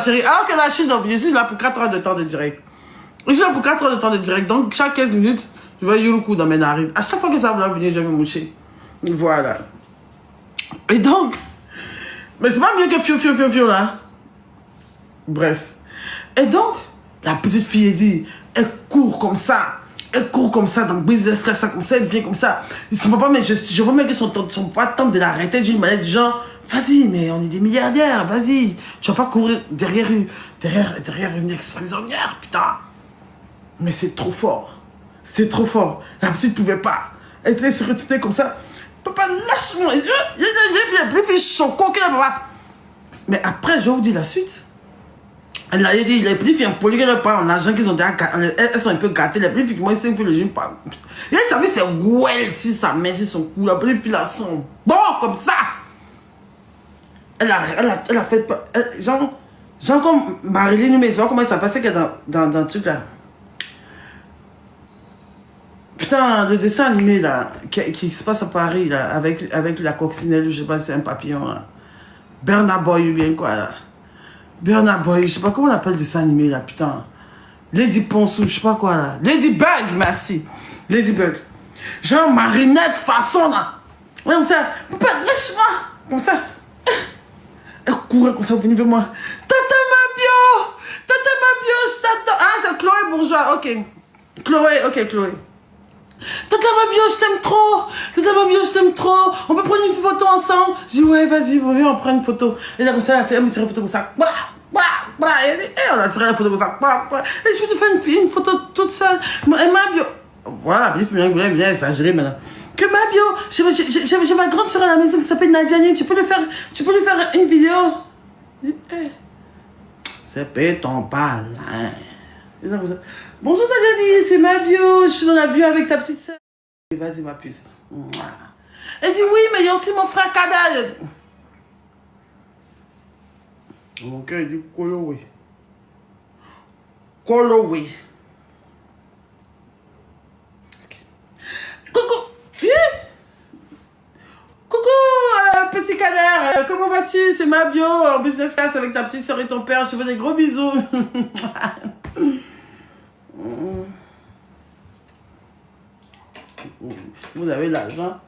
chérie. Alors que la Chine, je suis là pour 4 heures de temps de direct. Je suis là pour 4 heures de temps de direct. Donc, chaque 15 minutes, je vais Yuruku dans mes narines. À chaque fois que ça va venir, je vais me moucher. Voilà. Et donc, mais c'est pas mieux que Fio, là. Bref. Et donc, la petite fille, elle dit, elle court comme ça. Elle court comme ça dans le business, ça, comme ça, elle vient comme ça. Son papa, mais je vois même que son papa tente de l'arrêter. Je lui dis, genre, vas-y, mais on est des milliardaires, vas-y. Tu vas pas courir derrière une ex-prisonnière, putain. Mais c'est trop fort. C'était trop fort. La petite pouvait pas. Elle était se retourner comme ça. Papa, lâche-moi. Il a choqué, papa. Mais après, je vais vous dire la suite. Elle a dit, les petites filles en polygamie, pas en argent qu'ils ont déjà, elles sont un peu gâtées. Les petites filles, moi, ils savent que le jeune pas. Et tu as vu, c'est well si sa main, si son cou. La petite fille, là, sont bon comme ça. Elle a fait. Genre comme Marilyn, mais c'est pas comment ça passait que dans le truc là. Putain, le dessin animé là, qui se passe à Paris là, avec la coccinelle, je sais pas si c'est un papillon là. Bernard Boy ou bien quoi là. Bernard Boy, je sais pas comment on appelle le dessin animé là, putain. Lady Ponsou, je sais pas quoi là. Ladybug, merci. Ladybug. Genre Marinette façon là. Ouais, comme ça. Papa, lâche-moi. Comme ça. Elle courait comme ça, venez vers moi. Tata Mabio, je t'attends. Ah, c'est Chloé Bourgeois, ok. Chloé. Tata Mabio, je t'aime trop. Tata Mabio, je t'aime trop. On peut prendre une photo ensemble. Je dis, ouais, vas-y, viens, on prend une photo. Et là, comme ça, elle me tire une photo comme ça. Et on a tiré la photo comme ça. Et je vais te faire une photo toute seule. Et Mabio. Voilà, bien exagéré maintenant. Que Mabio, j'ai ma grande soeur à la maison qui s'appelle Nadiani. Tu peux lui faire une vidéo. C'est péton pas là. Bonjour Nadiani, c'est Mabio. Je suis dans l'avion avec ta petite soeur. Vas-y ma puce. Elle dit oui, mais il y a aussi mon frère Kada. Mon cœur dit Kolowe. Coucou, petit Kader, comment vas-tu? C'est Mabio, en business class avec ta petite soeur et ton père. Je te fais des gros bisous. Vous avez l'argent.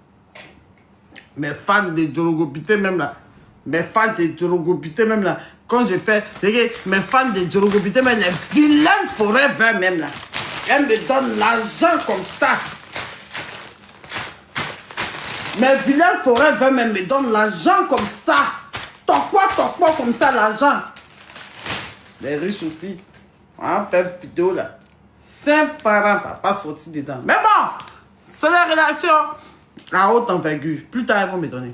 Mes fans de Djologopité même là. Quand je fais, c'est que mes fans de Djologopité même, les vilaines forêts verts même là. Elles me donnent l'argent comme ça. Mes vilaines forêts verts même me donnent l'argent comme ça. Toc quoi comme ça l'argent. Les riches aussi. On va faire une vidéo là. 5 parents, papa sorti dedans. Mais bon, c'est la relation à haute envergure. Plus tard, ils vont me donner.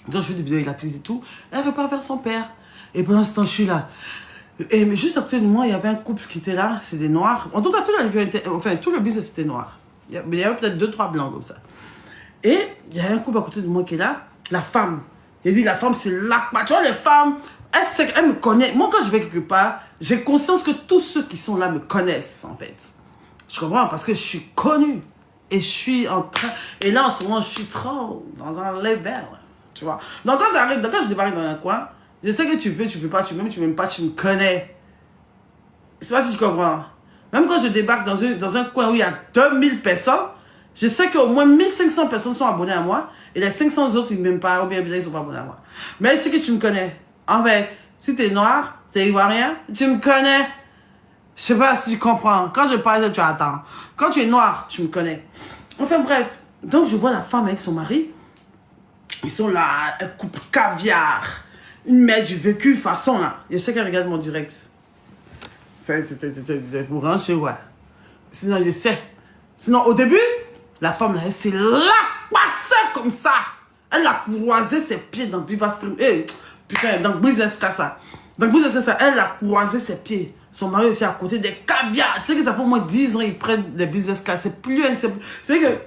Donc, je fais des vidéos avec la prise et tout. Elle repart vers son père. Et pendant ce temps, je suis là. Et mais juste à côté de moi, il y avait un couple qui était là. C'est des noirs. En tout cas, tout le business était noir. Il y avait peut-être 2-3 blancs comme ça. Et il y a un couple à côté de moi qui est là. La femme. Il dit, la femme, c'est là. Tu vois, les femmes, elle me connaît. Moi, quand je vais quelque part, j'ai conscience que tous ceux qui sont là me connaissent, en fait. Je comprends, parce que je suis connue. Et je suis en train... Et là, en ce moment, je suis trop dans un level. Tu vois. Donc, quand je débarque dans un coin, je sais que tu veux pas, tu m'aimes pas, tu me connais. Je sais pas si tu comprends. Même quand je débarque dans un coin où il y a 2000 personnes, je sais qu'au moins 1500 personnes sont abonnées à moi. Et les 500 autres, ils ne m'aiment pas, ou bien ils ne sont pas abonnés à moi. Mais je sais que tu me connais. En fait, si tu es noir, tu es ivoirien, tu me connais. Je sais pas si tu comprends. Quand je parle, tu attends. Quand tu es noir, tu me connais. Enfin bref. Donc je vois la femme avec son mari. Ils sont là, un couple caviar. Une mère du vécu façon là. Je sais qu'elle regarde mon direct. C'est pour rentrer, ouais. Sinon, je sais. Sinon, au début, la femme là, elle s'est là, passée comme ça. Elle a croisé ses pieds dans Viva Stream. Putain, dans Business Casa. Dans Business Casa, elle a croisé ses pieds. Son mari aussi à côté des caviars. Tu sais que ça fait au moins 10 ans ils prennent des business class. C'est plus... C'est que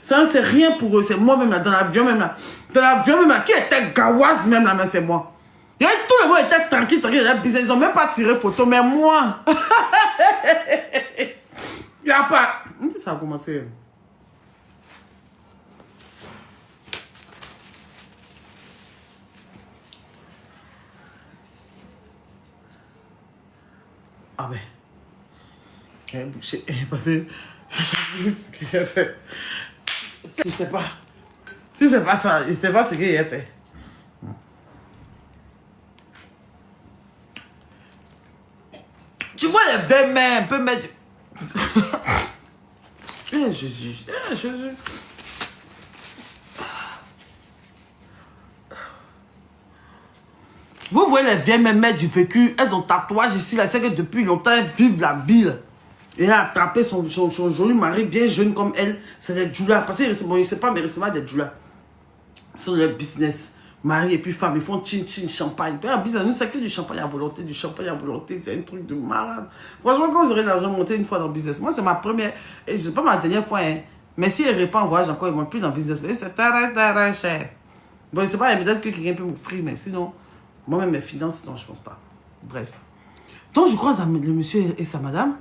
c'est rien pour eux. C'est moi-même là, dans l'avion même là. Dans l'avion même là. Qui était Gawaz même là, mais c'est moi. Et tout le monde était tranquille. Ils n'ont même pas tiré photo, mais moi. Il n'y a pas... Ça a commencé. Ah ben. J'ai bouché. Parce que je sais plus ce que j'ai fait. Je sais pas. Si c'est pas ça, je sais pas ce que j'ai fait. Tu vois les verres, mais un peu mettre. Eh Jésus, eh Jésus. Vous voyez les vieilles mères du vécu, elles ont tatouage ici, là, c'est que depuis longtemps, elles vivent la ville. Et elle a attrapé son joli mari, bien jeune comme elle, c'est des djoulas. Parce que, bon, je ne sais pas, mais récemment, des djoulas. Ils sont le business. Mari et puis femme, ils font chin champagne. Puis en business, nous, c'est que du champagne à volonté, du champagne à volonté, c'est un truc de malade. Franchement, quand vous aurez l'argent monté une fois dans le business, moi, c'est ma première, et je sais pas ma dernière fois, hein. Mais si elle répand en voyage encore, ils ne vont plus dans le business. Mais c'est très cher. Bon, je ne sais pas, peut-être que quelqu'un peut m'offrir, mais sinon, moi-même, mes finances, non, je ne pense pas. Bref. Donc, je croise le monsieur et sa madame.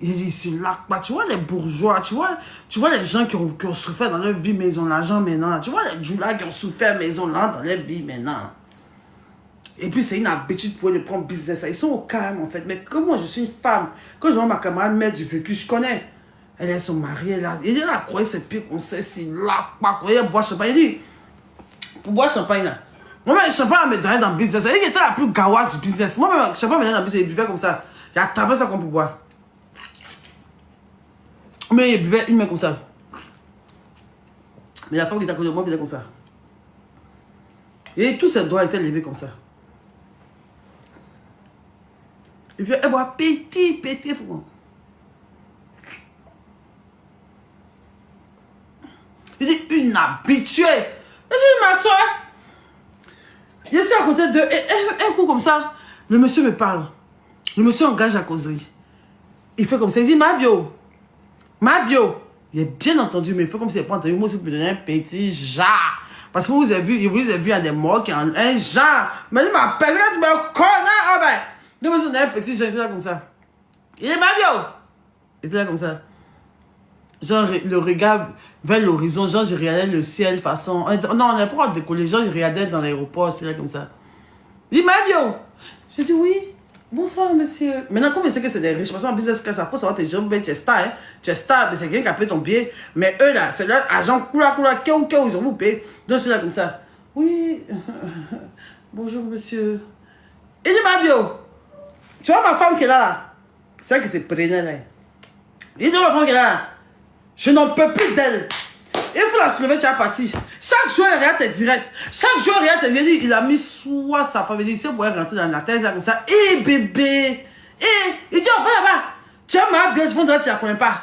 Ils se laquent pas. Tu vois les bourgeois, tu vois les gens qui ont souffert dans leur vie, mais ils ont l'argent maintenant. Tu vois les djoulas qui ont souffert, mais ils ont l'argent dans leur vie maintenant. Et puis c'est une habitude pour eux de prendre business. Ils sont au calme en fait. Mais comme moi je suis une femme, quand je vois ma camarade mère du vécu, je connais. Elle est son mari, elle a croyé c'est pire qu'on sait si là, pas croyé boire champagne. Il dit, pour boire champagne là. Moi-même, le champagne me donnait dans le business. Elle dit qu'il était la plus gawasse du business. Moi-même, le champagne me donnait dans le business, il buvait comme ça. Il a attrapé ça comme pour boire. Mais il buvait une main comme ça. Mais la femme qui était à côté de moi, il était comme ça. Et tous ses doigts étaient levés comme ça. Et puis elle boit petit pour moi. Il dit une habituée. Et je m'assois. Je suis à côté d'eux. Et un coup comme ça, le monsieur me parle. Le monsieur engage la causerie. Il fait comme ça. Il dit Mabio. Il est bien entendu, mais il fait comme s'il n'a pas entendu. Moi aussi, je peux donner un petit genre. Parce que vous avez vu à des morts qui ont un genre. Mais il m'appelle, quand tu me connais, ah ben. Donc, moi, j'ai un petit genre, il était là comme ça. Il est Mabio. Il était là comme ça. Genre, le regard vers l'horizon, genre, je regardais le ciel façon. Non, on n'a pas de décoller. Genre, je regardais dans l'aéroport, j'étais là comme ça. Il dit Mabio. Je dis oui. Bonsoir, monsieur. Maintenant, comme je sais que c'est des riches, parce qu'en business class, il faut savoir que tu es star, hein. Tu es star, mais c'est quelqu'un qui a payé ton billet. Mais eux, là, c'est leur agent, ils ont vous payé. Donc, je suis là comme ça. Oui. Bonjour, monsieur. Il dit, Mabio, tu vois ma femme qui est là? C'est elle qui s'est prenée, là. Il dit, ma femme qui est là? Je n'en peux plus d'elle. Il faut la soulever, tu as parti. Chaque jour, il regarde tes directs. Chaque jour, il regarde tes directs. Il a mis soit sa femme. Il dit, si vous pouvez rentrer dans la tête, là, comme ça. Eh, bébé. Il dit, on va là-bas. Tu as ma bio, tu ne la connais pas.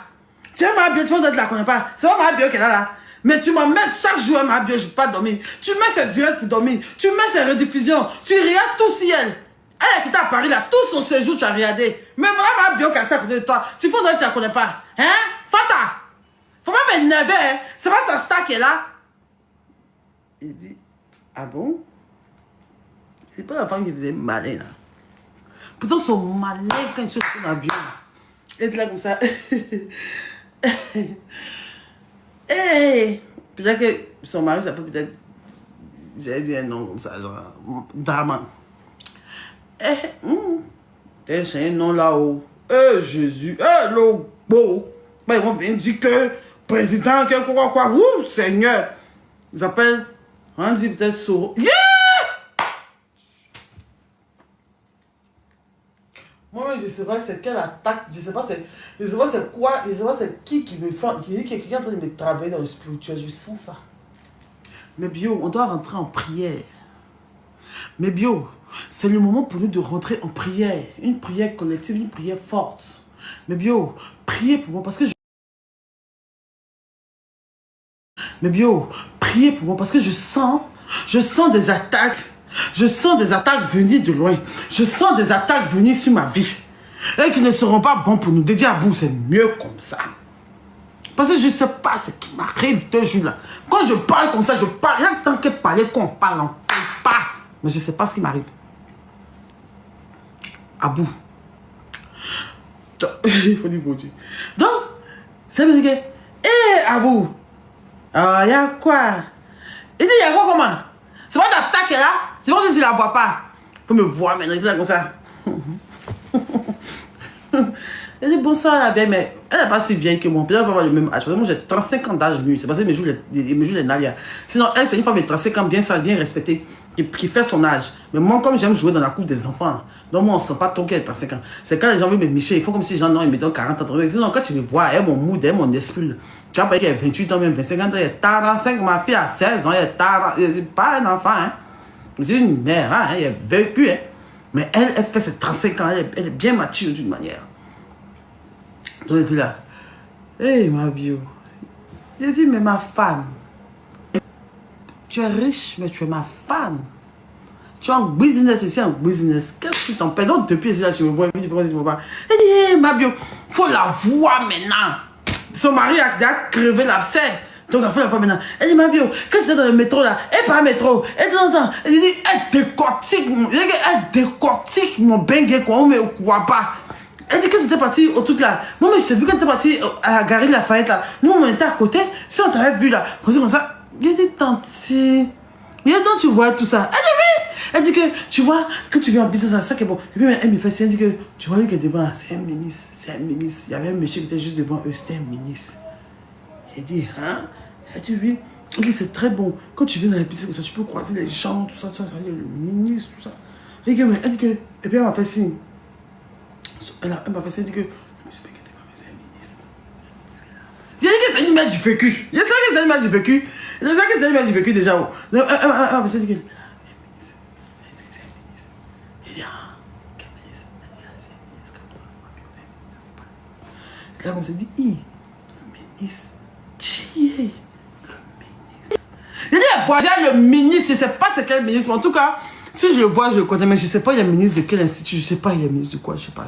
Tu as ma bio, tu ne la connais pas. C'est pas ma bio qui est là. Mais tu m'emmènes chaque jour ma bio, je ne peux pas dormir. Tu mets ses directs pour dormir. Tu mets ses rediffusions. Tu regardes tout si elle. Elle a quitté à Paris, là. Tout son séjour, tu as regardé. Mais voilà ma bio qui est à côté de toi. Tu fais que tu ne la connais pas. Hein? Fata. Faut pas m'énerver, hein. C'est pas ta star qui est là. Il dit, ah bon? C'est pas la femme qui faisait malin, là. Pourtant, son malin, quand il se trouve dans l'avion, il est là comme ça. Hey. Peut-être que son mari s'appelle peut-être, j'ai dit un nom comme ça, genre, Draman. C'est un nom là-haut. Jésus, le beau. Ben, ils vont bien dire que président, quoi, ouh, Seigneur. Ils appellent, on dit peut-être Soro. Yeah! Moi, je ne sais pas c'est quelle attaque, je ne sais pas c'est quoi, je ne sais pas c'est qui me fait, qui dit que quelqu'un est en train de me travailler dans le spirituel, je sens ça. Mais Bio, on doit rentrer en prière. Mais Bio, c'est le moment pour nous de rentrer en prière. Une prière collective, une prière forte. Mais Bio, priez pour moi parce que Mais Bio, priez pour moi parce que je sens des attaques. Je sens des attaques venir de loin. Je sens des attaques venir sur ma vie. Et qui ne seront pas bons pour nous. Dédier à bout, c'est mieux comme ça. Parce que je ne sais pas ce qui m'arrive 2 jours là. Quand je parle comme ça, je parle. Il y a tant que parler qu'on parle, on parle pas. Mais je ne sais pas ce qui m'arrive. À bout. Il faut dire bon Dieu. Donc, ça veut dire que, Abou. Il y a quoi? Il dit, il y a quoi comment? C'est pas ta star qui est là? C'est pas si tu la vois pas. Il faut me voir maintenant, il est là comme ça. Elle dit, bon ça, la vieille, mais elle n'est pas si vieille que moi. Peut-être qu'elle va avoir le même âge. Parce que moi, j'ai 35 ans d'âge, lui. C'est parce qu'elle me joue les Nalia. Sinon, elle, c'est une femme de 35 ans, bien respectée, qui fait son âge. Mais moi, comme j'aime jouer dans la cour des enfants, donc moi, on ne sent pas trop qu'elle a 35 ans. C'est quand les gens veulent me micher, il faut comme si les gens, non, ils me donnent 40 ans. Sinon, quand tu me vois, elle, mon mood, elle, mon esprit, tu vois pas qu'elle a 28 ans, même 25 ans, elle est 45, ma fille a 16 ans, elle est 40, c'est pas un enfant, hein. C'est une mère, hein, elle a vécu, hein. Mais elle fait ses 35 ans, elle est bien mature d'une manière. Donc, elle était là. Hey, ma bio. Il a dit, mais ma femme, tu es riche, mais tu es ma femme. Tu es en business ici, en business. Qu'est-ce qui t'empêche? Donc, depuis là, tu me vois, elle dit, hey, ma bio, il faut la voir maintenant. Son mari a crevé l'abcès. Donc, il faut la voir maintenant. Elle dit, ma bio, quand tu étais dans le métro là, elle pas le métro. Elle dit, non, elle dit, elle décortique mon bengue, quoi, on me croit pas. Elle dit que j'étais parti au truc là. Non, mais je t'ai vu quand t'es parti à la galerie Lafayette là. Nous, on était à côté. Si on t'avait vu là, comme ça. Il a dit, tanti. Et donc, tu vois tout ça. Elle dit, oui. Elle dit que, tu vois, quand tu viens en business, c'est ça qui est bon. Et puis, elle me fait, elle dit que, tu vois, que devant, c'est un ministre. C'est un ministre. Il y avait un monsieur qui était juste devant eux. C'était un ministre. Elle dit, hein? Elle dit, oui. Elle dit, c'est très bon. Quand tu viens dans la business, tu peux croiser les gens, tout ça, le ministre, tout ça. Elle dit que, et puis, elle m'a fait signe. Elle m'a fait, elle dit que c'est un ministre. J'ai dit que c'est une image du vécu. Je sais que c'est une image du vécu. Je sais que c'est une image du vécu déjà. Donc, elle m'a fait, elle dit que c'est un ministre. J'ai dit, ah, quel ministre? Elle dit, ah, c'est un ministre. Et là, on s'est dit, le ministre. Qui est le ministre? J'ai dit, j'ai le ministre, je ne sais pas c'est quel ministre. En tout cas, si je le vois, je le connais, mais je ne sais pas il est ministre de quel institut, je ne sais pas il est ministre de quoi, je ne sais pas.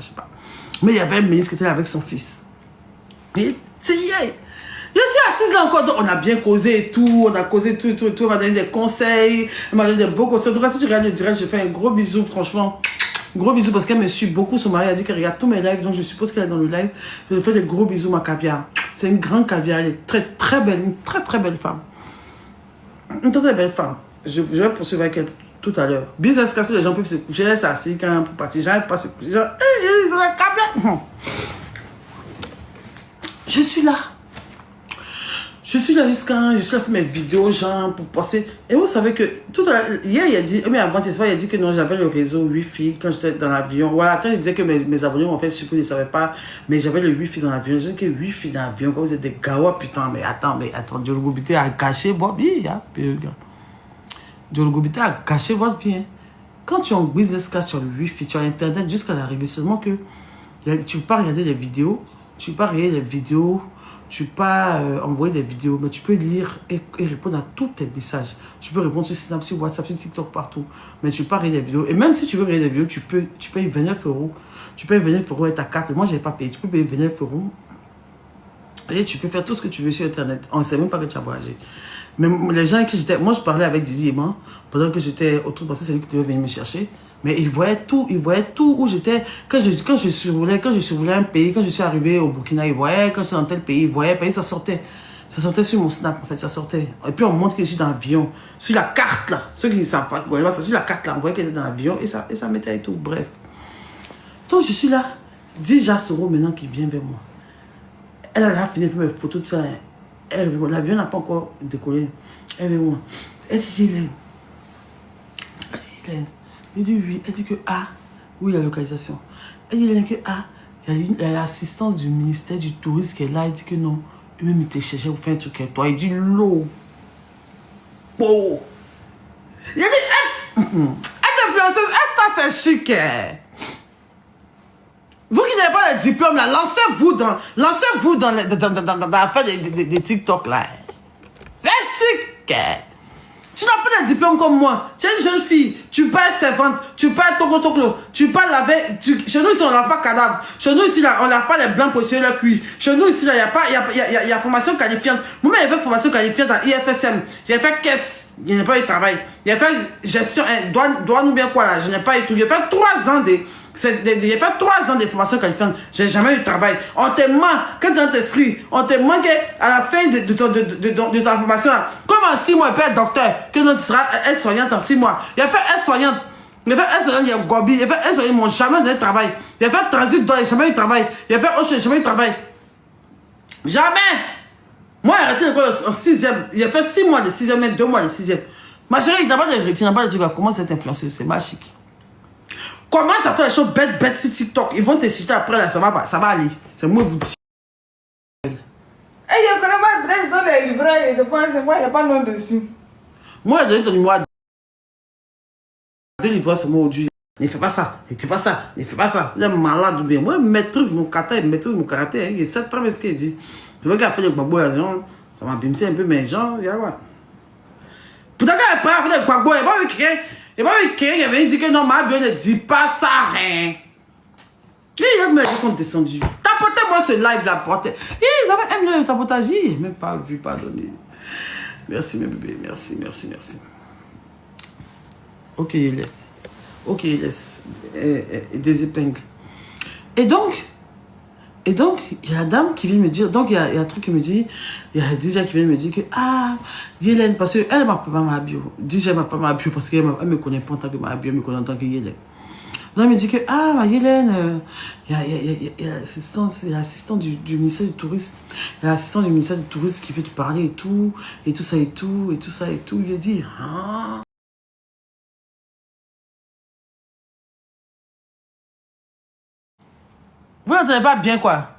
Mais il y avait un ministre qui était avec son fils. Et je suis assise là encore, donc on a bien causé et tout, on a causé tout, elle m'a donné des conseils, elle m'a donné des beaux conseils. En tout cas, si tu regardes le direct, je fais un gros bisou, franchement. Gros bisou parce qu'elle me suit beaucoup, son mari a dit qu'elle regarde tous mes lives, donc je suppose qu'elle est dans le live. Je lui fais des gros bisous, ma caviar. C'est une grande caviar, elle est très très belle, une très très belle femme. Une très très belle femme. Je vais poursuivre avec elle tout à l'heure. Business class, les gens peuvent se coucher, s'asseoir quand pour partir, les gens peuvent pas se coucher. Ils ont un caviar. Je suis là. Je suis là jusqu'à... Je suis là pour mes vidéos, genre, pour passer... Et vous savez que... Tout à l'heure, hier, il a dit... Mais avant, il a dit que non, j'avais le réseau Wi-Fi quand j'étais dans l'avion. Voilà, quand il disait que mes abonnés m'ont fait surprise, ils ne savaient pas. Mais j'avais le Wi-Fi dans l'avion. Je dis que Wi-Fi dans l'avion, quand vous êtes des gawa, putain, mais attends, Diolo Gobité a gâché votre vie, hein, Diolo Gobité a gâché votre vie, hein. Quand tu es en business class sur le Wi-Fi, tu as Internet jusqu'à l'arrivée, seulement que tu ne peux pas regarder les vidéos, tu peux pas envoyer des vidéos, mais tu peux lire et répondre à tous tes messages. Tu peux répondre sur Snap, sur WhatsApp, sur TikTok, partout. Mais tu peux pas regarder des vidéos. Et même si tu veux regarder des vidéos, tu payes 29 €. Tu payes 29 € avec ta carte. Moi, je n'ai pas payé. Tu peux payer 29 €. Et tu peux faire tout ce que tu veux sur Internet. On ne sait même pas que tu as voyagé. Mais les gens avec qui j'étais... Moi, je parlais avec Dizzy et moi, pendant que j'étais au truc, parce que c'est lui qui devait venir me chercher. Mais il voyait tout où j'étais. Quand je survolais un pays, quand je suis arrivé au Burkina, il voyait, quand je suis dans tel pays, il voyait, ça sortait. Ça sortait sur mon Snap, en fait, ça sortait. Et puis on montre que je suis dans l'avion. Sur la carte, là, ceux qui ne savent pas, sur la carte, là, on voyait qu'elle était dans l'avion et ça mettait et tout, bref. Donc je suis là, déjà Soro maintenant qui vient vers moi. Elle a fini de faire mes photos, tout ça. L'avion n'a pas encore décollé. Elle vient vers moi. Elle dit, Hélène. Elle dit oui, elle dit que oui, la localisation. Elle dit que il y a l'assistance du ministère du tourisme qui est là. Elle dit que non, même il te cherchait pour faire un truc avec toi. Il dit l'eau. Oh. Il a dit, être influenceuse, c'est chic. Vous qui n'avez pas le diplôme là, lancez-vous dans l'affaire des TikTok là. C'est chic. Tu n'as pas de diplôme comme moi. Tu es une jeune fille. Tu peux être servante. Tu peux être toclo. Tu peux laver. Chez nous, ici, on n'a pas cadavre. Chez nous, ici, là, on n'a pas les blancs pour essayer leur cuir. Chez nous, ici, il y a formation qualifiante. Moi, il y avait formation qualifiante à IFSM. J'ai fait caisse. Je n'ai pas eu de travail. J'ai fait gestion, douane ou bien quoi là. Je n'ai pas eu tout. J'ai fait 3 ans j'ai fait 3 ans de formation qualifiante. J'ai jamais eu de travail. On te ment. Quand tu t'inscris, on te ment qu'à la fin de ta formation, comme en 6 mois, il peut être docteur, que tu seras aide-soignante en 6 mois. Il a fait aide-soignante. J'ai fait un salon, il y a Gobi. J'ai fait un salon, ils m'ont jamais donné de travail. J'ai fait transit d'or, jamais eu de travail. J'ai fait Oche, jamais eu de travail. Jamais. Moi, j'ai arrêté l'école en 6e. J'ai fait 6 mois de 6e, même 2 mois de 6e. Ma chérie, d'abord, tu n'as pas de dire comment cette influenceuse, c'est magique. Comment ça fait les choses bêtes sur TikTok? Ils vont te citer après, là, ça va aller. C'est moi qui vous dis. Et je connais pas, peut-être qu'ils sont les livreurs, c'est moi, il n'y a pas de nom dessus. Moi, j'ai donné ton numéro à 2 livreurs sur moi aujourd'hui. Ne fais pas ça, ne dis pas ça, ne fais pas ça. Il est malade ou bien. Moi, je maîtrise mon caractère, Il y a 7 femmes, ce qu'il dit. Tu vois qu'il a fait le gbagbo, ça m'a bimsé un peu, mais genre, il y a quoi? Pourtant, quand il est prêt à faire le gbagbo, il va me crier. Il va me crier, il va me dire que non, ma bio ne dit pas ça, rien. Et mes gens sont descendus. Tapotez-moi ce live là, portez. Ils avaient aimé le tapotage, même pas vu, pardonné. Merci, mes bébés, merci. Ok, il laisse. Ok, il laisse. Des épingles. Et donc, il y a la dame qui vient me dire, donc il y a un truc qui me dit, il y a DJ qui vient me dire que, ah, Yélène, parce qu'elle m'a pas ma bio. DJ m'a pas ma bio parce qu'elle me connaît pas en tant que ma bio, elle me connaît en tant que Yélène. Donc elle me dit que, ah, ma Yélène, il y a l'assistant du ministère du Tourisme. Il y a l'assistant du ministère du Tourisme qui veut te parler et tout ça. Il a dit, ah. Vous n'entendez pas bien, quoi?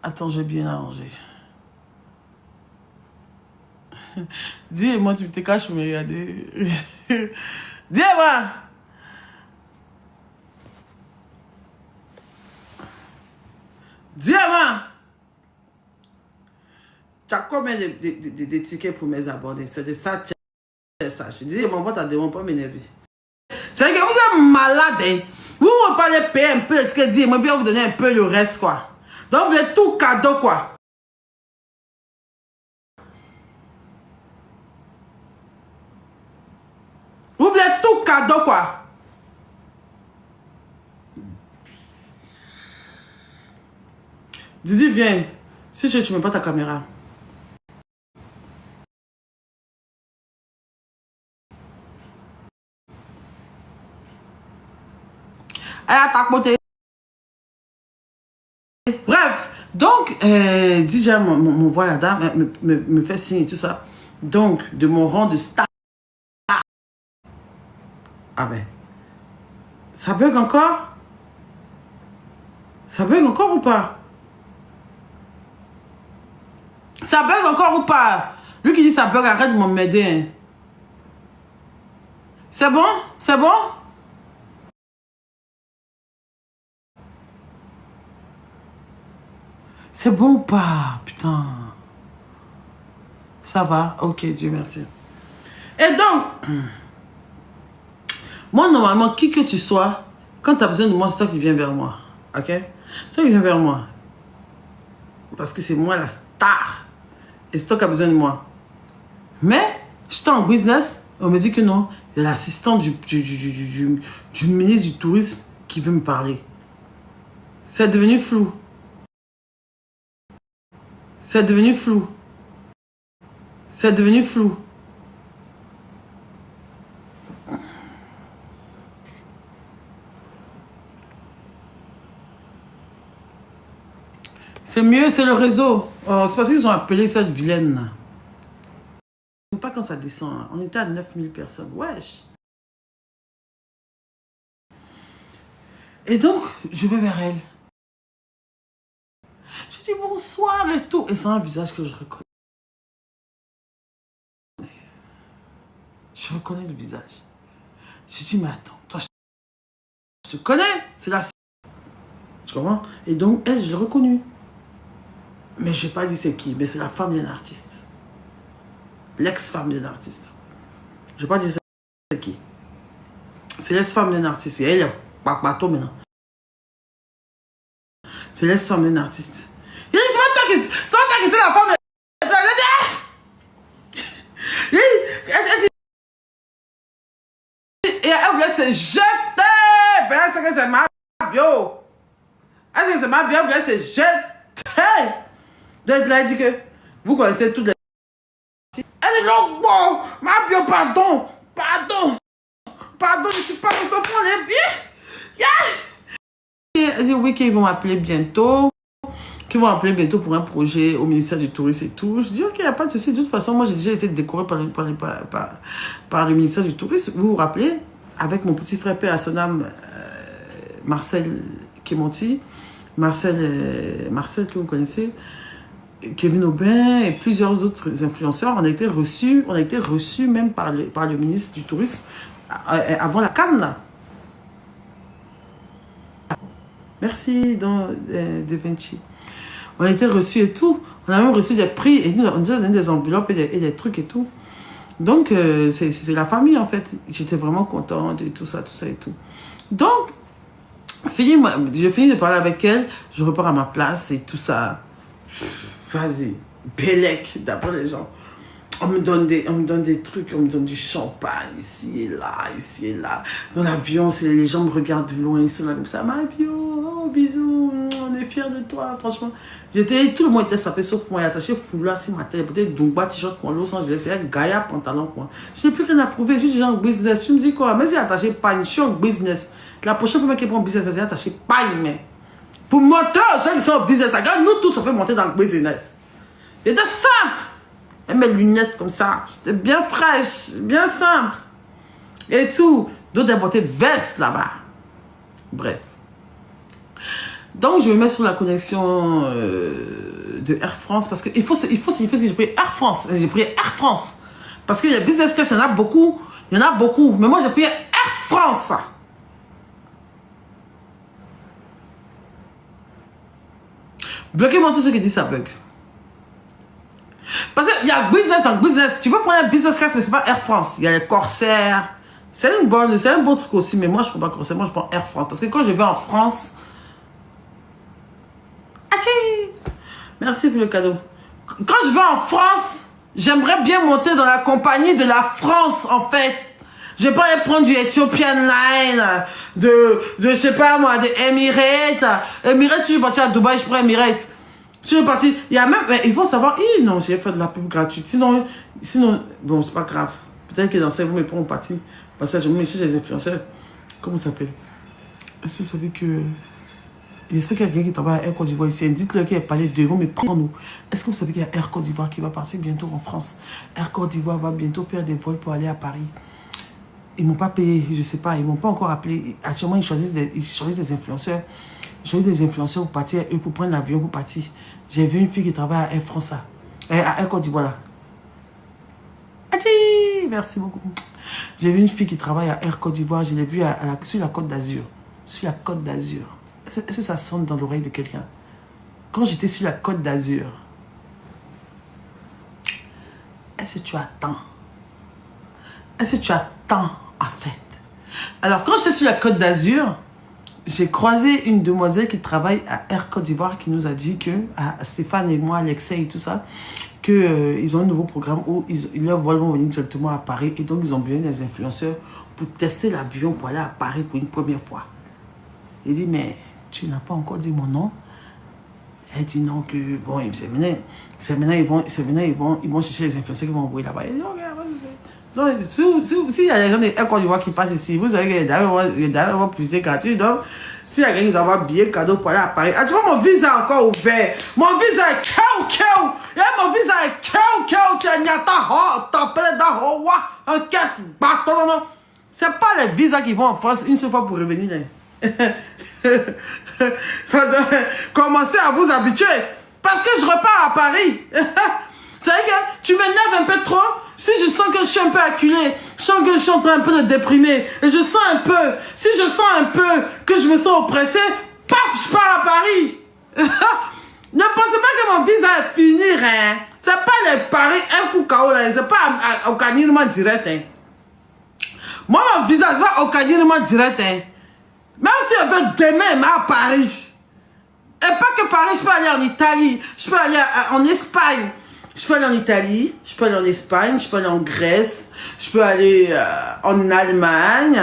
Attends, j'ai bien arrangé. Dis-moi, tu te caches pour me regarder. Dis-moi. Dis-moi. Tu as combien de tickets pour mes abonnés? C'est de ça, tu ça. Je dis, mon vote, t'as pas m'énerver. C'est que vous êtes malade, hein? Vous ne parlez payer un peu ce que dit, moi bien vous donner un peu le reste, quoi. Donc vous voulez tout cadeau, quoi. Vous voulez tout cadeau, quoi. Didi, viens. Si tu ne mets pas ta caméra. Elle a ta côté. Bref, donc, déjà, mon voix, la dame me fait signe et tout ça. Donc, de mon rang de star. Ah ben, ça bug encore? Ça bug encore ou pas? Ça bug encore ou pas? Lui qui dit ça bug, arrête de m'aider. Hein. C'est bon? C'est bon? C'est bon ou pas? Putain. Ça va? Ok, Dieu merci. Et donc, moi, normalement, qui que tu sois, quand tu as besoin de moi, c'est toi qui viens vers moi. Ok? C'est toi qui viens vers moi. Parce que c'est moi la star. Et c'est toi qui as besoin de moi. Mais, j'étais en business, on me dit que non. Il y a l'assistant du ministre du Tourisme qui veut me parler. C'est devenu flou. C'est devenu flou. C'est devenu flou. C'est mieux, c'est le réseau. Oh, c'est parce qu'ils ont appelé cette vilaine. Je ne sais pas quand ça descend. Hein. On était à 9000 personnes. Wesh. Et donc, je vais vers elle. Je dis bonsoir et tout. Et c'est un visage que je reconnais. Je reconnais le visage. Je dis, mais attends, toi, je te connais. C'est la... Tu comprends? Et donc, elle, je l'ai reconnue. Mais je n'ai pas dit c'est qui, mais c'est la femme d'un artiste. L'ex-femme d'un artiste. Je n'ai pas dit c'est qui. C'est l'ex-femme d'un artiste. Et elle est pas bateau maintenant. C'est l'ex-femme d'un artiste. Il dit, c'est pas toi qui était la femme. Et elle voulait se jeter. Elle sait que c'est ma bio. Elle sait que c'est ma bio, elle voulait se jeter. Donc, elle a dit que vous connaissez toutes les... Elle dit non, bon, ma bio, pardon. Pardon. Pardon, je suis pas dans ce fond. Elle dit oui, qu'ils vont m'appeler bientôt. Qu'ils vont m'appeler bientôt pour un projet au ministère du Tourisme et tout. Je dis ok, il n'y a pas de souci. De toute façon, moi j'ai déjà été décoré par le ministère du Tourisme. Vous vous rappelez, avec mon petit frère père à son âme, Marcel Kemonti, Marcel que vous connaissez, Kevin Aubin et plusieurs autres influenceurs, on a été reçus même par le ministre du Tourisme avant la Cannes là. Merci De Vinci. On a été reçus et tout. On a même reçu des prix et nous on nous a donné des enveloppes et des trucs et tout. Donc c'est la famille en fait. J'étais vraiment contente et tout ça et tout. Donc j'ai fini de parler avec elle, je repars à ma place et tout ça. Vas-y, Bélec, d'après les gens. On me donne des trucs, on me donne du champagne ici et là. Dans l'avion, les gens me regardent de loin, ils sont là comme ça. Mabio, oh, bisous, on est fiers de toi, franchement. Tout le monde était sapé, sauf moi, il attaché foulard sur ma tête, peut-être Dumba, t-shirt, quoi, Los Angeles, et Gaïa, pantalon, quoi. Je n'ai plus rien à prouver, juste genre business. Tu me dis quoi? Mais si attaché pas une show business. La prochaine fois qu'il prend business, il attaché pas une main. Pour monter aux gens qui sont au business, regarde, nous tous, on peut monter dans le business. C'était simple. Et mes lunettes comme ça, c'était bien fraîche, bien simple. Et tout. D'autres importaient veste là-bas. Bref. Donc, je me mets sur la connexion de Air France parce qu'il faut signifier que j'ai pris Air France. J'ai pris Air France. Parce que les business class, il y en a beaucoup. Il y en a beaucoup. Mais moi, j'ai pris Air France. Bloquez-moi tout ce qui dit ça bug. Parce qu'il y a business dans business. Tu peux prendre un business class, mais c'est pas Air France. Il y a les Corsair. C'est un bon truc aussi, mais moi je ne prends pas Corsair, moi je prends Air France. Parce que quand je vais en France. Achii! Merci pour le cadeau. Quand je vais en France, j'aimerais bien monter dans la compagnie de la France en fait. Je vais pas aller prendre du Ethiopian Line, je sais pas moi, de Emirates. Emirates, si je suis parti à Dubaï, je prends Emirates. Si je suis parti, il y a même, il faut savoir, non, j'ai fait de la pub gratuite. Sinon, bon, c'est pas grave. Peut-être que dans ça, vous me prenez parti. Parce que je me mets chez les influenceurs. Comment ça s'appelle? Est-ce que vous savez que. J'espère qu'il y a quelqu'un qui travaille à Air Côte d'Ivoire ici. Dites-le qu'il y a parlé d'euros, mais prends-nous. Est-ce que vous savez qu'il y a Air Côte d'Ivoire qui va partir bientôt en France? Air Côte d'Ivoire va bientôt faire des vols pour aller à Paris. Ils ne m'ont pas payé, je ne sais pas, ils ne m'ont pas encore appelé. Actuellement, ils choisissent des influenceurs. Ils choisissent des influenceurs pour partir, eux, pour prendre l'avion, pour partir. J'ai vu une fille qui travaille à Air France, à Air Côte d'Ivoire. Merci beaucoup. J'ai vu une fille qui travaille à Air Côte d'Ivoire, je l'ai vue sur la Côte d'Azur. Sur la Côte d'Azur. Est-ce que ça sonne dans l'oreille de quelqu'un? Quand j'étais sur la Côte d'Azur, est-ce que tu attends? Est-ce que tu attends, en fait? Alors, quand j'étais sur la Côte d'Azur, j'ai croisé une demoiselle qui travaille à Air Côte d'Ivoire qui nous a dit que, à Stéphane et moi, Alexei et tout ça, qu'ils ont un nouveau programme où leurs vols vont venir directement à Paris et donc ils ont besoin des influenceurs pour tester l'avion pour aller à Paris pour une première fois. Il dit, mais tu n'as pas encore dit mon nom? Elle dit non, que bon, c'est maintenant ils vont chercher les influenceurs qui vont envoyer là-bas. Il dit, ok, donc, s'il y a des gens de Air Côte d'Ivoire qui passent ici, vous savez que les dames vont puiser gratuit. Donc, s'il y a quelqu'un qui doit avoir billet cadeau pour aller à Paris, tu vois, mon visa encore ouvert. Mon visa est keu. Mon visa est keu. Nyata ho, tapele da ho, wa, un casse, bâton, non. C'est pas les visas qui vont en France une seule fois pour revenir. Ça doit commencer à vous habituer. Parce que je repars à Paris. C'est vrai que tu m'énerves un peu trop. Si je sens que je suis un peu acculé, je sens que je suis en train un peu de déprimer, et je sens un peu, si je sens un peu que je me sens oppressé, paf, je pars à Paris. Ne pensez pas que mon visa est fini, hein. C'est pas les paris, un coup KO, c'est pas au candidatement direct, hein. Moi, mon visa, c'est pas au candidatement direct, hein. Même si je veux demain, mais à Paris. Et pas que Paris, je peux aller en Italie, je peux aller en Espagne. Je peux aller en Italie, je peux aller en Espagne, je peux aller en Grèce, je peux aller en Allemagne,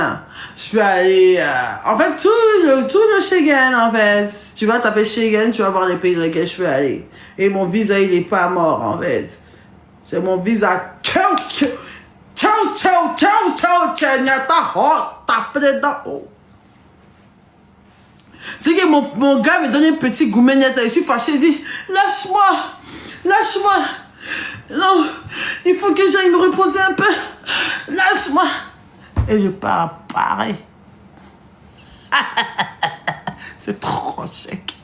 je peux aller... en fait, tout le Schengen, en fait. Tu vas taper Schengen, tu vas voir les pays dans lesquels je peux aller. Et mon visa, il n'est pas mort, en fait. C'est mon visa... Ciao, ciao, ciao, ciao, Tchenyata, oh, tape dedans, oh. C'est que mon gars me donne un petit gourmet, je suis fâché, il dit, lâche-moi, lâche-moi. Non, il faut que j'aille me reposer un peu. Lâche-moi. Et je pars à Paris. C'est trop chic.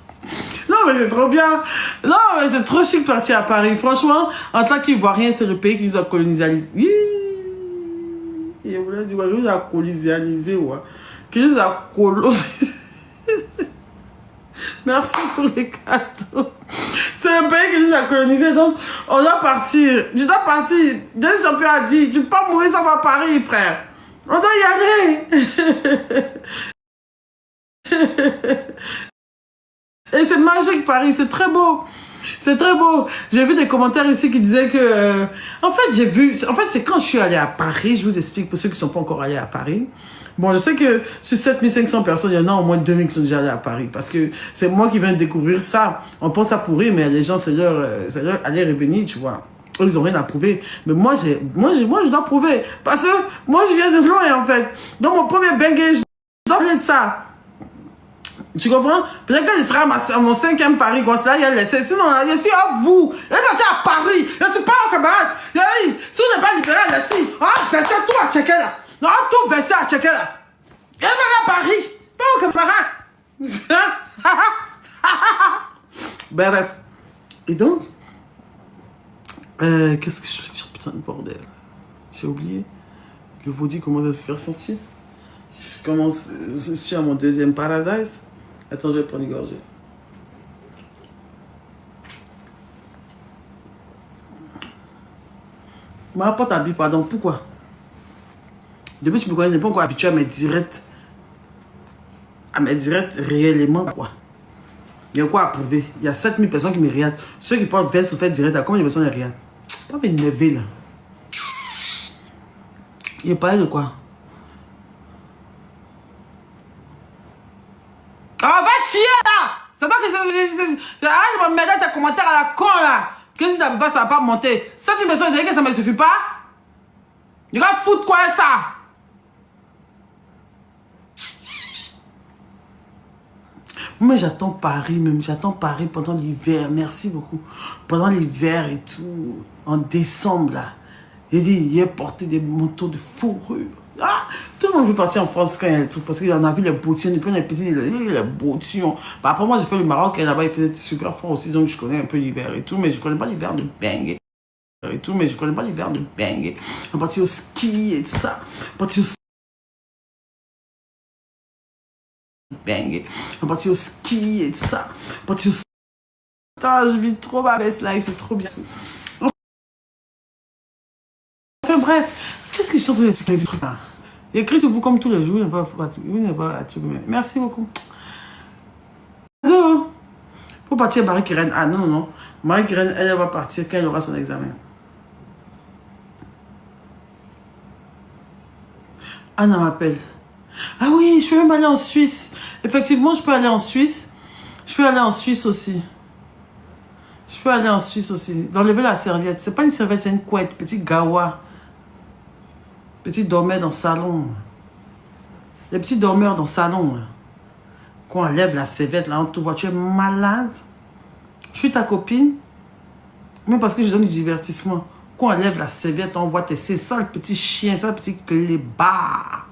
Non, mais c'est trop bien. Non, mais c'est trop chic de partir à Paris. Franchement, en tant qu'Ivoirien, c'est le pays qui nous a colonisé. Il voulait dire, qui nous a colonisé, ouais. Qui nous a colonisé. Merci pour les cadeaux. C'est un pays qui nous a colonisé, donc on doit partir. Je dois partir. Denis Champion a dit, tu peux pas mourir sans va à Paris, frère. On doit y aller. Et c'est magique, Paris, c'est très beau. C'est très beau. J'ai vu des commentaires ici qui disaient que... En fait, c'est quand je suis allée à Paris, je vous explique pour ceux qui ne sont pas encore allés à Paris. Bon, je sais que sur 7500 personnes, il y en a au moins 2000 qui sont déjà allés à Paris. Parce que c'est moi qui viens de découvrir ça. On pense à pourrir, mais il y a des gens, c'est leur aller et revenir, tu vois. Eux, ils n'ont rien à prouver. Mais moi, je dois prouver. Parce que moi, je viens de loin, en fait. Donc, mon premier banger, je dois parler de ça. Tu comprends? Peut-être que je serai à mon 5e Paris, quoi, ça, il y a laissé. Sinon, je suis à vous. Je vais partir à Paris. Je ne suis pas un camarade. Si vous n'êtes pas libéral, laissez. Versez tout à checker là. Non, tout verser à checker là. Je vais à Paris. Pas un camarade. Bref. Et donc, qu'est-ce que je veux dire? Putain de bordel. J'ai oublié. Le vaudis commence à se faire sentir. Je suis à mon 2e paradise. Attends, je vais prendre une gorgée. Ma pote habille, pardon, pourquoi? Depuis que tu me connais, je n'ai pas encore habitué à mes directs. À mes directs réellement, quoi. Il y a quoi à prouver? Il y a 7000 personnes qui me regardent. Ceux qui portent veste ou fait direct, à combien de personnes ils regardent? Pas m'énerver là. Il parlait de quoi? Ah, va chier là! C'est toi qui je vais me mettre tes commentaires à la con là! Que si t'as pas, ça va pas monter. 7000 personnes disent que ça me suffit pas? Tu vas foutre quoi ça? Moi j'attends Paris même, j'attends Paris pendant l'hiver, merci beaucoup. Pendant l'hiver et tout, en décembre là. J'ai dit, il a porté des manteaux de fourrure. Ah, tout le monde veut partir en France quand il y a des trucs, parce qu'il en a vu les bottillons, et puis on a pété les bottillons. Bah, après moi j'ai fait le Maroc et là-bas il faisait super froid aussi, donc je connais un peu l'hiver et tout, mais je connais pas l'hiver de bang. Et tout, mais je connais pas l'hiver de bang. On partit au ski et tout ça. On partit au ski. Bang. On partit au ski et tout ça. On partit au ski. Putain, je vis trop ma best life, c'est trop bien. Enfin bref, qu'est-ce que je suis en train d'expliquer? Il écrit sur vous comme tous les jours, il n'est pas fatigué. Merci beaucoup. Faut partir Marie-Kérène. Ah non, non, non. Marie-Kérène, elle va partir quand elle aura son examen. Anna m'appelle. Ah oui, je peux même aller en Suisse. Effectivement, je peux aller en Suisse. Je peux aller en Suisse aussi. Je peux aller en Suisse aussi. D'enlever la serviette. C'est pas une serviette, c'est une couette. Petit gawa. Petit dormeur dans le salon. Les petits dormeurs dans le salon. Quand on enlève la serviette, là, on te voit, tu es malade. Je suis ta copine. Même parce que je donne du divertissement. Quand on enlève la serviette, on voit tes... C'est ça le petit chien, ça le petit clébard.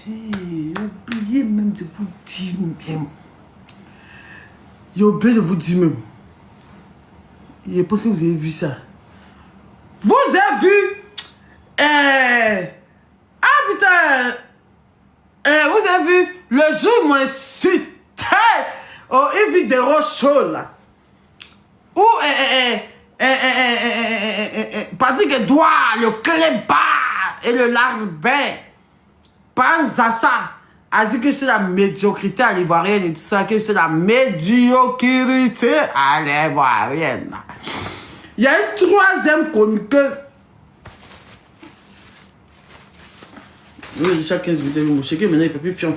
Hey, oubliez même de vous dire même. J'ai oublié de vous dire même. Je pense que vous avez vu ça. Vous avez vu? Ah putain! Vous avez vu? Le jour où moi suis au vidéo show là. Où Patrick Edouard, le clébard et le larbin. Panzassa a dit que c'est la médiocrité à l'ivoirienne et tout ça, que c'est la médiocrité à l'ivoirienne. Il y a une troisième chroniqueuse. Oui, chaque 15 minutes, il me checker, maintenant il fait plus fion.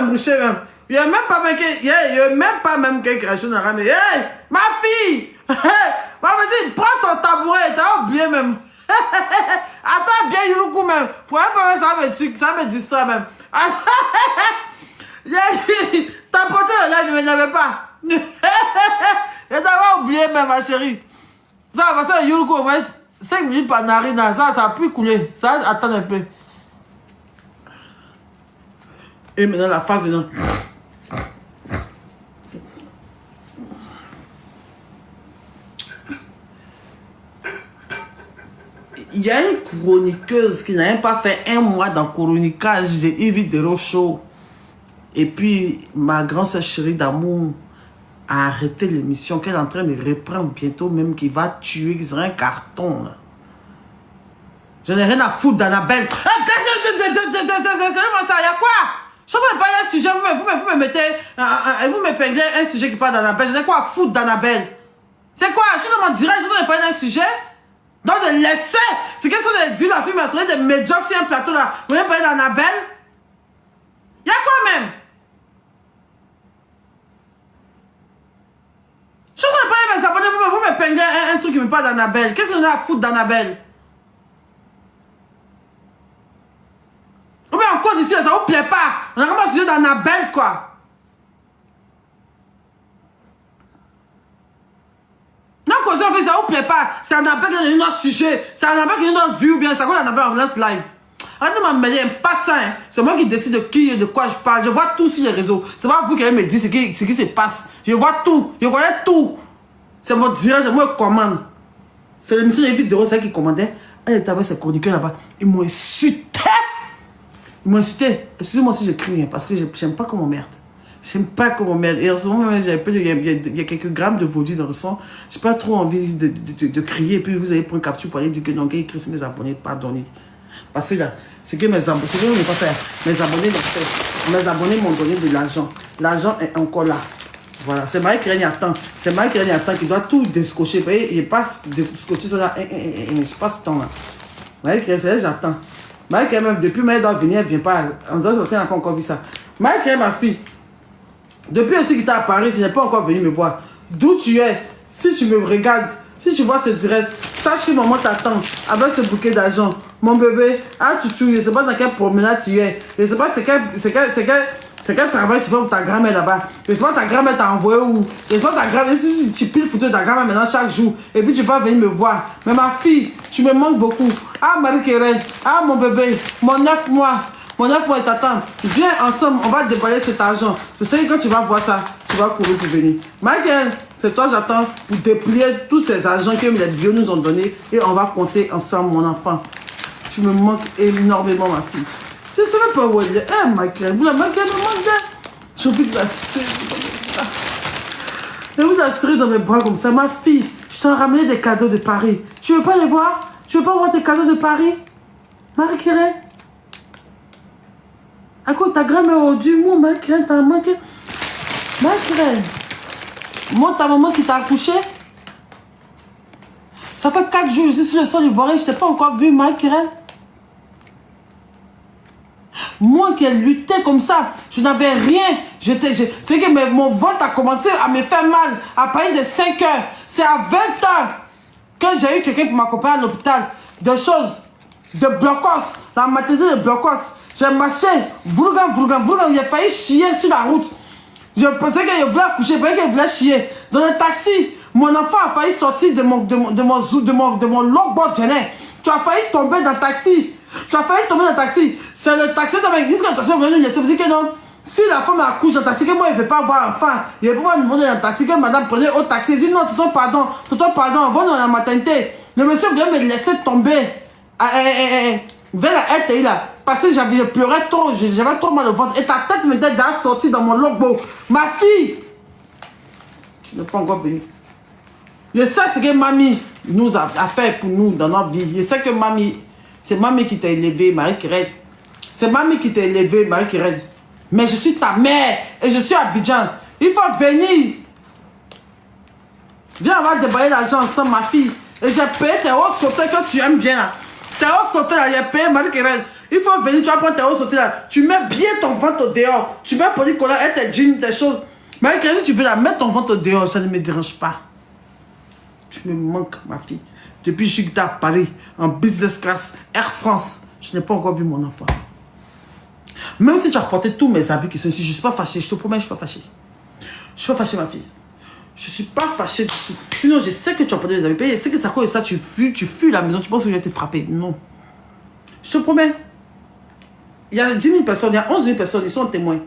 embouché même. Il n'y a même pas même quelqu'un qui crache dans la rame. Hey, ma fille! Maman dit, prends ton tabouret, t'as oublié même. Attends bien, Yuruku même. Pour un peu, ça me distrait même. Ta portée là, je ne m'énerve pas. Je t'avais oublié même, ma chérie. Ça, parce que Yuruku, au moins 5 minutes par narine, ça a pu couler. Ça attend un peu. Et maintenant, la face maintenant. Il y a une chroniqueuse qui n'a même pas fait 1 mois dans chroniquage de Yves de Show. Et puis, ma grande sœur chérie d'amour a arrêté l'émission qu'elle est en train de reprendre bientôt, même qui va tuer, qui sera un carton. Là. Je n'ai rien à foutre d'Annabelle. Il y a quoi? Je ne sais pas un sujet, vous me mettez, vous m'épinglez un sujet qui parle d'Annabelle. Je n'ai quoi à foutre d'Annabelle? C'est quoi? Je suis dans mon direct, je ne pas un sujet. Donc de laisser, c'est qu'est-ce qu'on a dit, la fille m'a trouvé des médiocres sur un plateau là. Vous voulez parler d'Annabelle? Il y a quoi même? Je ne sais pas mes abonnés, vous me peignez un truc qui me parle d'Annabelle. Qu'est-ce qu'on a à foutre d'Annabelle? Ou bien en cause ici, ça vous plaît pas. On a vraiment un sujet d'Annabelle quoi. Non, cause en fait, ça vous plaît pas. C'est Annabelle qui est un autre sujet. C'est Annabelle qui est une autre vue ou bien c'est quoi Annabelle en lance live. Arrêtez de m'emmener un passant. Hein. C'est moi qui décide de qui et de quoi je parle. Je vois tout sur les réseaux. C'est pas vous qui allez me dire ce qui se passe. Je vois tout. Je connais tout. C'est mon direct, c'est moi qui commande. C'est l'émission de Yves de Rose qui commandait. Elle était avec ses chroniqueurs là-bas. Ils m'ont insulté. Ils m'ont insulté. Excusez-moi si je crie, hein, parce que j'aime pas qu'on m'emmerde. J'aime pas qu'on m'emmerde. Et en ce moment, il y a quelques grammes de vodie dans le sang. J'ai pas trop envie de crier. Et puis vous allez prendre capture pour aller dire que non, qu'il écrit mes abonnés, pardonnez. Parce que là, ce que mes abonnés, ce que je n'ai pas fait, mes abonnés l'ont fait. Mes abonnés m'ont donné de l'argent. L'argent est encore là. Voilà, c'est Marie qui attend. C'est Marie qui attend, qui doit tout descocher. Vous voyez, il passe descocher ça là. Je passe ce temps là. Marie qui c'est là, j'attends. Marie qui même, depuis, mais elle doit venir, elle ne vient pas. En disant, elle n'a pas encore vu ça. Marie qui ma fille. Depuis aussi qu'il est à Paris, je n'ai pas encore venu me voir. D'où tu es, si tu me regardes, si tu vois ce direct, sache que maman t'attend avec ce bouquet d'argent. Mon bébé, ah tu je ne sais pas dans quelle promenade tu es. Je ne sais pas c'est quel travail tu fais pour ta grand-mère là-bas. Je ne sais pas ta grand-mère t'a envoyé où. Je ne sais pas ta grand-mère, si tu piles photo de ta grand-mère maintenant chaque jour. Et puis tu vas venir me voir. Mais ma fille, tu me manques beaucoup. Ah Marie-Kérène, ah mon bébé, mon 9 mois. Mon 9 mois t'attend. Viens ensemble, on va déballer cet argent. Je sais que quand tu vas voir ça, tu vas courir pour venir. Michael, c'est toi j'attends pour déplier tous ces argents que les bios nous ont donnés et on va compter ensemble, mon enfant. Tu me manques énormément, ma fille. Je ne sais même pas où elle est. Eh, Michael, vous la Michael me manque. J'ai envie de la serrer. J'ai envie de la serrer dans mes bras comme ça. Ma fille, je t'ai ramené des cadeaux de Paris. Tu veux pas les voir? Tu veux pas voir tes cadeaux de Paris? Marie-Kérène? À quoi ta grand-mère du monde, Marie-Kérène, t'as manqué? Marie-Kérène, moi, ta maman qui t'a accouché? Ça fait 4 jours, je suis sur le sol ivoirien, je t'ai pas encore vu, Marie-Kérène. Moi qui ai lutté comme ça, je n'avais rien. C'est que mon ventre a commencé à me faire mal à partir de 5 heures. C'est à 20 heures que j'ai eu quelqu'un pour m'accompagner à l'hôpital. Des choses, de blocos, la maternité de blocos. J'ai marché, vrougam, il a failli chier sur la route. Je pensais qu'il voulait accoucher, je pensais qu'il voulait chier. Dans le taxi, mon enfant a failli sortir de mon logboard gêné. Tu as failli tomber dans le taxi. C'est le taxi qui m'a dit que le taxi est venu nous laisser. Je dis que non. Si la femme accouche dans le taxi, que moi, il ne veut pas avoir enfant, il ne veut pas me demander dans le taxi, que madame prenait au taxi. Il dit non, tonton, pardon, on va dans la maternité. Le monsieur vient me laisser tomber vers la RTI là. Parce que je pleurais trop, j'avais trop mal au ventre. Et ta tête me était déjà sortie dans mon logbook. Ma fille, tu n'es pas encore venue. Je sais ce que mamie nous a fait pour nous dans notre vie. Je sais que mamie, c'est mamie qui t'a élevé, Marie-Kérène. C'est mamie qui t'a élevé, Marie-Kérène. Mais je suis ta mère et je suis à Abidjan. Il faut venir. Viens, on va déballer l'argent ensemble, ma fille. Et j'ai payé tes hauts sauteurs que tu aimes bien là. Tes hauts sautés là, il a payé Marie-Kérèse. Il faut venir, tu vas prendre tes hauts sautés là. Tu mets bien ton ventre dehors. Tu mets pour Nicolas et tes jeans, tes choses. Marie-Kérèse, si tu veux la mettre ton ventre dehors, ça ne me dérange pas. Tu me manques, ma fille. Depuis que je suis à Paris, en business class, Air France, je n'ai pas encore vu mon enfant. Même si tu as porté tous mes habits qui sont ici, je ne suis pas fâchée. Je te promets, je ne suis pas fâchée. Je ne suis pas fâchée, ma fille. Je ne suis pas fâchée du tout. Sinon, je sais que tu as porté des habits payés. Je sais que ça cause de ça, tu fuis la maison. Tu penses que j'ai été frappée. Non. Je te promets. Il y a 10 000 personnes, il y a 11 000 personnes, ils sont en témoin.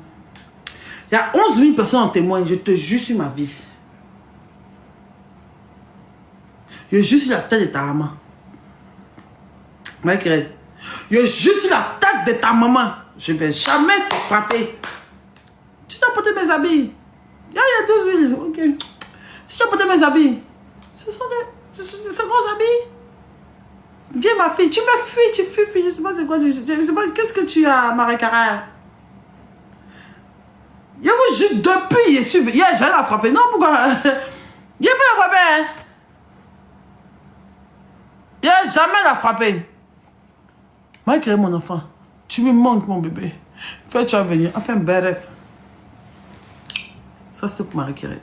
Il y a 11 000 personnes en témoin. Je te jure sur ma vie. Je jure sur la tête de ta maman. Marie-Kérèse. Je jure sur la tête de ta maman. Je ne vais jamais te frapper. Tu t'as porté mes habits. Il y a 12 000. Ok. Si tu as porté mes habits, ce sont gros habits. Viens ma fille. Tu me fuis, tu fuis. Je ne sais pas c'est quoi. Je ne sais pas. Qu'est-ce que tu as, Marie-Kérèse? Il y a juste depuis. Hier, j'allais la frapper. Non, pourquoi? Il n'y a pas la frapper. Il n'y a jamais la frapper. Marie-Kérèse, mon enfant. Tu me manques, mon bébé. Fais, tu vas venir. Enfin, bel rêve. Ça, c'était pour Marie-Kérèse.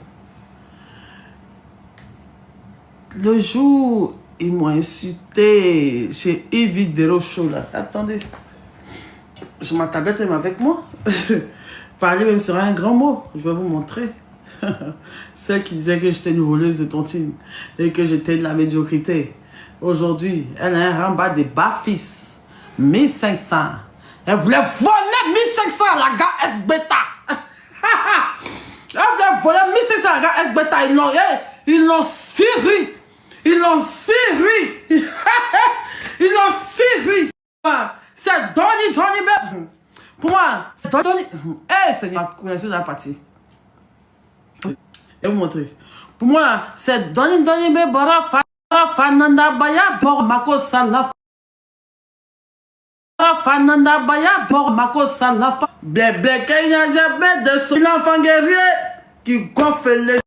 Le jour, ils m'ont insulté chez Yves Derocho, là. Attendez. Je ma tablette est avec moi. Parler même sera un grand mot. Je vais vous montrer. Celle qui disait que j'étais une voleuse de tontine et que j'étais de la médiocrité. Aujourd'hui, elle a un rembat de bas-fils. 1500. Elle voulait voler 1500 à la gare S-Beta. Elle voulait voler 1500 à la gare S-Beta. Ils l'ont siri. Ils l'ont siri. Ils l'ont siri. C'est Donny. Pour moi, c'est Donny. Eh, Seigneur, connaissez la partie. Je vais vous montrer. Pour moi, c'est Donny Bora Fananda Baya Bor Mako Salaf. Fananda Baya Bor Mako Salaf. Blé Kenya Jabé de son enfant guerrier qui gonfle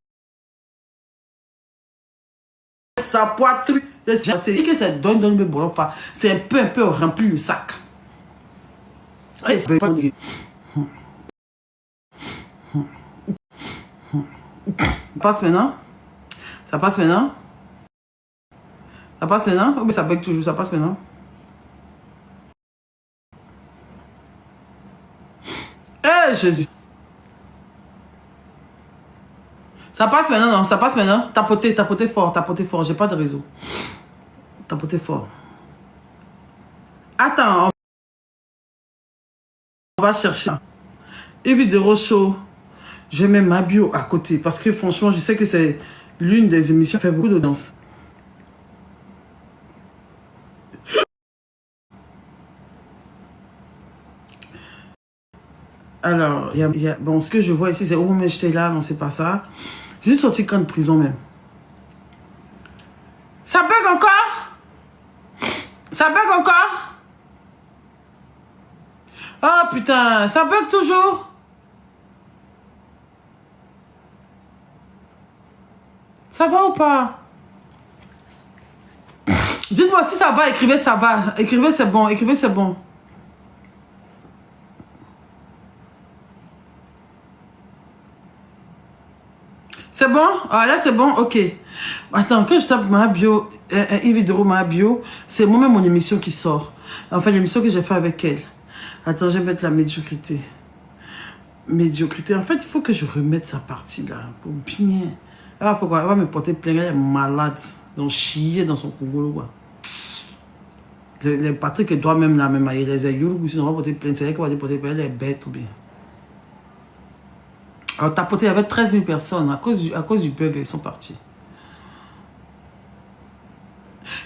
sa poitrine. C'est que c'est Donny Borofa. C'est un peu rempli le sac. Allez, c'est pas de... Ça passe maintenant? Ça passe maintenant? Ça passe maintenant? Oh, mais ça bug toujours, ça passe maintenant. Eh, Jésus! Ça passe maintenant, non? Ça passe maintenant? Tapoter fort, j'ai pas de réseau. Tapoter fort. Attends, on va chercher. Yves Derocho, je mets ma bio à côté parce que franchement, je sais que c'est l'une des émissions qui fait beaucoup de danse. Alors, bon, ce que je vois ici, c'est oh, mais j'étais là, non, c'est pas ça. J'ai sorti quand de prison même. Ça bug encore? Ça bug encore? Oh putain, ça bug toujours? Ça va ou pas? Dites-moi si ça va, écrivez ça va. Écrivez c'est bon, écrivez c'est bon. C'est bon? Ah là c'est bon, ok. Attends, quand je tape ma bio, Yves Derocho, ma bio, c'est moi-même mon émission qui sort. Enfin, l'émission que j'ai fait avec elle. Attends, je vais mettre la médiocrité. Médiocrité. En fait, il faut que je remette sa partie là, pour bien... Ah, faut elle va me porter plainte, elle est malade. Donc, chier dans son Congolo. Les Patrick qui doit même la même ailleurs, les Yoruba, sinon on va porter plainte. C'est elle qui va porter plainte, elle est bête ou bien. Alors, tapoté avec 13 000 personnes. À cause du bug, ils sont partis.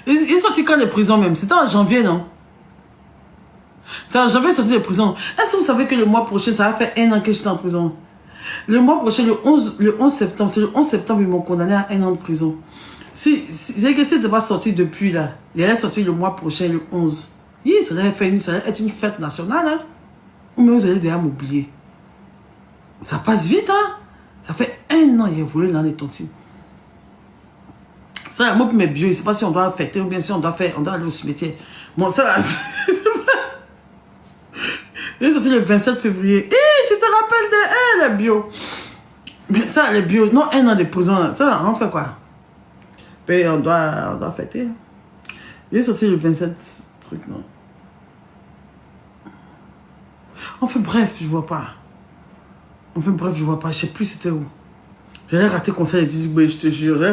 Ils sont sortis quand de prison même? C'était en janvier, non? C'est en janvier, ils sont sortis de prison. Est-ce que vous savez que le mois prochain, ça va faire 1 an que j'étais en prison? Le mois prochain, le 11 septembre, c'est le 11 septembre, ils m'ont condamné à 1 an de prison. C'est que si n'était pas sorti depuis là, il allait sortir le mois prochain, le 11. Ça allait être une fête nationale, hein? Mais vous allez déjà m'oublier. Ça passe vite, hein? Ça fait 1 an, il a volé dans les tontines. Ça, moi, pour mes bio, je ne sais pas si on doit fêter ou bien si on doit aller au cimetière. Bon, ça, là, c'est sorti le 27 février. Tu te rappelles de les bio. Mais ça, les bio, non, 1 an de prison, là, ça, on fait quoi? Ben, on doit fêter. Il est sorti le 27 truc, non. Enfin, bref, je vois pas. Je sais plus c'était où. J'allais rater conseil et dire, je te jure, j'allais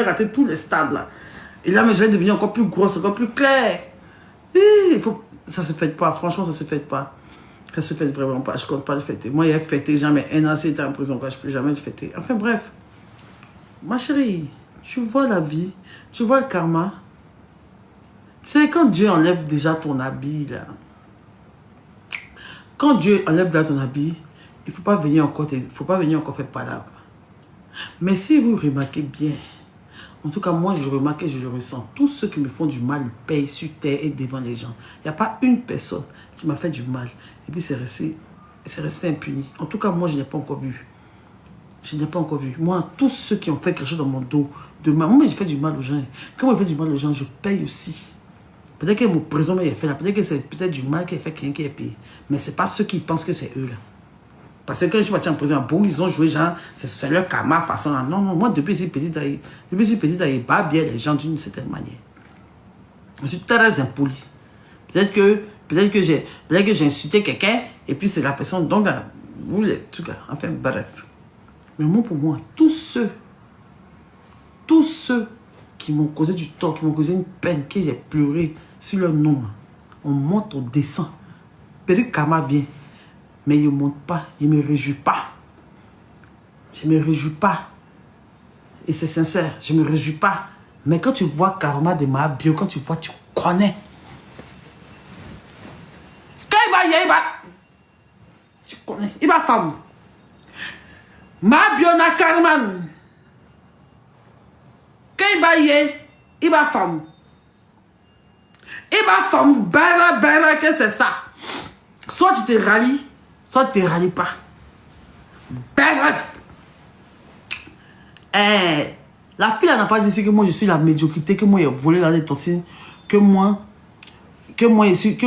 rater tous les stades là. Et là, mais j'allais devenir encore plus grosse, encore plus clair. Ça se fête pas, franchement, ça se fête pas. Ça se fête vraiment pas, je compte pas le fêter. Moi, il a fêté jamais 1 an, c'était en prison, quoi, je peux jamais le fêter. Enfin, bref. Ma chérie, tu vois la vie, tu vois le karma. Tu sais, quand Dieu enlève déjà ton habit, là. Quand Dieu enlève déjà ton habit, il ne faut pas venir encore faire palabre. Mais si vous remarquez bien, en tout cas, moi, je remarque et je le ressens. Tous ceux qui me font du mal payent sur terre et devant les gens. Il n'y a pas une personne qui m'a fait du mal. Et puis, c'est resté impuni. En tout cas, moi, je n'ai pas encore vu. Moi, tous ceux qui ont fait quelque chose dans mon dos, moi, j'ai fait du mal aux gens. Quand moi, je fais du mal aux gens, je paye aussi. Peut-être que mon prison m'a fait là. Peut-être que c'est du mal qui a fait quelqu'un qui est payé. Mais ce n'est pas ceux qui pensent que c'est eux là. Parce que quand je suis parti en prison, bon, ils ont joué, genre, c'est leur karma façon. Non, moi, depuis si petit, il bat bien les gens d'une certaine manière. Je suis très impoli. Peut-être que j'ai insulté quelqu'un, et puis c'est la personne, donc, vous les trucs, enfin, bref. Mais moi, pour moi, tous ceux qui m'ont causé du tort, qui m'ont causé une peine, qui j'ai pleuré sur leur nom, on monte, on descend. Peut-être que karma vient. Mais il ne monte pas, il ne me réjouit pas. Je ne me réjouis pas. Et c'est sincère, je ne me réjouis pas. Mais quand tu vois karma de ma bio, quand tu vois, tu connais. Quand il va, tu connais. Il va femme. Ma bio na karma. Quand il va femme. Il va femme, bera, que c'est ça. Soit tu te rallies, soit tu ne te rallies pas. Bref. La fille n'a pas dit que moi je suis la médiocrité, que moi j'ai volé la tontine, que moi ici,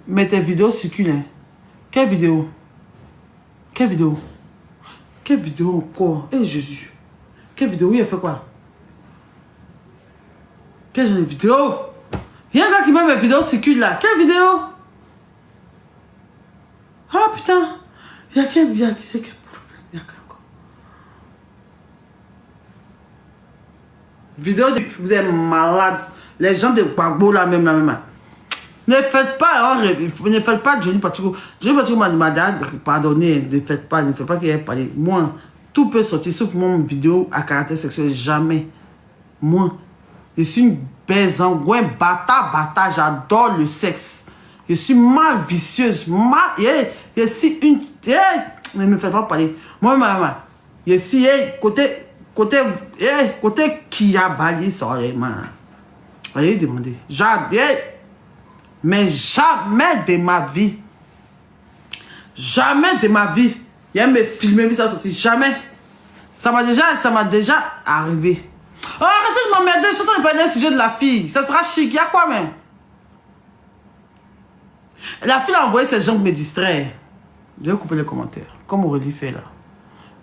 mais tes vidéos circulent. Hein. Quelle vidéo encore? Eh Jésus. Quelle vidéo? Oui, elle fait quoi? Quelle vidéo? Il y a un gars qui met mes vidéos circulent là. Quelle vidéo? Ah putain. Il y a quel problème? Il y a quoi? Vidéo de... Vous êtes malade. Les gens de Gbagbo là même. Ne faites pas Johnny Patrick. Johnny Patrick m'a dit pardonnez. Ne faites pas qu'il ait parlé. Moi, tout peut sortir sauf mon vidéo à caractère sexuel. Jamais. Moi, je suis une baisante, bata, j'adore le sexe. Je suis mal vicieuse, je suis une... ne me faites pas parler. Moi, maman, je suis côté qui a balayé sur les mains. Allez demander. Mais jamais de ma vie. Jamais de ma vie. Il y a me filmer, mais ça sorti. Jamais. Ça m'a déjà arrivé. Oh, arrêtez de m'emmerder, je suis en train de parler d'un sujet de la fille. Ça sera chic, il y a quoi même? La fille a envoyé ses jambes me distraire. Je vais couper les commentaires, comme Aurélie fait là.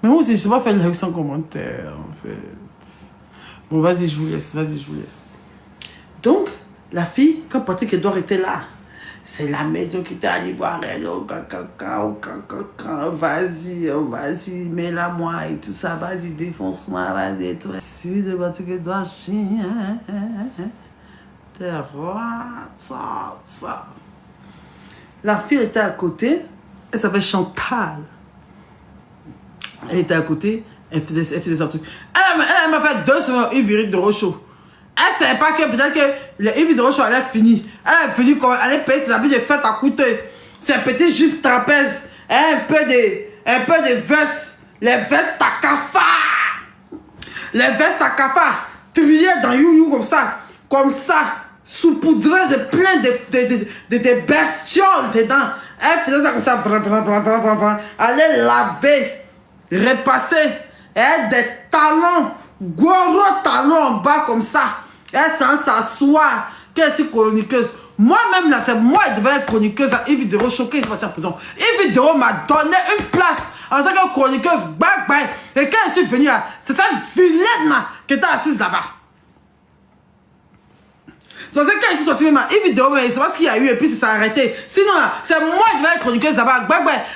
Mais moi aussi, je ne sais pas faire le live sans commentaire, en fait. Bon, vas-y, je vous laisse, Donc, la fille, quand Patrick Edouard était là, c'est la maison qui t'a allé voir elle. Vas-y, mets-la moi et tout ça. Vas-y, défonce-moi, vas-y et tout. Si de Patrick Edouard, chien. Ça. La fille était à côté. Elle s'appelle Chantal. Elle était à côté. Elle faisait son truc. Elle m'a fait 2 semaines Yves de Rochaud. Elle ne savait pas que peut-être que Yves de Rochaud allait finir. Elle est venue comme elle allait payer ses habits de fête à coûter. Ses petits jupes trapèzes. Un peu de vestes. Les vestes à cafard. Les vestes à cafard. Triées dans you comme ça. Saupoudrées de plein de bestioles dedans. Elle faisait ça comme ça. Allait laver. Repasser. Elle des talons, gros talons en bas comme ça. Elle s'assoit, qu'elle est chroniqueuse. Moi-même, là, c'est moi qui devais être chroniqueuse à Yves Dero, choquée, je suis partie en prison. Yves Dero m'a donné une place en tant que chroniqueuse, et quand je suis venue là, c'est cette vilaine là qui était assise là-bas. C'est parce que quand je suis sortie, Yves Dero, c'est parce qu'il y a eu et puis ça s'est arrêté. Sinon, c'est moi qui devais être chroniqueuse là-bas.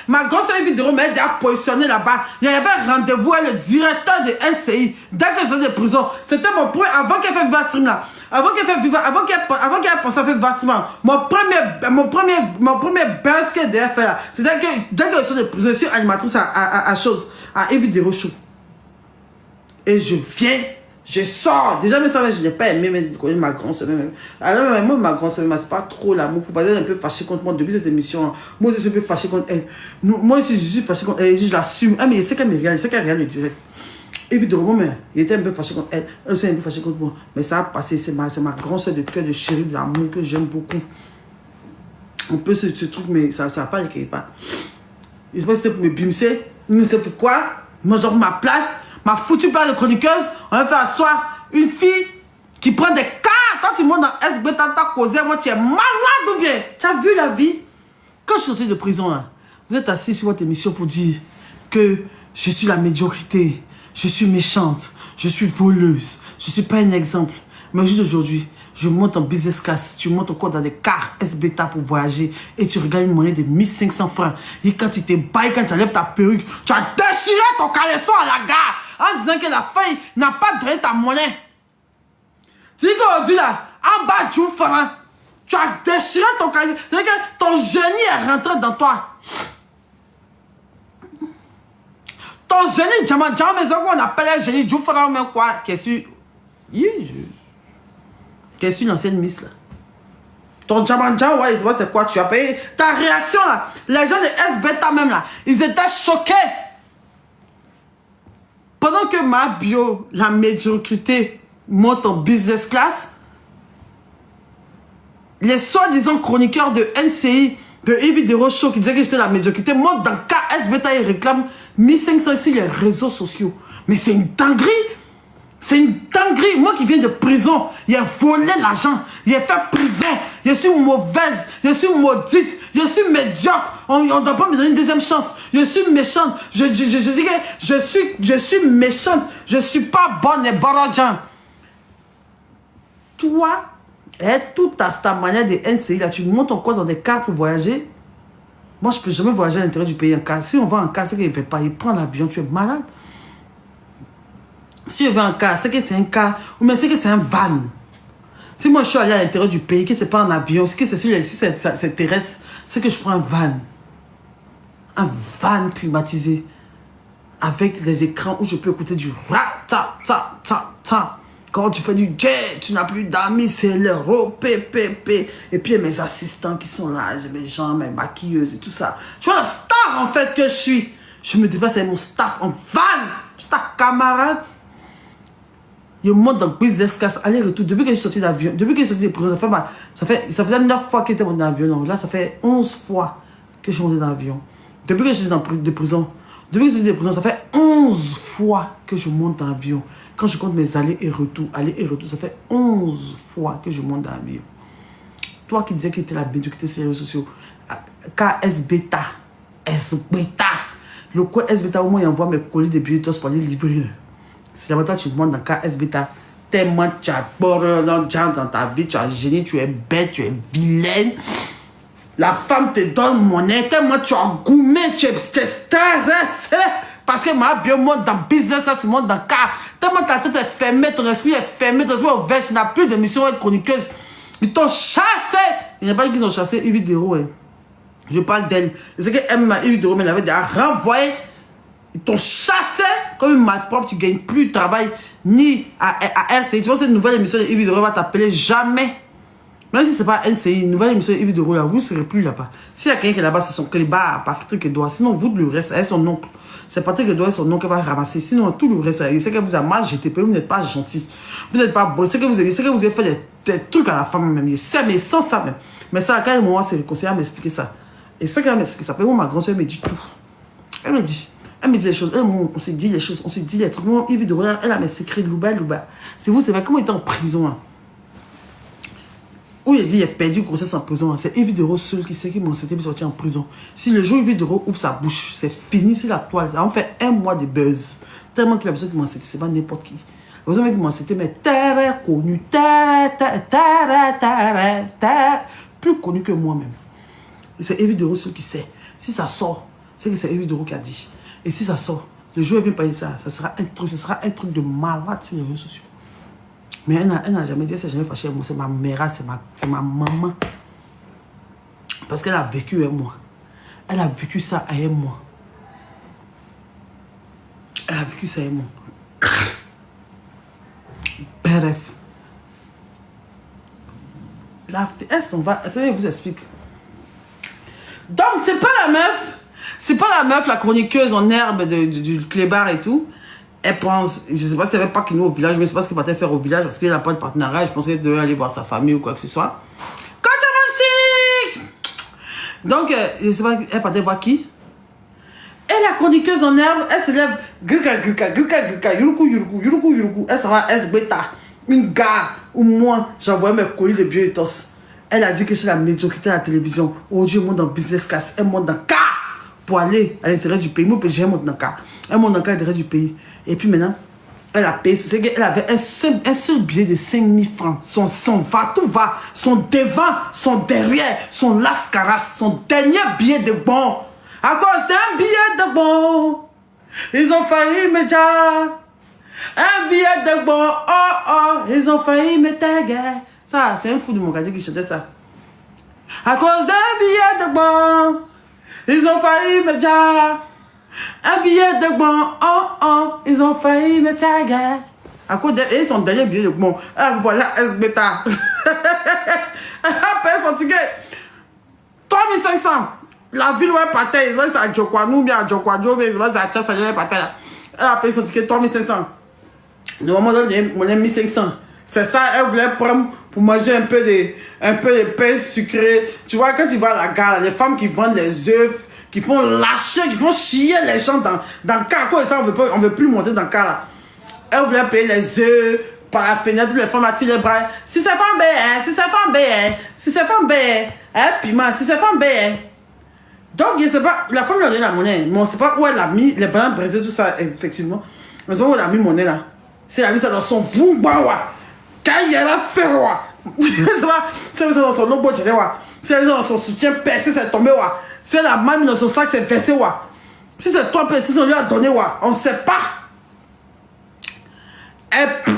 Ma grosse Yves Dero m'a déjà positionnée là-bas. Il y avait un rendez-vous avec le directeur de NCI. Dès que je sortais de prison, c'était mon premier, avant qu'elle fasse Viva Stream là. Avant qu'elle ait pensé à faire vassement, mon premier buzz qu'elle devait faire, c'est dès que je suis de prison, je suis animatrice à Yves Dero Show. Et je viens, je sors. Déjà, mais ça, je n'ai pas aimé ma grande soeur. Alors, moi, ma grande soeur, c'est pas trop l'amour. Faut pas être un peu fâché contre moi depuis cette émission. Moi, je suis un peu fâché contre elle. Moi, si je suis fâché contre elle, je l'assume. Ah, mais je sais qu'elle me regarde, je sais qu'elle regarde le direct. Évidemment, mais il était un peu fâché contre elle. Elle aussi un peu fâché contre moi. Mais ça a passé. C'est ma grande soeur de cœur, de chérie, de l'amour que j'aime beaucoup. On peut ce truc, mais ça n'a pas quelque part. Je sais pas si c'était pour me bimser. Je sais pourquoi. Moi, je dors ma place. Ma foutue place de chroniqueuse. On va faire asseoir une fille qui prend des cas. Quand tu montes dans SB, t'as causé. Moi, tu es malade ou bien? Tu as vu la vie? Quand je suis sortie de prison, là, vous êtes assis sur votre émission pour dire que je suis la médiocrité. Je suis méchante, je suis voleuse, je ne suis pas un exemple. Mais juste aujourd'hui, je monte en business class, tu montes encore dans des cars SBTA pour voyager et tu regardes une monnaie de 1500 francs. Et quand tu te bailles, quand tu enlèves ta perruque, tu as déchiré ton caleçon à la gare en disant que la fille n'a pas donné ta monnaie. Tu dis qu'aujourd'hui là, en bas du franc, tu as déchiré ton caleçon. C'est-à-dire que ton génie est rentré dans toi. Ton génie, mais on appelle un génie, je ferai même quoi, qu'est-ce que l'ancienne Miss là. Ton diamant, ouais, c'est quoi, tu as payé. Ta réaction là, les gens de SBTA même là, ils étaient choqués. Pendant que ma bio, la médiocrité, monte en business class, les soi-disant chroniqueurs de NCI, de Yves Dero Show qui disaient que j'étais la médiocrité, monte dans KSBTA et réclame 1500 sur les réseaux sociaux. Mais c'est une dinguerie. C'est une dinguerie. Moi qui viens de prison, il a volé l'argent, il a fait prison. Je suis mauvaise, je suis maudite, je suis médiocre. On ne doit pas me donner une deuxième chance. Je suis méchante. Je dis que je suis méchante. Je ne suis pas bonne et baradjan. Toi, toute ta manière de NCI, là, tu montes encore dans des cars pour voyager. Moi, je ne peux jamais voyager à l'intérieur du pays en car. Si on va en car, c'est qu'il ne fait pas. Il prend l'avion, tu es malade. Si je vais en car, c'est que c'est un car, ou bien c'est que c'est un van. Si moi je suis allé à l'intérieur du pays, que ce n'est pas un avion, que c'est terrestre, c'est que je prends un van. Un van climatisé. Avec des écrans où je peux écouter du rat-ta-ta-ta-ta. Quand tu fais du jet, tu n'as plus d'amis, c'est l'euro, ppp. Et puis mes assistants qui sont là, j'ai mes gens, mes maquilleuses et tout ça. Tu vois la star en fait que je suis. Je me déplace avec mon staff en van. Je suis ta camarade. Je monte dans business class, aller-retour. Depuis que je suis sorti d'avion, depuis que je suis sorti de prison, ça faisait 9 fois que j'étais monté dans l'avion. Donc là, ça fait 11 fois que je suis monté dans l'avion. Depuis que je suis de prison, ça fait 11 fois que je monte dans l'avion. Quand je compte mes allers et retours, ça fait 11 fois que je monte dans l'avion. Toi qui disais que tu étais la médiocrité sur les réseaux sociaux, KSBTA, le coin SBTA, au moins, il envoie mes colis de billets pour aller livrer. C'est là toi tu montes dans KSBTA. Tellement tu as peur dans ta vie, tu as génie, tu es bête, tu es vilaine. La femme te donne monnaie, tellement tu as gourmé, tu es stressé. Parce que ma bio monte dans business, ça se monte dans car. Tellement ta tête est fermée, ton esprit est fermé, ton esprit est ouvert, tu n'as plus de mission être chroniqueuse. Ils t'ont chassé. Il n'y a pas qu'ils ont chassé Yves Dero. Hein. Je parle d'elle. C'est que Yves Dero, mais elle avait déjà renvoyé. Ils t'ont chassé comme une malpropre, tu ne gagnes plus de travail ni à RT. Tu vois, cette nouvelle émission de Yves Dero va t'appeler jamais. Même si ce n'est pas NCI, une nouvelle émission de Yves Dero, là, vous ne serez plus là-bas. S'il y a quelqu'un qui est là-bas, c'est son clébard, Patrick Edouard. Sinon, vous, le reste, elle, son oncle. C'est Patrick Edouard et son oncle qui va ramasser. Sinon, tout le reste, c'est que vous avez mal jeté, vous n'êtes pas gentil. Vous n'êtes pas bon. C'est que vous avez fait des trucs à la femme même. C'est mais sans ça même. Mais ça, quand moi, c'est le conseiller à m'expliquer ça. Et ça, quand elle m'explique ça, moi, ma grand-soeur me dit tout. Elle me dit, Elle me dit les choses. On s'est dit les choses. On s'est dit les trucs. Moi, Yves Doro, elle a mes secrets. Louba. C'est vous, c'est vrai. Comment il était en prison hein? Où il a dit il a perdu grossesse en prison. Hein? C'est Yves Doro seul qui sait qu'il m'a sorti en prison. Si le jour Yves Doro ouvre sa bouche, c'est fini, c'est la toile. Ça en fait 1 mois de buzz. Tellement qu'il a besoin qu'il m'a sorti. C'est pas n'importe qui. Il a besoin qu'il m'a sorti, mais très connu. Plus connu que moi-même. C'est Yves Doro seul qui sait. Si ça sort, c'est que c'est Yves Doro qui a dit. Et si ça sort, le jour où elle vient parler ça, ça sera un truc de malade sur les réseaux sociaux. Mais elle n'a jamais dit, elle s'est jamais fâchée avec moi. C'est ma mère, c'est ma maman. Parce qu'elle a vécu avec moi. Elle a vécu ça avec moi. Elle a vécu ça avec moi. Bref. Elle s'en va. Attendez, je vous explique. Donc, c'est pas la meuf. C'est pas la meuf, la chroniqueuse en herbe du clébard et tout. Elle pense, je sais pas si elle veut pas qu'il nous au village, mais je sais pas ce qu'elle partait faire au village parce qu'il n'a pas de partenariat. Je pensais qu'elle devait aller voir sa famille ou quoi que ce soit. Donc, je sais pas, elle partait voir qui. Et la chroniqueuse en herbe, elle se lève. Elle s'en va, elle se bêta. Une gare où moi, j'envoie mes colis de bioéthos. Elle a dit que c'est la médiocrité à la télévision. Aujourd'hui, elle monte dans business class, elle monte dans car pour aller à l'intérieur du pays. Moi, je monte dans car. Elle monte dans car à l'intérieur du pays. Et puis maintenant, elle a payé. C'est qu'elle avait un seul billet de 5 000 francs. Son va-tout-va, son devant, son derrière, son lascaras, son dernier billet de bon. À cause d'un billet de bon, ils ont failli me dire. Un billet de bon, ils ont failli me taguer. Ça, c'est un fou de mon quartier qui chantait ça. À cause d'un billet de bon, ils ont failli me dire. Un billet de bon, ils ont failli me taguer. À cause de son dernier billet de bon. Ah, voilà, S-Beta. Elle a payé son ticket. 3500. La ville où elle partait, c'est à Djokwanou, bien à Djokwadjo, mais c'est à Tchassa, elle partait là. Elle a payé son ticket 3500. Le moment donné, on a mis 500. C'est ça, elle voulait prendre pour manger un peu de pain sucré. Tu vois, quand tu vas à la gare, les femmes qui vendent les œufs, qui font lâcher, qui font chier les gens dans le car. Quoi, ça, on ne veut plus monter dans le car là. Elle voulait payer les œufs par la fenêtre, les femmes attirent les bras. Si c'est femme bien, si c'est femme bien, si c'est femme bien, piment, si c'est femme bien. Donc, je ne sais pas, la femme lui a donné la monnaie, mais on ne sait pas où elle a mis les bananes brisées, tout ça, effectivement. On ne sait pas où elle a mis mon monnaie là. Si elle a mis ça dans son vumbawa, quand il a fait, si elle a mis ça dans son lobo, si elle a mis ça dans son soutien percé, c'est tombé, si elle a mis dans son sac, c'est versé, si c'est toi percé, si on lui a donné, on ne sait pas.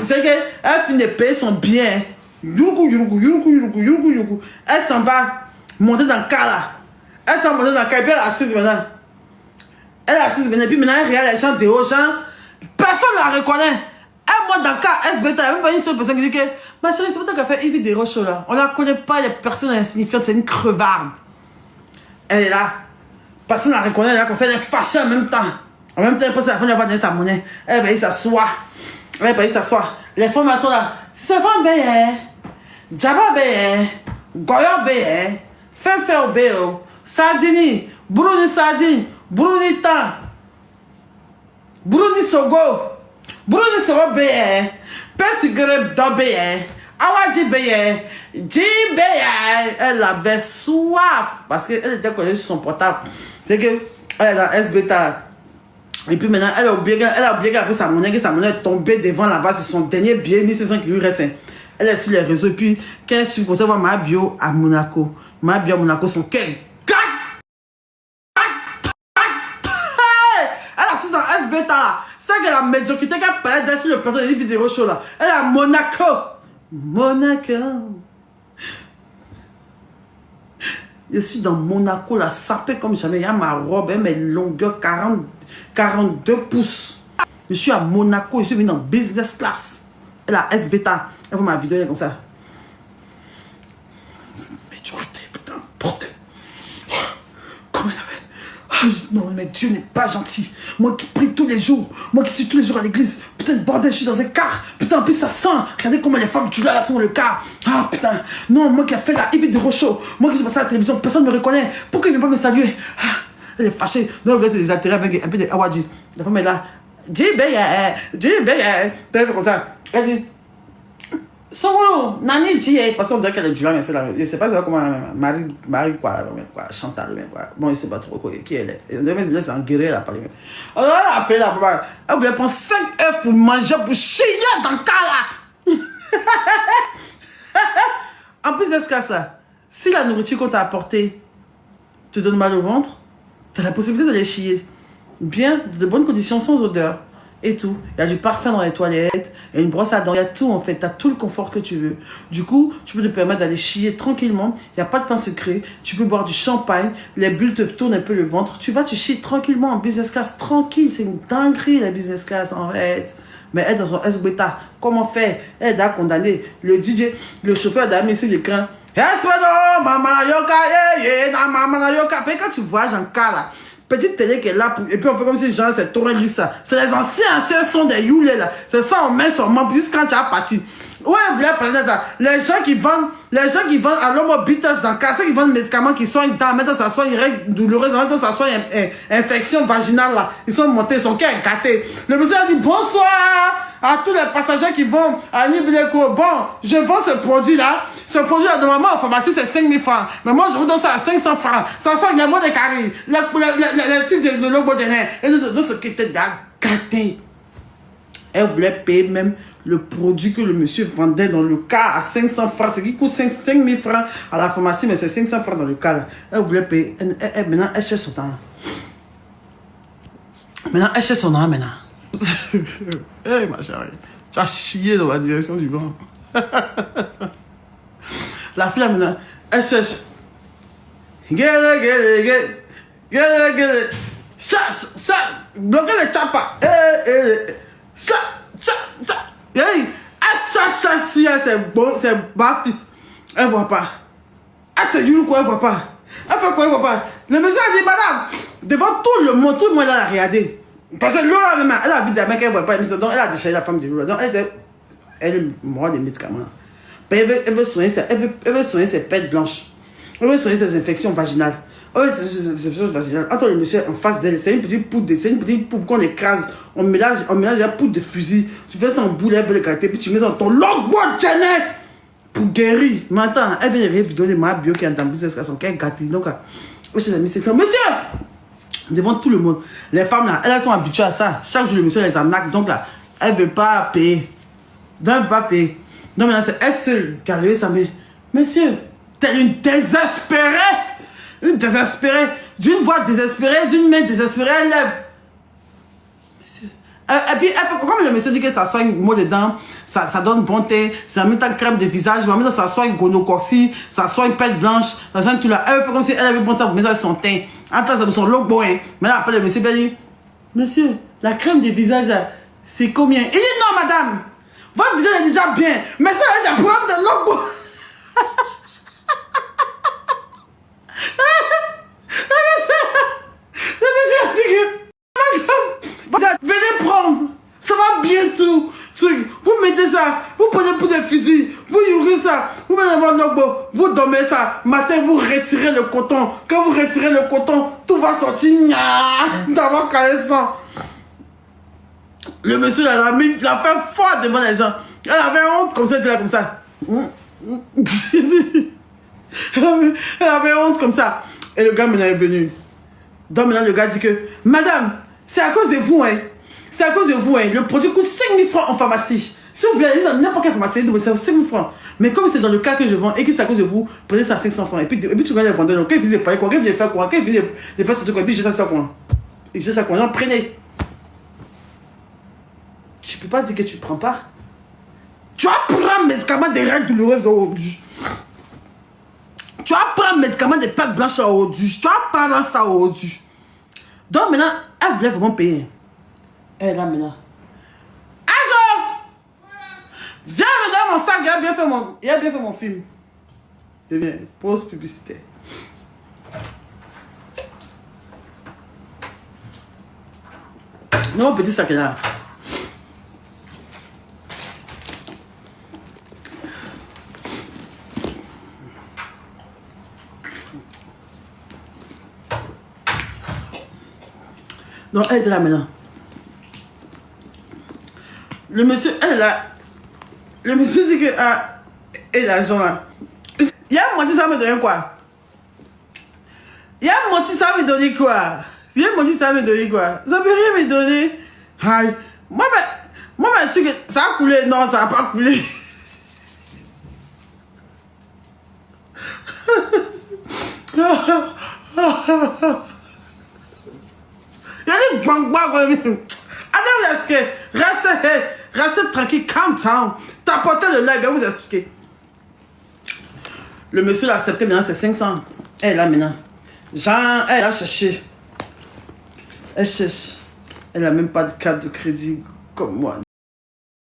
C'est qu'elle finit de payer son bien. Elle s'en va monter dans le car là. Elle s'en va monter dans le car et puis elle est assise maintenant. Elle est assise maintenant et puis maintenant elle regarde les gens de haut, gens. Personne ne la reconnaît. Elle monte dans le car, elle se bête. Il n'y a même pas une seule personne qui dit que ma chérie, c'est pas toi qui a fait Yves Doro Show là. On ne la connaît pas, il y a personne insignifiante, c'est une crevarde. Elle est là. Personne ne la reconnaît, elle est là qu'on fait des fâchés en même temps. En même temps, elle pense à la fin, elle va donner sa monnaie. Elle va y s'asseoir. Elle va y s'asseoir. Les femmes sont là. Si c'est femme bien, Djaba bien, Goyo bien, Femfeo bien, Sardini, Bruni Sardine, Bruni Tan, Bruni Sogo, Bruni Sogo bien, Pessigre do bien, Awadji bien, Jim bien. Elle avait soif parce qu'elle était connue sur son portable. C'est que elle est dans S-Beta. Et puis maintenant, elle a oublié qu'elle a pris sa monnaie, que sa monnaie est tombée devant là-bas. C'est son dernier billet, 1500 qui lui reste. Elle est sur les réseaux. Et puis, quand elle suit, pour savoir ma bio à Monaco. Ma bio à Monaco, son quel. Elle est assise dans S-Beta. C'est que la médiocrité qu'elle parlait d'elle sur le plateau des vidéos show là. Elle est à Monaco. Monaco. Je suis dans Monaco, la sapée comme jamais. Il y a ma robe, hein, mes longueurs 42 pouces. Je suis à Monaco, je suis venu en business class. Elle a S-Beta. Elle voit ma vidéo, elle est comme ça. Mais tu étais, putain, bordel. Comment elle avait. Non, mais Dieu n'est pas gentil. Moi qui prie tous les jours, moi qui suis tous les jours à l'église. Putain, bordel, je suis dans un car. Putain, en plus ça sent. Regardez comment les femmes du là sont dans le car. Ah putain, non, moi qui a fait la Yves Doro Show. Moi qui suis passé à la télévision, personne ne me reconnaît. Pourquoi il ne vient pas me saluer? Elle est fâchée. Donc, elle se désaltérer avec un peu de awadji. La femme est là. Elle fait comme ça. Elle dit, Songolo, Nani dit, parce qu'on dirait qu'elle est du là, mais c'est là. Je ne sais pas comment Marie quoi, Chantal, quoi. Bon, je ne sais pas trop qui elle est. Elle laisse en guérir là, par exemple. Alors, elle a appelé la femme. Elle voulait prendre 5 œufs pour manger, pour chier dans le cas là. En plus de ce cas-là, si la nourriture qu'on t'a apportée te donne mal au ventre, tu as la possibilité d'aller chier. Bien, de bonnes conditions, sans odeur. Et tout. Il y a du parfum dans les toilettes, il y a une brosse à dents, il y a tout en fait. Tu as tout le confort que tu veux. Du coup, tu peux te permettre d'aller chier tranquillement. Il n'y a pas de pain sucré. Tu peux boire du champagne. Les bulles te tournent un peu le ventre. Tu vas, tu chies tranquillement en business class. Tranquille. C'est une dinguerie la business class en fait. Mais elle, dans son S-Beta, comment faire? Elle a condamné le DJ, le chauffeur d'a mis sur l'écran. Quand tu vois Jean-Car là, petite télé qui est là, et puis on fait comme si Jean c'est tourné lui ça. C'est les anciens sons des Youlé là. C'est ça, on met son membre, juste quand tu as parti. Ouais, vous voulez parler de ça. Les gens qui vendent à l'homme Beatles dans le cas, ceux qui vendent des médicaments qui soignent dans, maintenant ça soigne douloureuse, maintenant ça soigne infection vaginale là. Ils sont montés, son cœur est gâté. Le monsieur a dit bonsoir à tous les passagers qui vont à Nibileko. Bon, je vends ce produit là. Ce produit là, normalement en pharmacie c'est 5 000 francs. Mais moi je vous donne ça à 500 francs. Ça soigne les mots de caries, les trucs de l'obo de rein. Et de ce qui était gâté. Elle voulait payer même le produit que le monsieur vendait dans le cas à 500 francs. Ce qui coûte 5 000 francs à la pharmacie, mais c'est 500 francs dans le cas là. Elle voulait payer. Maintenant, elle cherche son temps. Maintenant. Hey, ma chérie, tu as chié dans la direction du vent. La fille, maintenant, elle cherche. Ça. Bloquez le chapa. Ça. Hey, elle si c'est bon, c'est bas fils. Elle voit pas. Elle se dit quoi, elle voit pas. Elle fait quoi, elle voit pas. Le monsieur a dit, madame, devant tout le monde l'a regardé. Parce que Lola, même, elle a vu des mecs qu'elle voit pas. Donc elle a déchiré la femme de Lola. Donc elle mord des médicaments. Elle veut soigner ses pètes blanches. Elle veut soigner ses infections vaginales. Attends, le monsieur en face d'elle, c'est une petite poudre qu'on écrase. On mélange la poudre de fusil. Tu fais ça en boule, elle veut le caractère, puis tu mets ça dans ton logboard channel pour guérir. Maintenant, elle vient de vidéo de ma bio qui est dans le business, son cœur gâté. Donc, monsieur, devant tout le monde, les femmes là, elles sont habituées à ça. Chaque jour, le monsieur les arnaque. Donc là, elle ne veut pas payer. Donc, elle ne veut pas payer. Donc maintenant, c'est elle seule qui a levé sa main. Monsieur, t'es une désespérée. Une désespérée, d'une voix désespérée, d'une main désespérée, elle lève. Monsieur. Et puis, comme le monsieur dit que ça soigne mot de dents, ça donne bonté, ça met ta crème de visage, ça soigne gonocoxie, ça soigne pète blanche, ça soigne tout là. Elle fait comme si elle avait pensé ça pour mettre son teint. Attends, ça me son logo, hein. Maintenant, après, le monsieur dit, monsieur, la crème de visage, c'est combien? Il dit, non, madame, votre visage est déjà bien, mais ça, elle a des problèmes de logo. Venez prendre, ça va bien tout. Vous mettez ça, vous prenez pour des fusils, vous yourez ça, vous mettez dans votre logo, vous dormez ça. Matin, vous retirez le coton. Quand vous retirez le coton, tout va sortir dans votre caleçon. Le monsieur, il a fait fort devant les gens. Elle avait honte comme ça, elle était là comme ça. Elle avait honte comme ça. Et le gars maintenant est venu. Donc maintenant, le gars dit que, madame, c'est à cause de vous, hein. C'est à cause de vous, hein. Le produit coûte 5 000 francs en pharmacie. Si vous voulez aller dans n'importe quelle pharmacie, c'est 5 000 francs. Mais comme c'est dans le cas que je vends et que c'est à cause de vous, prenez ça à 500 francs. Et puis tu vas les vendre. Donc, quand ils disent pas quoi, quand ils faire quoi, quand ils faire ce truc, et puis j'ai ça sur quoi. Et j'ai ça quoi. Non, prenez. Tu peux pas dire que tu prends pas. Tu vas prendre un médicament des règles douloureuses aujourd'hui. Tu vas prendre un médicament des pattes blanches aujourd'hui. Tu vas prendre ça aujourd'hui. Donc maintenant, elle voulait vraiment payer. Elle est là maintenant. Ajo! Viens me donner mon sac, il a bien fait mon film. Je viens, pause publicitaire. Non, petit sac est là. Donc, elle est là maintenant. Le monsieur, elle est là. Le monsieur dit que, ah, et l'argent là. Il a menti, ça me donner quoi? Il a menti, ça me donner quoi? Il a menti, ça me donner quoi? Ça peut rien me donner. Aïe. Moi, tu que ça a coulé. Non, ça n'a pas coulé. Il y a des bang bang. Attends, restez tranquille, calm down. T'apportez le live, je vais vous expliquer. Le monsieur l'a accepté maintenant, c'est 500. Elle est là maintenant. Jean, elle a cherché. Elle cherche. Elle n'a même pas de carte de crédit comme moi.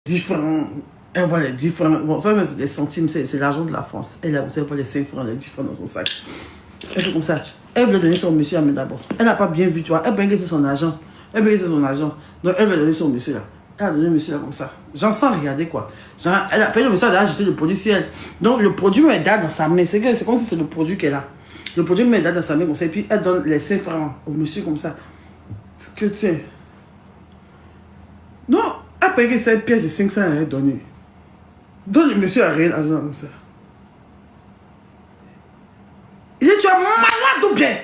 Différents. Elle voit les différents. Bon, ça, c'est des centimes, c'est l'argent de la France. Elle voit les 5 francs, les 10 francs dans son sac. Elle fait comme ça. Elle veut donner son monsieur à moi d'abord. Elle n'a pas bien vu, tu vois. Elle veut que c'est son argent. Elle veut que c'est son argent. Donc, elle veut donner son monsieur là. Elle a donné le monsieur là comme ça. J'en sens regarder quoi. Genre, elle a payé le monsieur, elle a jeté le produit sur elle. Donc, le produit met dans sa main. C'est comme si c'est le produit qu'elle a. Le produit met dans sa main comme ça. Et puis, elle donne les 5 francs au monsieur comme ça. Que tiens. Non, elle a payé cette pièce de 500 elle a donné. Donc, le monsieur a rien d'argent comme ça. Il dit, tu es malade ou bien?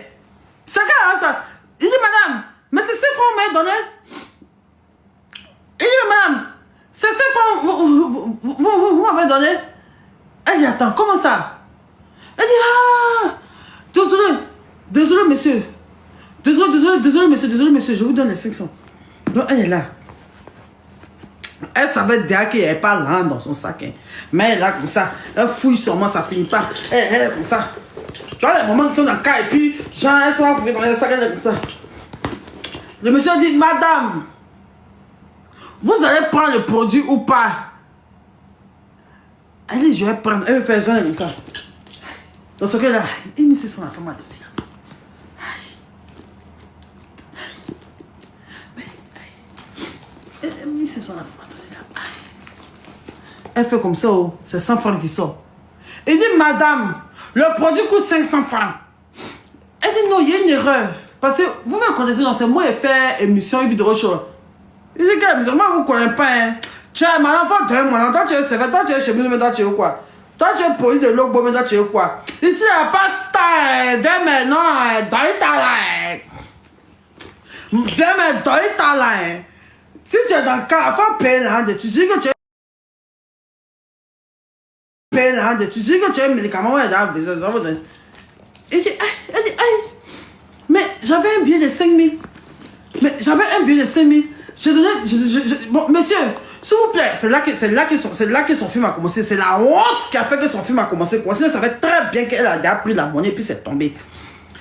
C'est quoi ça? Il dit, madame, mais c'est 5 francs que vous m'avez donné. Il dit, madame, c'est 5 francs vous m'avez donné. Elle dit, attends, comment ça? Elle dit, ah, désolé, monsieur. Désolé, monsieur, je vous donne les 500. Donc, elle est là. Elle savait déjà qu'il n'y avait pas l'âne dans son sac. Hein. Mais elle est là comme ça. Elle fouille sûrement, ça finit pas. Elle est comme ça. Tu vois les moments qui sont dans le cas et puis, genre, elle s'en va fouiller dans les sacs, elle est comme ça. Le monsieur dit, madame, vous allez prendre le produit ou pas? Elle dit, je vais prendre. Elle veut faire genre comme ça. Dans ce cas-là, il me sait son enfant m'a donné là. C'est son enfant m'a donné là. Elle fait comme ça, oh, c'est 100 francs qui sort. Il dit, madame, le produit coûte 500 francs. Elle dit, non, il y a une erreur. Parce que vous me connaissez, non, c'est moi qui ai fait émission et vidéo show. Il dit, quelle émission? Moi, vous ne connaissez pas. Hein. Tu es mon enfant, toi, tu es sévère, toi, tu es chemise, mais toi, tu es quoi? Toi, tu es produit de l'eau, mais toi, tu es quoi? Ici, il n'y a pas style. Viens maintenant, dans ta ligne. Viens maintenant, dans ta ligne. Si tu es dans le cas, il faut payer la hande. Tu dis que tu es payer la hande. Tu dis que tu es un médicament. Ouais, il dit, aïe. Mais j'avais un billet de 5 000. Mais j'avais un billet de 5 000. J'ai donné. Bon, monsieur, s'il vous plaît, c'est là que son film a commencé. C'est la honte qui a fait que son film a commencé. Elle savait très bien qu'elle a déjà pris la monnaie et puis c'est tombé.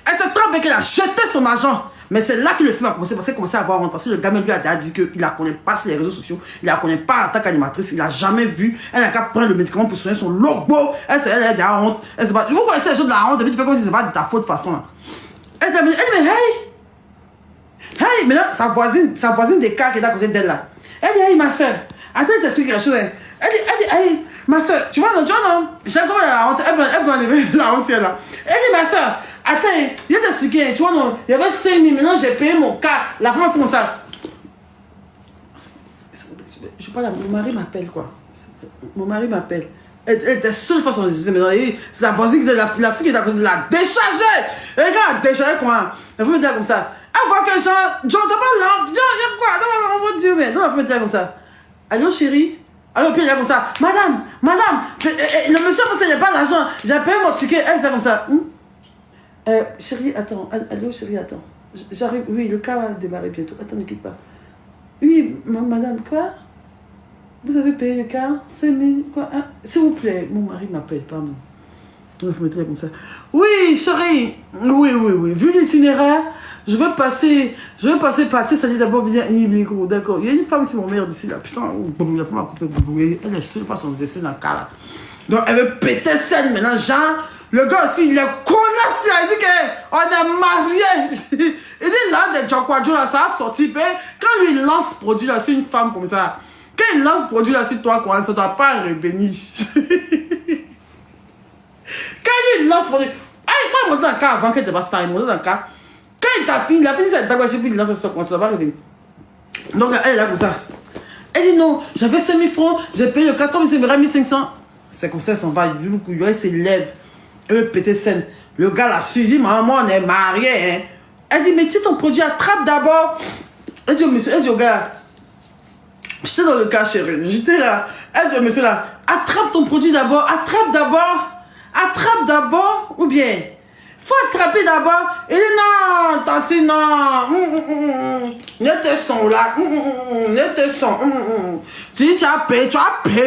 Elle sait très bien qu'elle a jeté son argent. Mais c'est là que le film a commencé, parce qu'elle a commencé à avoir honte. Parce que le gamin lui a déjà dit qu'il la connaît pas sur les réseaux sociaux. Il la connaît pas en tant qu'animatrice. Il l'a jamais vu. Elle n'a qu'à prendre le médicament pour soigner son logo. Elle a déjà honte. Elle pas. Vous connaissez les choses de la honte. Et puis tu fais comme si c'est pas de ta faute de façon. Là. Elle dit, mais hey. Mais là, sa voisine des cas qui est à côté d'elle là. Elle dit, hey, ma soeur. Attends, je t'explique quelque chose. Elle dit, hey, ma soeur. Tu vois, non, j'aime comme la honte. Elle veut enlever la honte là. Elle dit, ma soeur. Attends, je vais t'expliquer, tu vois, non, il y avait 5 000, maintenant j'ai payé mon cas. La femme fait comme ça. Je parle à mon mari m'appelle quoi. Mon mari m'appelle. Elle était seule façon de dire, mais c'est la voisine, la fille qui est à côté de la décharger. Et quand elle décharger quoi, elle peut me dire comme ça. Elle voit que j'entends pas l'enfant, il y a quoi, on va dire, mais non, elle peut me dire comme ça. Allô chérie? Alors puis elle est comme ça. Madame, le monsieur parce qu'il n'y a pas d'argent. J'ai payé mon ticket. Elle était comme ça. Chérie, attends. Allô, chérie, attends. J'arrive. Oui, le cas va démarrer bientôt. Attends, ne quitte pas. Oui, madame, quoi? Vous avez payé le cas 5 000, quoi? Hein? S'il vous plaît, mon mari m'appelle, pardon. Donc, je me comme ça. Oui, chérie. Oui. Vu l'itinéraire, je vais passer par ça dit d'abord venir à Nibligo. D'accord. Il y a une femme qui m'emmerde ici, là. Putain, la femme a coupé. Elle est seule, pas son dessin dans le cas, là. Donc, elle veut péter scène maintenant, genre. Le gars aussi, il est connasse, il dit qu'on est mariés. Il dit là, des Jokwadjo là, ça a sorti. Quand lui, il lance produit là, c'est une femme comme ça. Quand il lance produit là, c'est toi, quoi, ça ne doit pas revenir. Quand lui, il lance produit. Ah, il m'a monté dans le cas avant qu'il ne passe pas, il monte dans le cas. Quand il a fini ça, d'abord, j'ai pris le lance stock, on ne va pas revenir. Donc, elle est là comme ça. Elle dit non, j'avais 5 000 francs, j'ai payé le carton, mais c'est vrai 1500. C'est comme ça, elle s'en va. Il s'élève, elle veut péter scène. Le gars l'a suivi, maman, on est mariés. Hein. Elle dit, mais tu ton produit, attrape d'abord. Elle dit, monsieur, elle dit au gars, j'étais dans le cas, chérie, j'étais là. Elle dit, monsieur, là, attrape ton produit d'abord, attrape d'abord, ou bien, faut attraper d'abord. Il dit, non, tante, non, ne te sens là, ne te sens, tu dis, tu as payé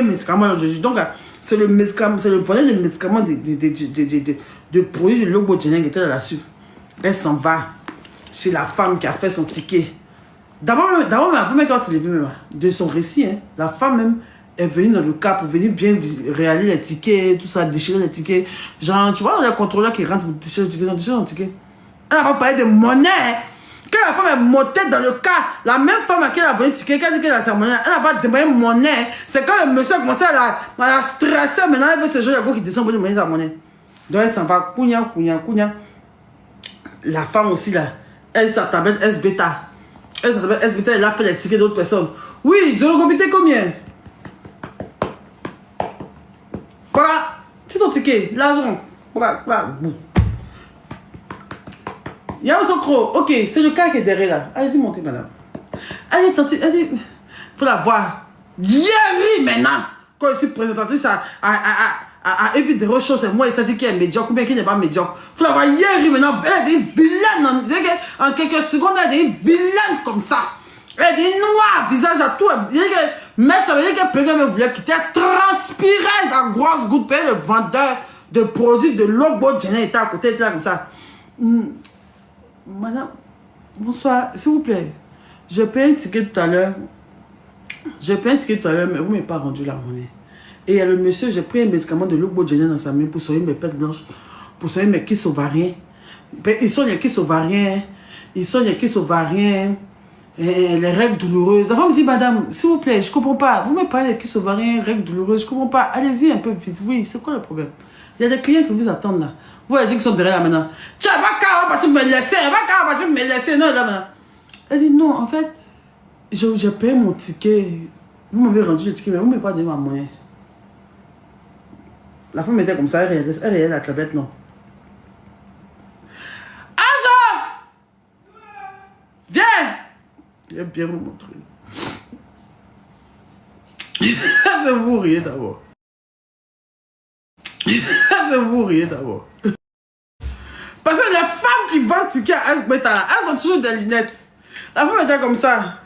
le médicament aujourd'hui. Donc, c'est le médicament, c'est le problème des médicaments de produits de Lobogenen qui était dans la suite. Elle s'en va chez la femme qui a fait son ticket. D'abord, la femme quand s'est levée de son récit, hein, la femme même est venue dans le cas pour venir bien réaliser les tickets, tout ça, déchirer les tickets. Genre, tu vois, les contrôleurs qui rentrent pour déchirer les tickets. Elle n'a pas parlé de monnaie. Hein. Quand la femme est montée dans le cas, la même femme à qui elle a vendu le ticket, elle a dit qu'elle a sa monnaie, elle n'a pas demandé monnaie. C'est quand le monsieur a commencé à la stresser, maintenant elle veut ce jour, il y a go qui descend pour lui demander sa monnaie. Donc elle s'en va, cougna. La femme aussi là, elle sa tablette S-Beta. Elle sa tablette S-Beta, elle a fait les tickets d'autres personnes. Oui, je le comité combien? Voilà, c'est ton ticket, l'argent. Voilà. Il y a un socro. Ok, c'est le cas qui est derrière là. Allez-y, montez, madame. Allez, tante, allez. Faut la voir. Hier, maintenant. Quand je suis présentatrice à Evie de Rochon, c'est moi, il s'est dit qu'il est médiocre ou bien qu'il n'est pas médiocre. Faut la voir hier, maintenant. Elle est vilaine. En quelques secondes, elle est vilaine comme ça. Elle est noire, visage à tout. Mais ça veut dire que quelqu'un me voulait quitter. Transpirait dans grosse goutte. Le vendeur de produits de Lobogenen était à côté, était là comme ça. Madame, bonsoir, s'il vous plaît. J'ai payé un ticket tout à l'heure. Mais vous ne m'avez pas rendu la monnaie. Et il y a le monsieur, j'ai pris un médicament de Lobogenen dans sa main pour soigner mes pètes blanches, pour soigner mes kisses ovariens. Ils soignent les kisses ovariens, les règles douloureuses. La femme me dit, madame, s'il vous plaît, je ne comprends pas. Vous me parlez des kisses ovariens, règles douloureuses, je ne comprends pas. Allez-y un peu vite. Oui, c'est quoi le problème? Il y a des clients qui vous attendent là. Vous voyez qui sont derrière là maintenant. Tiens, va tu me laisser, non, là maintenant. Elle dit non, en fait, j'ai payé mon ticket. Vous m'avez rendu le ticket, mais vous ne m'avez pas donné ma monnaie. La femme était comme ça, elle regardait la tablette, non. Agent! Viens! Il a bien vous montrer. C'est vous riez d'abord. C'est vous riez d'abord. Parce que les femmes qui vendent tickets à S-Beta, elles ont toujours des lunettes. La femme était comme ça.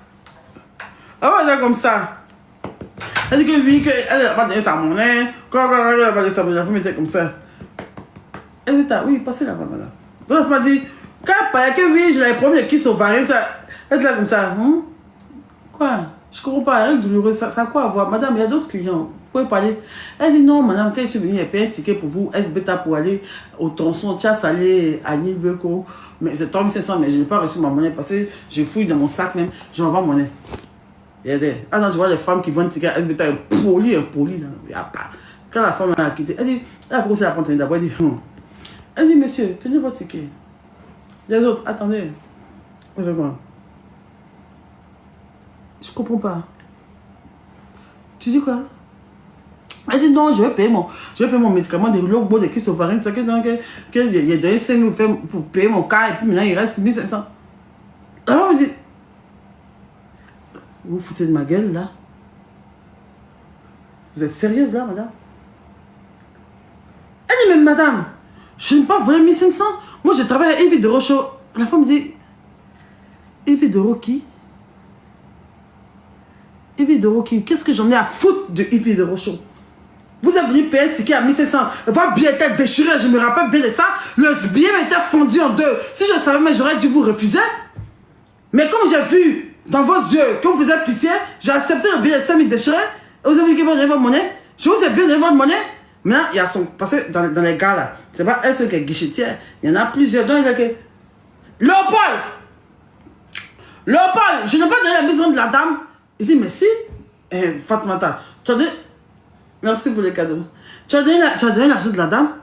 Elle dit que oui, qu'elle n'a pas donné sa monnaie. La femme était comme ça. Elle dit, oui, passez là-bas, madame. Donc la femme a dit, quand elle parlait que oui, je l'avais promis les kisses ovariennes, elle était là comme ça. Quoi? Je comprends pas, règle douloureuse, ça a quoi à voir? Madame, il y a d'autres clients. Vous pouvez parler. Elle dit non, madame, quand je suis venue, elle paye un ticket pour vous, S-Beta pour aller au tronçon, Tia Salé, à Nilbeko. Mais c'est 3500, mais je n'ai pas reçu ma monnaie parce que je fouille dans mon sac même, je n'envoie ma monnaie. Ah non, je vois les femmes qui vendent ticket S-Beta, poli. Il n'y a pas. Quand la femme a quitté, elle dit, elle a commencé la prendre d'abord, elle dit, monsieur, tenez votre ticket. Les autres, attendez. Vraiment. Je comprends pas. Tu dis quoi? Elle dit non, je vais payer mon médicament de Logbo, de kisses ovariennes, tout ça, qu'il y a donné 5 000 pour payer mon cas, et puis maintenant il reste 6 500. Alors on me dit, vous vous foutez de ma gueule là? Vous êtes sérieuse là, madame? Elle dit, mais madame, je n'ai pas volé 1500. Moi je travaille à Evie de Rochon. La femme me dit, Evie de Rocky? Evie de Rocky, qu'est-ce que j'en ai à foutre de Evie de Rochon? Vous êtes venu payer un ticket à 1500. Votre billet était déchiré, je me rappelle bien de ça. Le billet m'était fondu en deux. Si je savais, mais j'aurais dû vous refuser. Mais comme j'ai vu dans vos yeux que vous faisiez pitié, j'ai accepté le billet de 5000 déchiré. Et vous avez dit que vous avez votre monnaie. Je vous ai bien donné votre monnaie. Maintenant, il y a son. Parce que dans les gars là, c'est pas elle seule qui est guichetière. Il y en a plusieurs. Donc il y a que. Léopold, je n'ai pas donné la maison de la dame. Il dit, mais si, Fatmata, tu as donné. Merci pour les cadeaux. Tu as donné l'argent de la dame.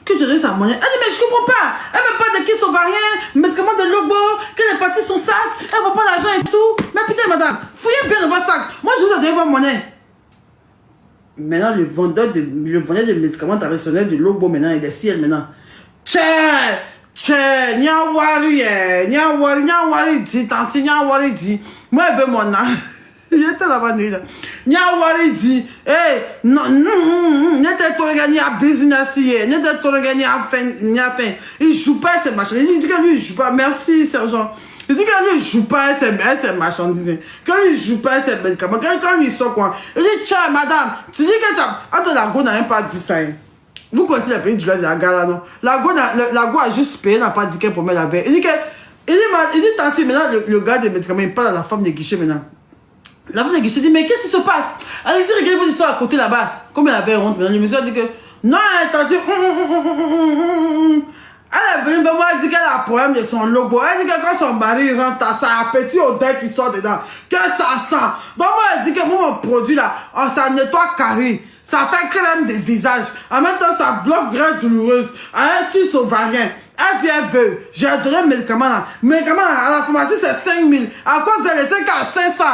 que je donne sa monnaie. Elle dit, mais je comprends pas. Elle veut pas de qui sont variés, médicaments de Lobo, qu'elle est partie son sac, elle veut pas l'argent et tout. Mais putain, madame, fouillez bien dans votre sac. Moi, je vous ai donné votre monnaie. Maintenant, le vendeur de médicaments traditionnels de Lobo, maintenant, il est ciel maintenant. Nyawari dit, tanti Nyawari dit, moi, elle veut mon âme. J'étais là-bas, Nyawari dit, hey, non, n'était pas gagné à business hier, n'était pas gagné à fin. Il joue pas ces machins. Il dit que lui, il joue pas. Merci, sergent. Il dit que lui, il joue pas ces marchandises. Quand lui, il joue pas ces médicaments, quand lui, il sort quoi, il dit, tiens, madame, tu dis que tu as. Attends, la go n'a même pas dit ça. Vous connaissez le pays du lait de la gare là, non? La go a juste payé, n'a pas dit qu'elle promet la veille. Il dit que. Il dit, tanti, maintenant, le gars des médicaments, il parle à la femme des guichets maintenant. La femme des guichets dit, mais qu'est-ce qui se passe? Elle dit, regardez vos histoires à côté là-bas. Comme elle avait honte maintenant, le monsieur a dit que. Non, tanti. Elle est venue vers moi, elle dit qu'elle a un problème de son logo. Elle dit que quand son mari rentre, ça a un petit odeur qui sort dedans. Que ça sent. Donc moi, elle dit que moi, mon produit là, ça nettoie carré. Ça fait crème de visage. En même temps, ça bloque graisse douloureuse. Un qui sauvarien. Elle dit, elle veut. J'ai donné un médicament là. Médicament là, à la pharmacie, c'est 5 000. À cause de l'essai qu'à 500.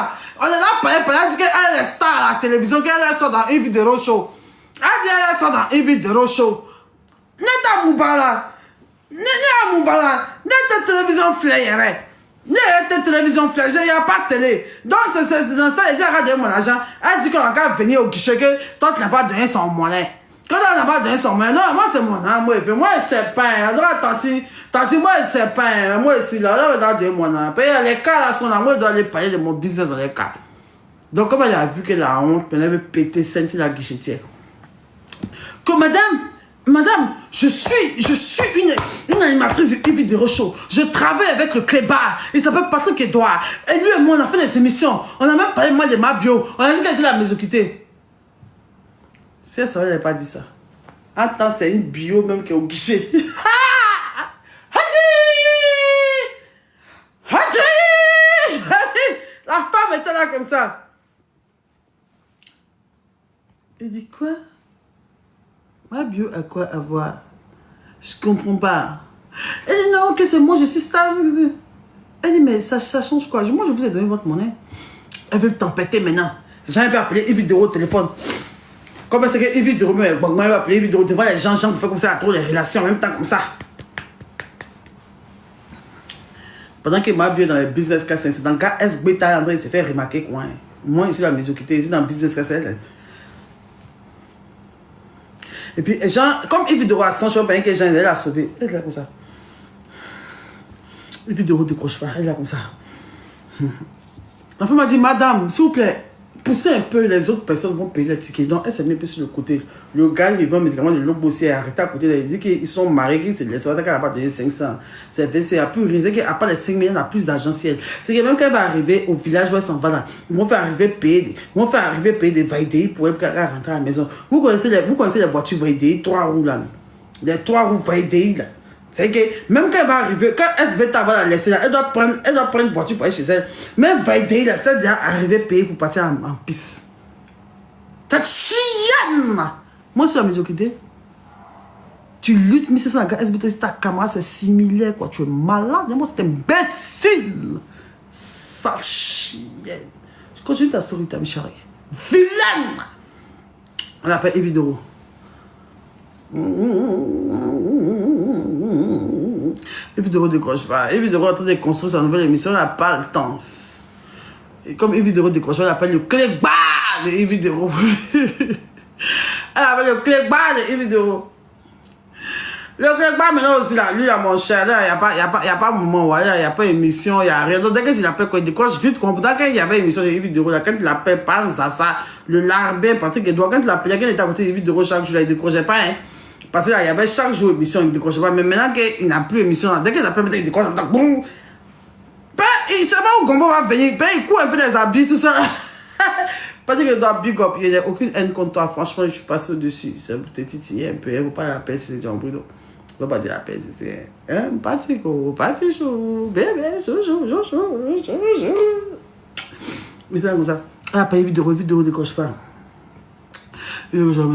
On est là, elle dit qu'elle est star à la télévision, qu'elle sort dans une vidéo show. Elle dit, elle sort dans une vidéo show. Neta Moubala. Neta télévision flairée. Neta télévision flairée, il n'y a pas de télé. Donc, c'est dans ça, elle dit, elle a donné mon argent. Elle dit qu'on a qu'à venir au guichet que toi, tu n'as pas donné son monnaie. Quand on n'a pas donné son monnaie, non, moi, c'est mon âme. Moi, c'est pas. Alors, tanti, moi, c'est pas. Moi, ici, là, on va donner mon âme. Les cas, là, sont là, moi, je dois aller parler de mon business dans les cas. Donc, comme elle a vu qu'elle a honte, elle avait pété celle-ci, la guichetière. Que madame, je suis une animatrice de Vidéo Show. Je travaille avec le clébard. Il s'appelle Patrick Edouard. Et lui et moi, on a fait des émissions. On a même parlé mal de ma bio. On a dit qu'elle était la mésoquité. Si elle savait, elle n'avait pas dit ça. Attends, c'est une bio même qui est au guichet. Hadji! La femme était là comme ça. Il dit quoi? Ma bio a quoi à voir? Je comprends pas. Elle dit non, que c'est moi, je suis star. Elle dit mais ça change quoi? Moi, je vous ai donné votre monnaie. Elle veut t'empêter maintenant. J'avais appelé Yves Vidéo au téléphone. Comment c'est que Yves Vidéo m'a appelé Yves Vidéo devant les gens qui font comme ça, à trop les relations en même temps comme ça. Pendant que ma bio dans le business class, c'est dans le cas SB, André s'est fait remarquer quoi. Moi, ici, la médiocrité, ici dans le business class. Et puis, Jean, comme Yves Vidéo a 100 choses, que Jean, elle l'a sauvé. Elle est là comme ça. Yves Vidéo ne décroche pas. Elle est là comme ça. La femme m'a dit, madame, s'il vous plaît, poussez un peu, les autres personnes vont payer les tickets. Donc, elle s'est mise un peu sur le côté. Le gars, il vend médicaments de l'autre bossé, arrêté à côté. Il dit qu'ils sont mariés, qu'ils se laissent. Elle n'a pas donné 500. C'est versé. À plus risé qu'à part les 5 millions, elle a plus d'argent ciel. C'est que même quand elle va arriver au village où elle s'en va là, ils vont faire arriver payer des Vaidei pour elle rentrer à la maison. Vous connaissez les voitures Vaidei, 3 roues là. Les 3 roues Vaidei là. C'est que même quand elle va arriver, quand SBT va la laisser là, elle doit prendre une voiture pour aller chez elle. Même Vaidei là, c'est déjà arrivé payer pour partir en piste. Cette chienne! Moi, c'est la médiocrité. Tu luttes, mais c'est ça, SBT, c'est ta caméra, c'est similaire, quoi. Tu es malade. Moi, c'est imbécile. Sale chienne. Je continue ta story, ta Michari. Vilaine! On l'appelle Evidoro. Evidoro décroche pas. Evidoro est en train de construire sa nouvelle émission, elle n'a pas le temps. Et comme Evidoro décroche, elle appelle le clébard de Evidoro. Elle appelle le clébard de Evidoro. Le clébard maintenant aussi là, lui, mon cher, il n'y a pas moment, il n'y a pas émission, il n'y a rien. Donc dès qu'il appelle, quand il décroche vite, quand il y avait émission de Evidoro, quand il appelle, pense à ça, le larbin, Patrick Edouard, quand il appelait, quand il était à côté de Evidoro chaque jour, il ne décrochait pas, hein. Parce qu'il y avait chaque jour émission, il ne décrochait pas. Mais maintenant qu'il n'a plus émission, dès qu'il appelle, il décroche, boum. Il ne sait pas où Gombo va venir. Il court un peu les habits, tout ça. Parce que doit big up, il n'y a aucune haine contre toi. Franchement, je suis passé au-dessus. C'est pour te titiller un peu. Il ne faut pas l'appeler, c'est John Bruno. Il ne faut pas dire l'appeler, c'est un parti chaud, bébé, chou. Mais c'est comme ça. Elle n'a pas vidéo décroche pas.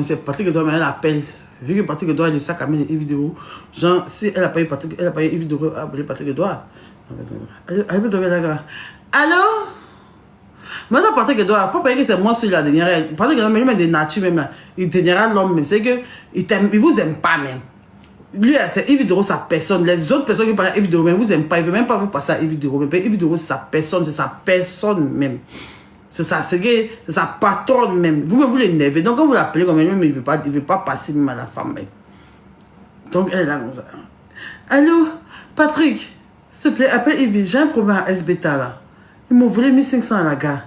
C'est Patrick doit mettre l'appel. Vu que Patrick Edouard est le sac à main de Yves Dero, genre, si elle a pas eu Patrick, elle a pas eu Yves Dero, elle a appelé Patrick Edouard. Elle peut tomber là. Allô? Maintenant, Patrick Edouard, pas que c'est moi celui là dernière. Patrick Edouard, même des natures même là. Il deviendra l'homme même. C'est que il vous aime pas même. Lui, c'est Yves Dero, sa personne. Les autres personnes qui parlent à Yves Dero, même vous aiment pas. Il veut même pas vous passer à Yves Dero. Mais Yves Dero, c'est sa personne, c'est sa personne même. C'est ça, c'est sa patronne même. Vous l'énervez. Donc, quand vous l'appelez comme même, il veut pas passer même à la femme même. Donc, elle est là comme ça. Allô, Patrick, s'il te plaît, appelle Yves. J'ai un problème à S-Beta là. Ils m'ont volé 1500 à la gare.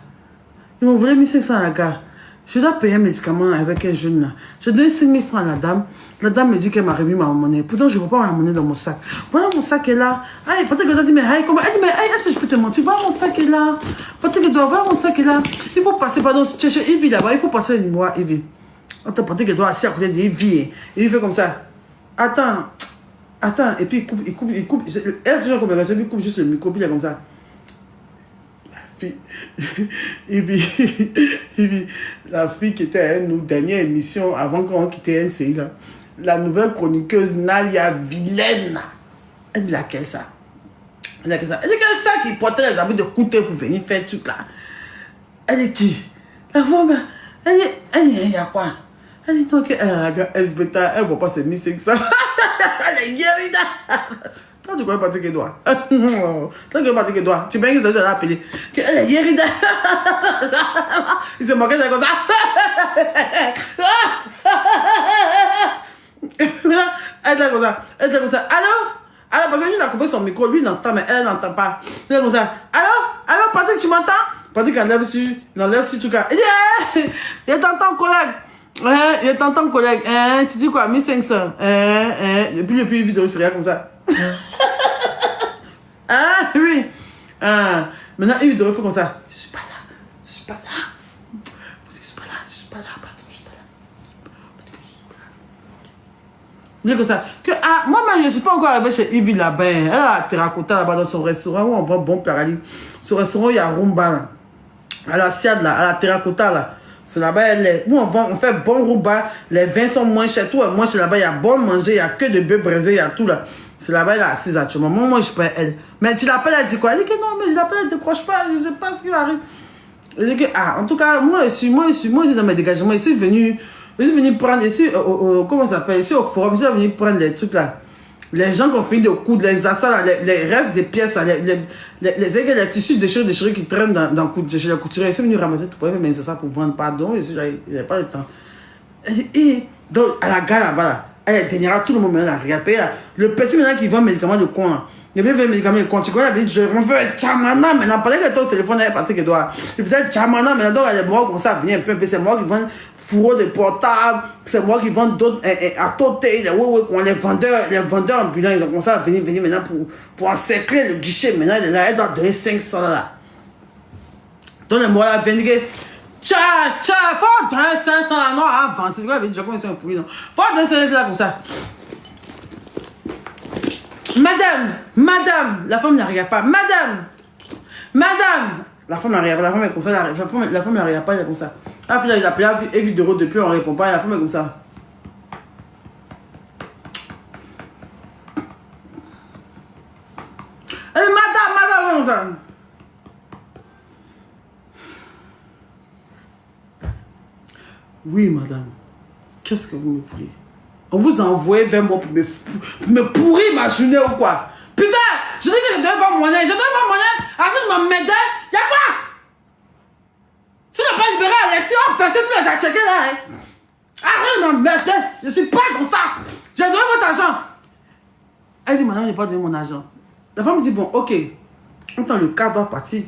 Ils m'ont volé 1500 à la gare. Je dois payer un médicament avec un jeune là. J'ai donné 5000 francs à la dame. La dame me dit qu'elle m'a remis ma monnaie. Pourtant, je ne vois pas ma monnaie dans mon sac. Voilà mon sac est là. Aïe, Patrick Edouard dit, mais aïe, comment? Elle dit, mais aïe, est-ce que je peux te mentir? Voilà mon sac est là. Patrick Edouard, voilà mon sac est là. Il faut passer, pardon, chercher Yves là-bas. Il faut passer une mois, Yves. Attends, Patrick Edouard assis à côté d'Yves. Il fait comme ça. Attends. Et puis il coupe. Elle a toujours comme ça. Il coupe juste le micro. Puis il est comme ça. Et puis, la fille qui était à nos dernières émissions avant qu'on quittait NCI, là, la nouvelle chroniqueuse Nalia Vilaine, elle dit laquelle ça? Elle dit quel ça qui portait les habits de couteau pour venir faire tout là? Elle dit qui? La femme, elle dit, il y a quoi? Elle dit donc, S-Beta, elle ne voit pas ses 1500. Elle est guérie. Quand tu connais Patrick Edouard, tu peux que ça doit l'appeler. Elle est guérie. Il s'est moqué de comme ça. Elle est comme ça. Allô, parce que lui, il a coupé son micro. Lui, il entend, mais elle n'entend pas. Elle est comme ça. Allô, Patrick, tu m'entends? Patrick enlève sur tout cas. Il dit, il t'entend, collègue. Il t'entend, collègue. Tu dis quoi? 1500. Et puis, il vidéo, c'est rien comme ça. Oui. Maintenant, il doit faire comme ça. Je suis pas là. Je suis pas là, pardon, je suis pas là. Il est comme ça. Moi-même, je ne suis pas encore arrivé chez Yves là-bas. Elle a terracotta là-bas dans son restaurant où on vend bon paradis. Son restaurant, il y a Rumba là. À la Siad là, à la terracotta là. C'est là-bas, nous on fait bon Rumba. Les vins sont moins chers. Tout est moins cher là-bas. Il y a bon manger, il y a que de bœuf braisé, il y a tout là. C'est là-bas, elle est assise actuellement. Moi, je peux elle. Mais tu l'appelles, elle dit quoi? Elle dit que non, mais je l'appelle, elle ne décroche pas. Je ne sais pas ce qui va arriver. Elle dit que, en tout cas, moi, je suis dans mes dégagements. Je suis venu prendre, ici, comment ça s'appelle? Ici, au forum, je suis venu prendre les trucs là. Les gens qui ont fini de coudre, les assas, les restes des pièces, les tissus déchirés qui traînent dans chez les couturiers. Je suis venu ramasser tout pour eux, mais c'est ça pour vendre. Pardon, je n'ai pas le temps. Et donc, à la gare là-bas, là, elle déniera tout le monde maintenant, regarde. Le petit maintenant qui vend médicaments de coin. Il vient médicaments de coin. Tu connais, il dit, on veut un chamana maintenant. Pendant que ton téléphone est Patrick Edouard. Il faisait chamana maintenant. Donc, elle est mort comme ça, vient un peu. C'est moi qui vends fourreaux de portables. C'est moi qui vends d'autres à côté. Les vendeurs ambulants, ils ont commencé à venir maintenant pour encercler le guichet. Maintenant, elle doit donner 500 là. Donc, les mots là viennent. Faut donner 500 là, non, avant. C'est quoi, je connais un pourri, non. Faut donner 500 là comme ça. Madame, la femme ne regarde pas. Madame, la femme ne regarde pas, la femme est comme ça, la femme ne regarde pas, elle est comme ça. La fille, il a appelé Yves Dero depuis, on ne répond pas, la femme est comme ça. Elle dit, madame, comme ça. Oui, madame. Qu'est-ce que vous me voulez? On vous a envoyé vers moi pour me pourrir ma journée ou quoi? Putain! Je dis que je ne donne pas mon monnaie. Je donne pas mon monnaie. Arrête de m'emmerder. Y'a quoi? Si tu n'as pas libéré Alexis, on va passer tous les acheter là. Hein? Arrête de m'emmerder. Je ne suis pas comme ça. J'ai donné votre argent. Elle dit, madame, je n'ai pas donné mon argent. La femme me dit, bon, ok. Quand le cas doit partir,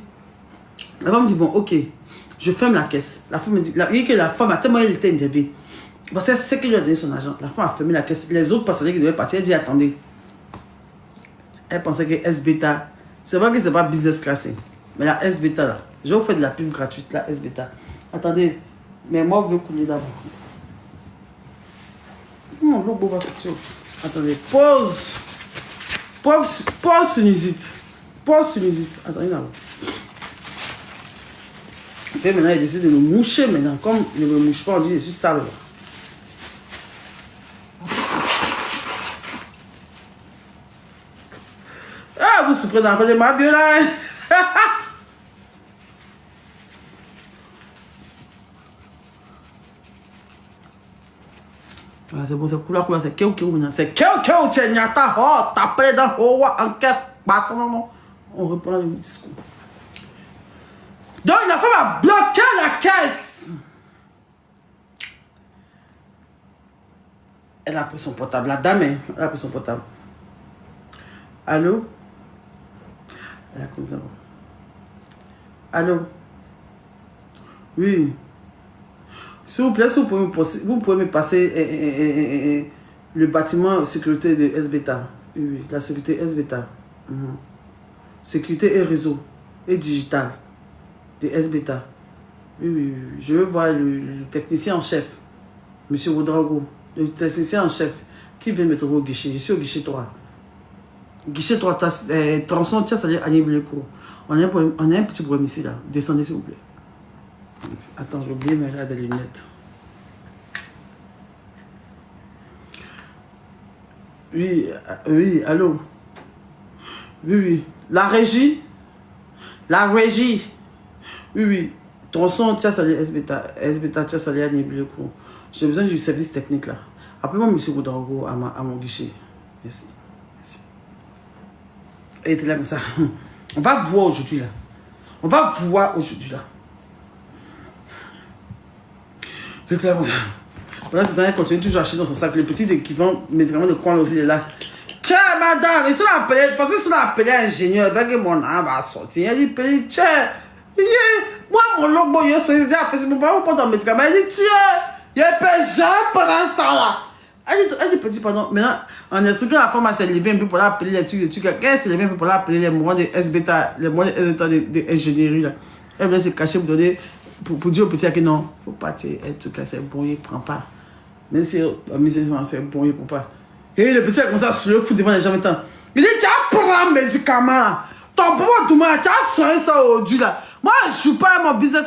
la femme me dit, bon, ok. Je ferme la caisse. La femme me dit, la femme a tellement été énervée. Parce que c'est qu'elle lui a donné son argent. La femme a fermé la caisse. Les autres passagers qui devaient partir, elle dit, attendez. Elle pensait que S-Beta, c'est vrai que c'est pas business class. Mais la S-Beta là, je vais vous faire de la pub gratuite, la S-Beta. Attendez, mais moi, je veux couler d'abord. Mon logo va sortir. Attendez, pause sinusite. Pause sinusite. Attendez d'abord. Et maintenant, il décide de me moucher maintenant. Comme il ne me mouche pas, on dit, je suis sale. Pourquoi vous souffrez dans le ma là? C'est bon, c'est couleur, c'est Kéo, c'est Kéo, c'est Nyata, oh, tapé dans haut, en caisse, bâton, non. On reprend le discours. Donc, la femme a bloqué la caisse. Elle a pris son portable, la dame, elle a pris son portable. Allô? Elle a pris son portable. Allô? Oui. S'il vous plaît, vous pouvez me passer le bâtiment sécurité de SBETA. Oui, la sécurité SBETA. Sécurité et réseau et digital de SBETA. Oui. Je veux voir le technicien en chef, M. Ouedraogo, le technicien en chef, qui vient me trouver au guichet. Je suis au guichet 3. Guichet 3, tronçon, tiens, ça dit Annie Bleco. On a un petit problème ici, là. Descendez, s'il vous plaît. Attends, j'ai oublié, mais elle a des lunettes. Oui, allô. Oui. La régie. Oui. Tronçon, tiens, ça dit SBETA, tiens, ça dit Annie Bleco. J'ai besoin du service technique, là. Appelez-moi M. Ouedraogo à mon guichet. Merci. Elle était là comme ça. On va voir aujourd'hui, là. Le clair, pendant ce temps, elle continue toujours à acheter dans son sac. Le petit équipement, médicament de coin aussi, il est là. Tiens, madame, ils sont appelés, parce qu'ils sont appelés ingénieur, donc mon âme va sortir. Elle dit, tiens, moi, mon logo, il est à Facebook, moi, on prend ton médicament. Elle dit, tiens, il y a pas jamais pendant ça là. Elle dit, petit, pardon, maintenant, on est surtout la femme à s'élever un peu pour l'appeler les trucs, quelqu'un s'est levé un peu pour l'appeler les mois de SBETA, les mois de SBETA d'ingénierie là. Elle voulait se cacher pour donner. Pour dire au petit que non, il ne faut pas tirer, c'est bon, il ne prend pas. Même si la mise c'est bon, il ne prend pas. Et le petit comme ça, sur le fout devant les gens maintenant. Il dit, tu as pris un médicament là. Ton pauvre tout le monde, tu as soigné ça aujourd'hui là. Moi, je ne joue pas à mon business.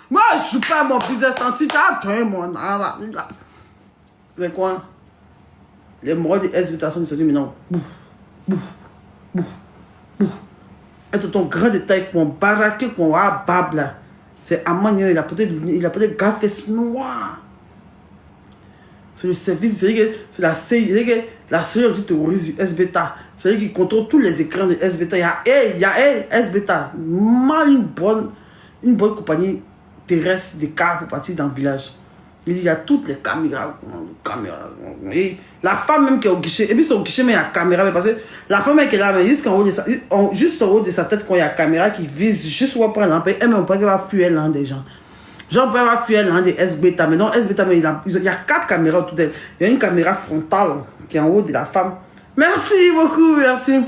Moi, je ne joue pas à mon business. Tant que tu as tué mon âme là. C'est quoi? Les morts de SBETA sont disent maintenant. Et ton grand détail qu'on baraque, qu'on va bab là. C'est à manière, il a peut-être gaffes noires. C'est le service, c'est la série antiterroriste du SBETA. C'est lui qui contrôle tous les écrans de SBETA. Il y a SBETA. Mal une bonne compagnie terrestre de cars pour partir dans le village. Il y a toutes les caméras. Et la femme même qui est au guichet, et puis c'est au guichet, mais il y a caméra. Mais parce que la femme qui est là, mais juste en haut de sa tête, quand il y a caméra qui vise, juste où on prend l'empêche, elle même pas qu'elle va fuir l'un des gens. Genre, elle va fuir l'un des SBETA. Mais non, SBETA, mais il y a 4 caméras autour d'elle. Il y a une caméra frontale qui est en haut de la femme. Merci beaucoup, merci.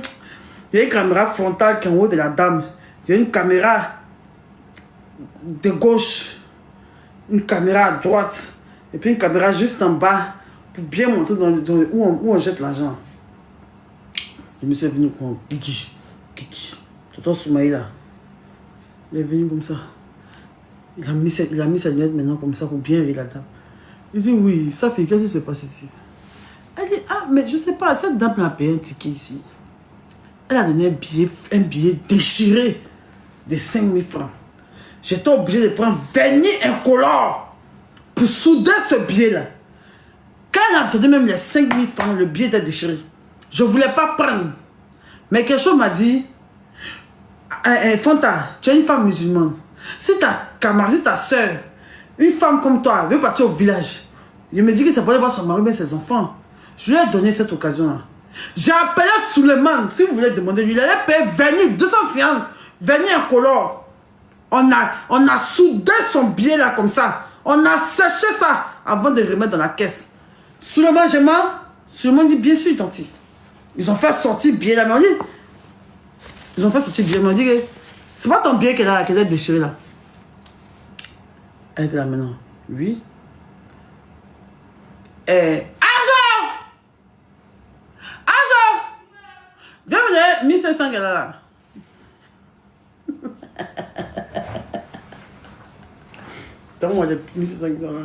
Il y a une caméra frontale qui est en haut de la dame. Il y a une caméra de gauche. Une caméra à droite et puis une caméra juste en bas pour bien montrer où on jette l'argent. Le monsieur est venu comme Kiki. Tonton Soumaïla. Il est venu comme ça. Il a mis sa lunette maintenant comme ça pour bien rire la dame. Il dit oui, ça fait qu'est-ce qui se passe ici? Elle dit mais je sais pas, cette dame a payé un ticket ici. Elle a donné un billet déchiré de 5 000 francs. J'étais obligé de prendre vernis incolore pour souder ce billet-là. Quand elle a donné même les 5 000 francs, le billet était déchiré. Je ne voulais pas prendre. Mais quelque chose m'a dit, Fanta, tu es une femme musulmane. Si ta camarade, si ta soeur, une femme comme toi, veut partir au village, il me dit que ça pourrait voir son mari et ses enfants. Je lui ai donné cette occasion-là. J'ai appelé Suleiman, si vous voulez demander, il allait payer vernis, 250, vernis incolore. On a soudé son billet là comme ça. On a séché ça avant de remettre dans la caisse. Suleiman dit bien sûr, tanti. Ils ont fait sortir le billet là. Mais on dit, ils ont fait sortir le billet. Mais on dit que c'est pas ton billet qu'elle a déchiré là. Elle était là maintenant. Oui. Argent! Bienvenue, 1500 qu'elle a là. Donne-moi les 1500 là.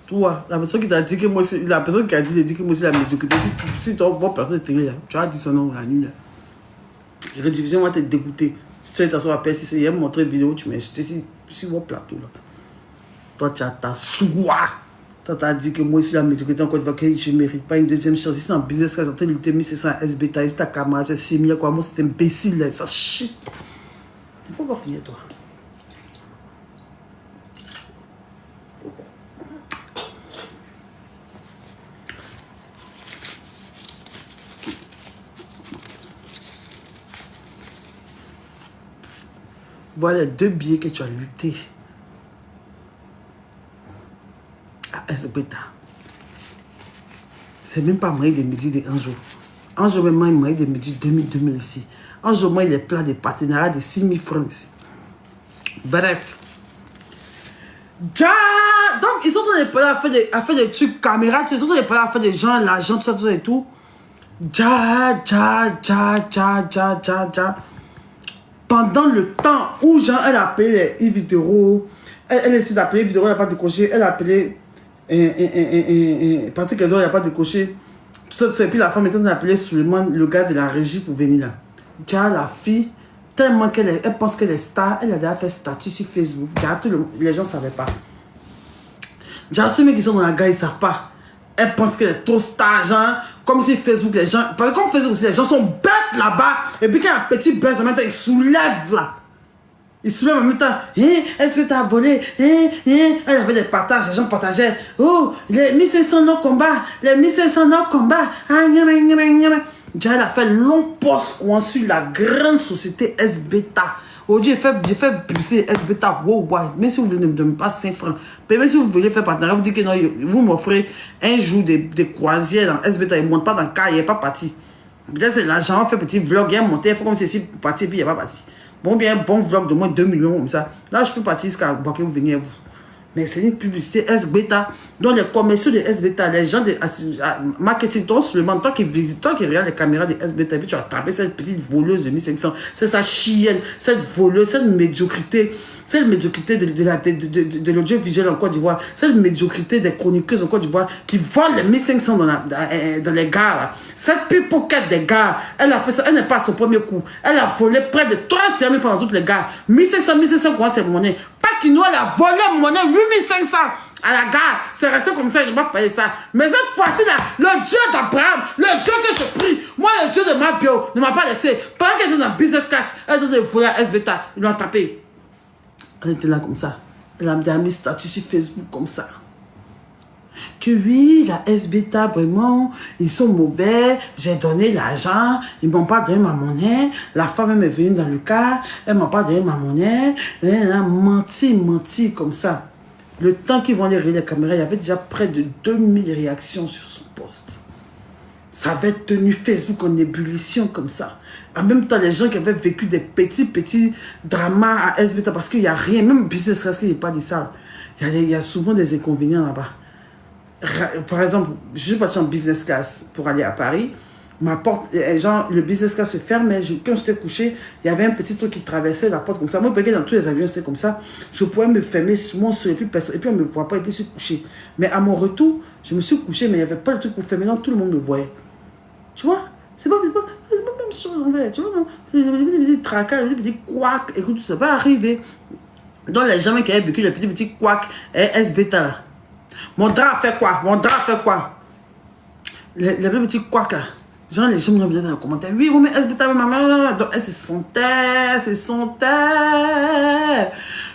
Toi, la personne qui t'a dit que moi aussi, la personne qui a dit que moi aussi la médiocrité, si tu vois personne de télé là, tu as dit son nom la nuit là. Et la division va te dégoûter. Si tu es t'asseoir à PSC, il y a montré une vidéo, tu m'as insulté sur mon plateau là. Toi, tu as ta soie. Toi, tu as dit que moi aussi la médiocrité, encore une fois, que je ne mérite pas une deuxième chance. Ici, en business, quand tu as lutté, mais c'est ça, SBTA, ici, ta caméra, c'est 6 000, quoi. Moi, c'est imbécile là, ça shit. Pourquoi finir toi? Voilà les 2 billets que tu as lutté à SBTA. C'est même pas moyen de me dire un jour. Un jour, même moyen de me dire 2000 ici. Un jour, moi, il est plein de partenariats de 6 000 francs ici. Bref. Donc, ils sont en train de parler à faire des trucs caméras. Ils sont en train de parler à faire des gens, l'argent, tout ça et tout. Pendant le temps où Jean, elle a appelé Yves Vidéo, elle essaie d'appeler Vidéo, elle n'a pas décoché, elle a appelé Patrick Edouard, il n'a pas décoché. Et puis la femme est en train d'appeler Suleiman, le gars de la régie, pour venir là. Déjà, la fille, tellement qu'elle pense qu'elle est star, elle a déjà fait statut sur Facebook. Déjà, les gens ne savaient pas. Déjà, ceux qui sont dans la gare, ils ne savent pas. Elle pense qu'elle est trop star, genre, comme si Facebook, les gens, parce que comme Facebook aussi, les gens sont bêtes là-bas. Et puis quand il y a un petit buzz, en même temps, ils soulèvent là. Ils soulèvent en même temps. Est-ce que tu as volé? Elle avait des partages, les gens partageaient. Oh, les 1500 non combat, les 1500 non combat. Déjà, elle a fait long poste sur la grande société SBTA. Aujourd'hui, j'ai fait publicité SBTA worldwide. Même si vous ne me donnez pas 5 francs. Même si vous voulez faire partenariat, vous dites que non, vous m'offrez un jour des croisières dans SBTA. Il ne monte pas dans le car, il n'est pas parti. Peut-être c'est l'argent, fait petit vlog, il est monté, il faut comme ceci pour partir, puis il n'est pas parti. Bon, bien, un bon vlog de moins de 2 millions comme ça. Là, je peux partir jusqu'à que vous veniez vous. Mais c'est une publicité SBTA. Donc, les commerciaux de SBTA, les gens de marketing, toi, Suleiman, toi qui visite, toi qui regarde les caméras de SBTA, puis tu as attrapé cette petite voleuse de 1500. C'est sa chienne, cette voleuse, cette médiocrité de l'audiovisuel en Côte d'Ivoire, cette médiocrité des chroniqueuses en Côte d'Ivoire qui volent les 1500 dans les gares. Cette pipoquette des gares, elle a fait ça, elle n'est pas à son premier coup. Elle a volé près de 35 000 francs dans toutes les gares. 1500, quoi, c'est monnaie. Pakino, elle a volé monnaie 8500 à la gare. C'est resté comme ça, je ne vais pas payer ça. Mais cette fois-ci, là, le Dieu d'Abraham, le Dieu que je prie, moi, le Dieu de ma bio, ne m'a pas laissé. Pendant qu'elle était dans business class, elle était volée à SBTA, ils l'ont tapé. Elle était là comme ça. Elle a mis statut sur Facebook comme ça. Que oui, la SBTA, vraiment, ils sont mauvais. J'ai donné l'argent. Ils ne m'ont pas donné ma monnaie. La femme elle est venue dans le cas. Elle ne m'a pas donné ma monnaie. Elle a menti comme ça. Le temps qu'ils vont aller regarder les caméras, il y avait déjà près de 2000 réactions sur son post. Ça avait tenu Facebook en ébullition comme ça. En même temps, les gens qui avaient vécu des petits dramas à SBTA, parce qu'il n'y a rien, même business class, il n'y a pas de ça. Il y a souvent des inconvénients là-bas. Par exemple, je suis parti en business class pour aller à Paris. Ma porte, genre, le business class se fermait. Quand j'étais couché, il y avait un petit truc qui traversait la porte comme ça. Moi, parce que dans tous les avions, c'est comme ça. Je pouvais me fermer mon seul, et puis on ne me voit pas, et puis je suis couché. Mais à mon retour, je me suis couché, mais il n'y avait pas de truc pour fermer. Non, tout le monde me voyait. Tu vois? C'est pas même chose en fait. Tu vois, non? C'est des petits tracas, des petits couacs. Écoute, ça va arriver. Donc, les gens qui avaient vécu les petits couacs SBTA là. Mon drap fait quoi? Les petits couacs là. Genre, les gens me disaient dans les commentaires, oui, mais SBTA, maman. Donc, elle se sentait.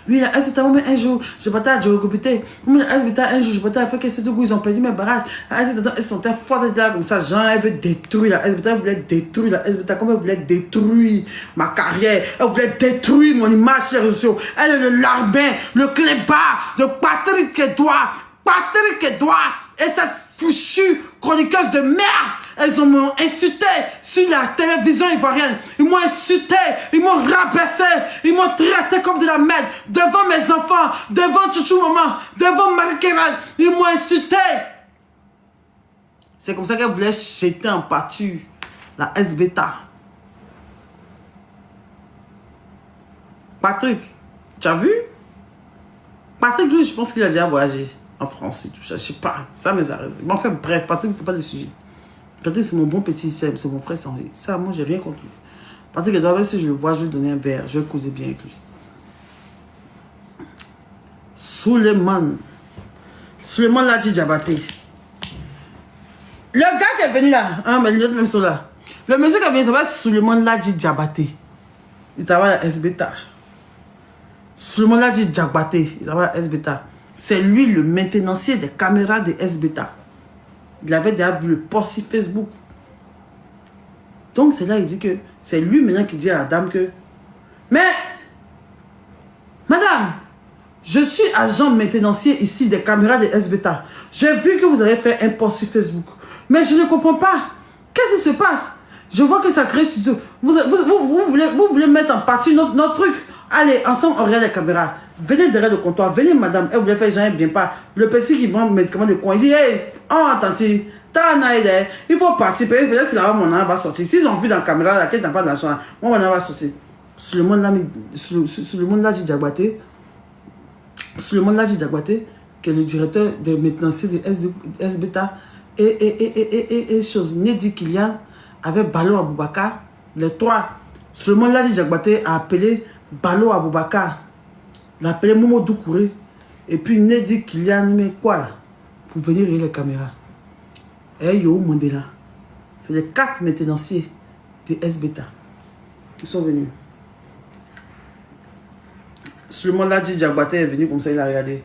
Oui, la SBTA, mais un jour, je partais à Djogobité. Mais la SBTA, un jour, je partais à faire que ces deux goûts, ils ont perdu mes barrages. La SBTA, elle se sentait forte, comme ça. Genre, elle veut détruire la SBTA, elle voulait détruire la SBTA, comme elle voulait détruire ma carrière. Elle voulait détruire mon image sur les réseaux sociaux. Elle est le larbin, le clébard de Patrick Edouard. Et cette fichue chroniqueuse de merde. Elles m'ont insulté sur la télévision ivoirienne. Ils m'ont insulté, ils m'ont rabaissé, ils m'ont traité comme de la merde. Devant mes enfants, devant Chouchou Maman, devant Marie-Kéral, ils m'ont insulté. C'est comme ça qu'elle voulait jeter en pâture la SBTA. Patrick, tu as vu? Patrick, lui, je pense qu'il a déjà voyagé. en France et tout ça. Je sais pas, ça me arrête. Mais enfin, bref, Patrick, c'est pas le sujet. Patrick, c'est mon bon petit, c'est mon frère sans vie. Ça, moi, j'ai rien contre lui. Patrick, d'abord, si je le vois, je vais lui donner un verre, je vais causer bien avec lui. Suleiman Ladji Diabaté. Le gars qui est venu là, hein, mes lunettes même sont là. Le monsieur qui est venu, il s'appelle Suleiman Ladji Diabaté. Il travaille à SBETA. Suleiman Ladji Diabaté, il travaille à SBETA. C'est lui le maintenancier des caméras de SBETA. Il avait déjà vu le post sur Facebook. Donc c'est là il dit que c'est lui maintenant qui dit à la dame que mais madame, je suis agent maintenancier ici des caméras de SBETA. J'ai vu que vous avez fait un post sur Facebook. Mais je ne comprends pas. Qu'est-ce qui se passe? Je vois que ça crée... Vous voulez mettre en partie notre truc. Allez, ensemble, on regarde les caméras. Venez derrière le comptoir. Venez, madame. Elle voulait faire, j'en viens pas. Le petit qui vend médicaments de coin, il dit, hey, oh, tante, il faut partir. Peut-être que là-bas, mon âme va sortir. S'ils ont vu dans la caméra, laquelle n'a pas d'argent, moi, mon âme va sortir. Sur le monde là, j'ai Diabaté. Sur le monde là, j'ai Diabaté, qui est le directeur des maintenanciers de SBETA. Et chose, Nedi Kylian, avec Balo Aboubakar, les trois. Sur le monde là, j'ai Diabaté a appelé Balo Aboubakar. Il a appelé Momo Doukouré. Et puis Nedi Kylian, mais quoi là? Pour venir regarder les caméras. Et Yo Mandela. C'est les 4 maintenanciers de SBETA qui sont venus. Sur le monde là, Diabaté est venu comme ça, il a regardé.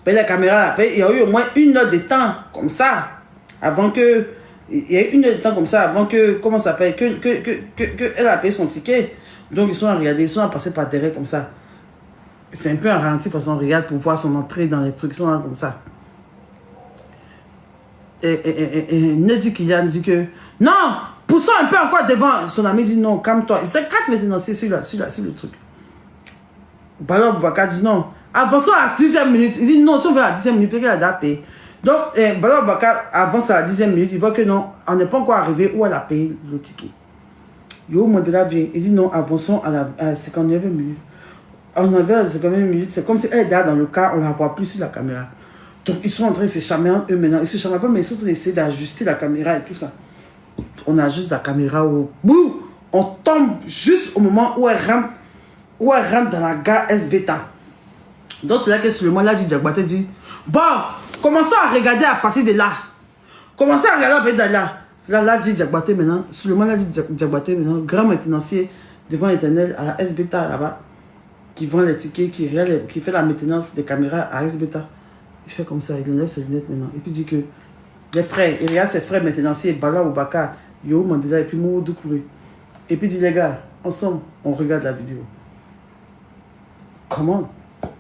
Puis la caméra, il y a eu au moins 1 heure de temps comme ça, avant que... Il y a eu 1 heure de temps comme ça, avant que... Comment ça s'appelle? Elle a payé son ticket. Donc ils sont à regarder, ils sont à passer par derrière comme ça. C'est un peu un ralenti façon regarde pour voir son entrée dans les trucs, ils sont là comme ça. Et Nedi Kylian dit que... Non, poussons un peu encore devant. Son ami dit non, calme-toi. C'était 4 maintenanciers sur le truc. Balo Aboubakar dit non. Avançons à la 10e minute. Il dit non, si on veut à la 10e minute, peut-être qu'elle a payé. Donc, Balo Aboubakar avance à la 10e minute. Il voit que non, on n'est pas encore arrivé où elle a payé le ticket. Yo Mandela vient. Il dit non, avançons à la 59e minute. On avait à la 59e minute. C'est comme si elle est derrière dans le car, on ne la voit plus sur la caméra. Donc, ils sont en train de se charmer eux maintenant. Ils se charment pas, mais ils sont en train d'essayer d'ajuster la caméra et tout ça. On ajuste la caméra au bout. On tombe juste au moment où elle rentre dans la gare SBETA. Donc c'est là que Suleiman Ladji Diabaté dit bon, commençons à regarder à partir de là. Commencez à regarder à partir de là. C'est là Ladji Diabaté maintenant, Suleiman Ladji Diabaté maintenant, grand maintenancier devant l'éternel à la SBETA là-bas, qui vend les tickets, qui fait la maintenance des caméras à SBETA. Il fait comme ça, il enlève ses lunettes maintenant. Et puis il dit que les frères, il regarde ses frères maintenanciers, Balo Aboubakar, Yo Mandela et puis Momo Doukouré. Et puis il dit les gars, ensemble, on regarde la vidéo. Comment?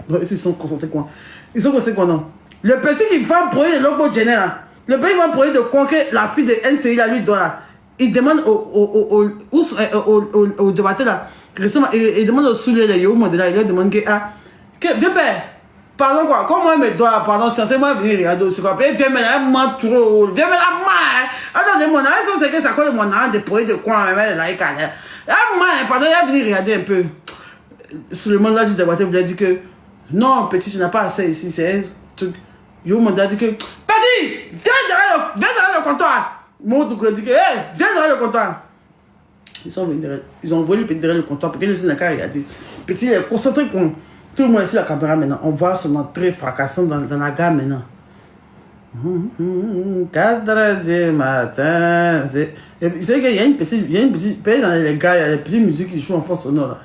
Donc, ils sont concentrés quoi? Ils sont concentrés quoi non? Le petit qui va prendre le logo général, le petit va prendre de quoi que la fille de NCI la lui doit là. Il demande au Diabaté là, il demande au Soulé là, Yo Mandela, il lui demande que viens père, pardon quoi, comme moi me doit, pardon, c'est censé moi venir regarder aussi quoi, viens mais là, moi trop, viens mais là, moi, attendez mon âge, c'est que ça colle mon âge de prendre de quoi, mais là, il calme. Ah, moi, pardon, il va venir regarder un peu. Suleiman Ladji Diabaté voulait dire que non, petit, je n'ai pas assez ici, c'est un truc. Yo Mandela dit que petit, viens derrière le comptoir. Momo Doukouré dit que hey, viens derrière le comptoir. Ils sont venus derrière, ils ont envoyé le petit derrière le comptoir pour que le Sénégal regarde. Petit, il est concentré pour tout le monde ici la caméra maintenant. On voit son entrée fracassante dans la gare maintenant. 4 heures du matin. Vous savez qu'il y a une petite, dans les gars, il y a des petites musiques qui jouent en fond sonore.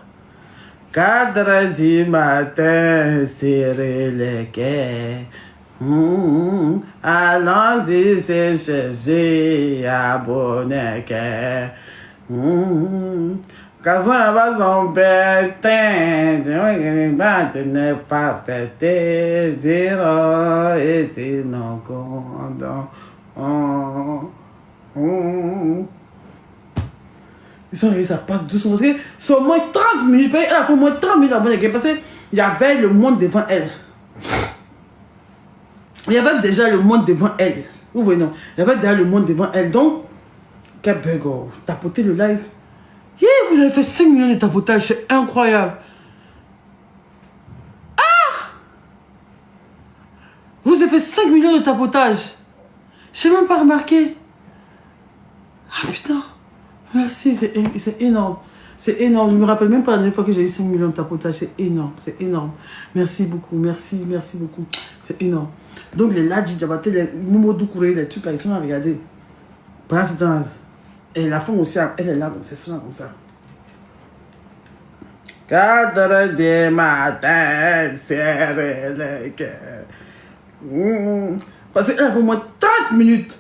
4 heures du matin, serrez les quais. Allons-y, c'est chercher à Bonnequet. Quand ça va son pétain, tu n'es pas pété, zéro, et sinon, condom. Ils sont arrivés, ça passe doucement. Parce que c'est au moins 30 minutes. Elle a fait au moins 30 minutes à Bonnequet. Parce qu'il y avait le monde devant elle. Il y avait déjà le monde devant elle. Vous voyez, non? Il y avait déjà le monde devant elle. Donc, quel burger. Tapoter le live. Yeah, vous avez fait 5 millions de tapotage. C'est incroyable. Ah! fait 5 millions de tapotage. Je n'ai même pas remarqué. Ah putain. Merci, c'est énorme. C'est énorme. Je me rappelle même pas la dernière fois que j'ai eu 5 millions de tapotage. C'est énorme. C'est énorme. Merci beaucoup. Merci beaucoup. C'est énorme. Donc les Ladji Diabaté, les Momo Doucouré, les trucs là, ils sont à regarder. Pendant ce temps, et la femme aussi, elle est là, c'est souvent comme ça. 4 heures du matin, serré le cœur. Parce qu'elle a au moins 30 minutes.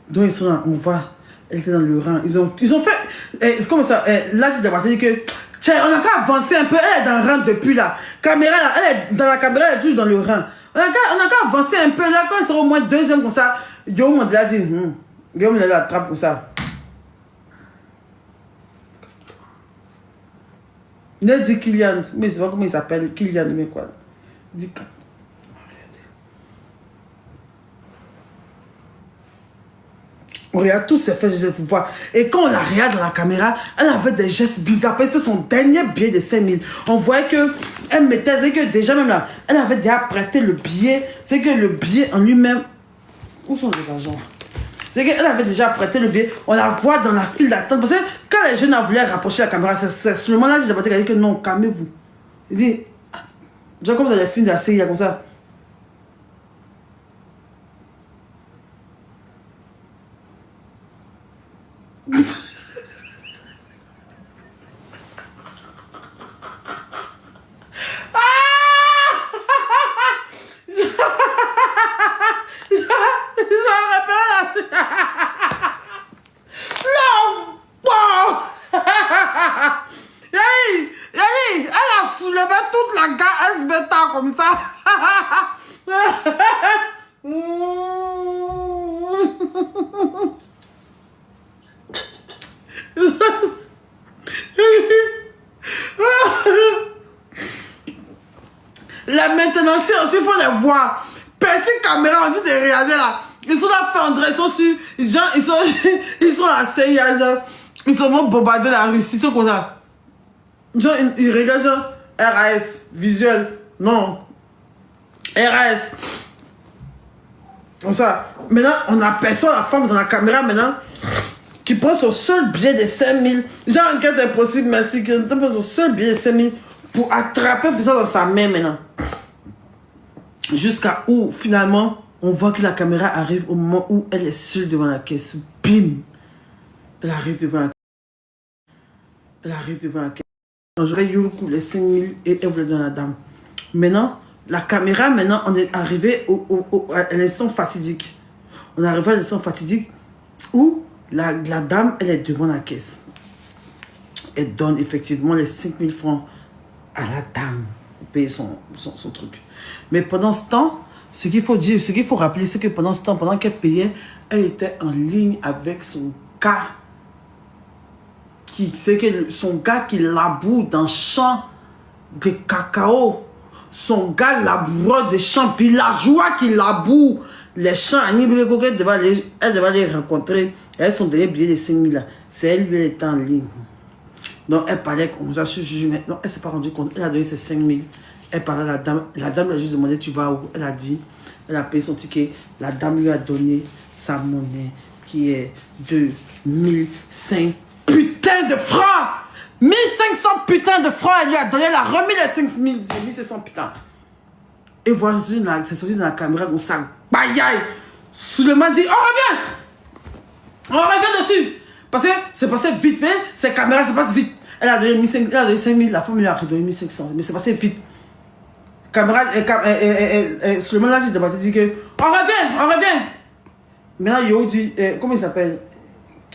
Donc ils sont là, on voit, elle était dans le rang. Ils ont fait, comme ça, là j'ai d'abord dit que, tiens, on a qu'à avancer un peu, elle est dans le rang depuis là. Caméra là, elle est dans la caméra, elle est toujours dans le rang. On a qu'à avancer un peu là, quand ils seront au moins deuxième comme ça, Guillaume l'a dit, Guillaume l'a attrape comme ça. Ne dit Kylian, mais c'est pas comment il s'appelle, Kylian, mais quoi. Il dit on regarde tous ses faits, je sais pouvoir. Et quand on la regarde dans la caméra, elle avait des gestes bizarres. Parce que c'est son dernier billet de 5000. On voyait qu'elle mettait, c'est que déjà même là, elle avait déjà prêté le billet. C'est que le billet en lui-même. Où sont les agents? C'est qu'elle avait déjà prêté le billet. On la voit dans la file d'attente. Parce que quand les jeunes voulaient rapprocher la caméra, c'est seulement là que j'ai dit que non, calmez-vous. Il dit, genre comme dans les films de la série, comme ça. Elle a soulevé toute la gare SBTA comme ça. La maintenance aussi, il faut les voir. Petite caméra, on dit de regarder là. Ils sont là, ils sont sur. Ils sont à CIA, genre. Ils sont vraiment bombardés la Russie, ils sont comme ça. Genre, ils regardent, genre, RAS, visuel. Non. RAS. Comme ça. Maintenant, on aperçoit la femme dans la caméra maintenant qui prend son seul billet de 5000. Genre, enquête impossible, merci. Qui prend son seul billet de 5000 pour attraper ça dans sa main maintenant. Jusqu'à où, finalement, on voit que la caméra arrive au moment où elle est seule devant la caisse. Bim! Elle arrive devant la caisse. Elle arrive devant la caisse. Je vais Yuruku les 5000 et elle vous le donne à la dame. Maintenant, la caméra, maintenant, on est arrivé à l'instant fatidique. On est arrivé à l'instant fatidique où la dame, elle est devant la caisse. Elle donne effectivement les 5000 francs à la dame pour payer son truc. Mais pendant ce temps, ce qu'il faut dire, ce qu'il faut rappeler, c'est que pendant ce temps, pendant qu'elle payait, elle était en ligne avec son gars. C'est que son gars qui laboure dans champ de cacao. Son gars laboureur des champs villageois qui laboure les champs. Elle devait les rencontrer. Elle son dernier billet de 5000 là. C'est elle, lui, elle était en ligne. Donc elle parlait comme ça. Non, elle ne s'est pas rendue compte. Elle a donné ses 5000. Elle parlait à la dame. La dame lui a juste demandé tu vas où? Elle a dit. Elle a payé son ticket. La dame lui a donné sa monnaie qui est de 1500 putain de francs. 1500 putains de francs. Elle lui a donné. Elle a remis les 5000. C'est 1500 putains. Et voici, c'est sorti dans la caméra comme ça. Bayaille. Suleiman dit on revient. On revient dessus. Parce que c'est passé vite. Mais ces caméras, ça passe vite. Elle a donné 5000. La femme lui a redonné 1500. Mais c'est passé vite. Caméra, Suleiman l'a dit que on revient. Maintenant, Yo dit, comment il s'appelle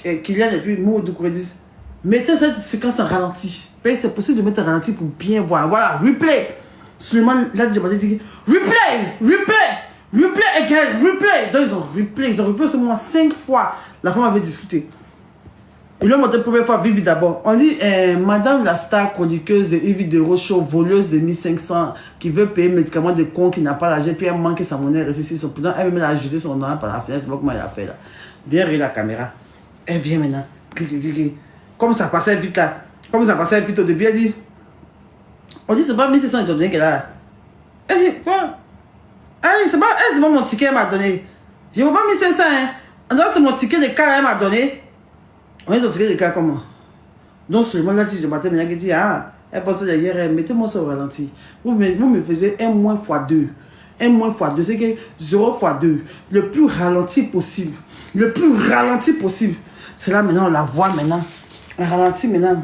Kylian et puis Momo Doucouré disent mettez cette séquence en ralenti. C'est possible de mettre en ralenti pour bien voir. Voilà, replay. Suleiman l'a dit replay again, replay. Donc ils ont replay seulement 5 fois. La femme avait discuté. Ils lui ont montré la première fois Vivi d'abord. On dit, madame la star chroniqueuse de Yves de Rochaud, voleuse de 1500, qui veut payer médicaments de con, qui n'a pas l'argent, puis elle manque sa monnaie, récit son prudent. Elle même a jeté son argent par la fenêtre, c'est pas comment elle a fait là. Viens rire la caméra. Elle vient maintenant. Comme ça passait vite là. Comme ça passait vite au début, elle dit, on dit, c'est pas 1500 états qu'elle a là. Elle dit, quoi? Allez, c'est pas mon ticket qu'elle m'a donné. Je n'ai pas mis 500. Hein. C'est mon ticket de cas qu'elle m'a donné. On est dans le ticket de cas comment? Donc seulement là, je matin, il dit, ah, elle pense derrière, mettez-moi ça au ralenti. Vous me faisiez 1 moins fois 2. 1 moins fois 2, c'est que 0 fois 2. Le plus ralenti possible. Le plus ralenti possible. C'est là maintenant, on la voit maintenant. On ralentit maintenant.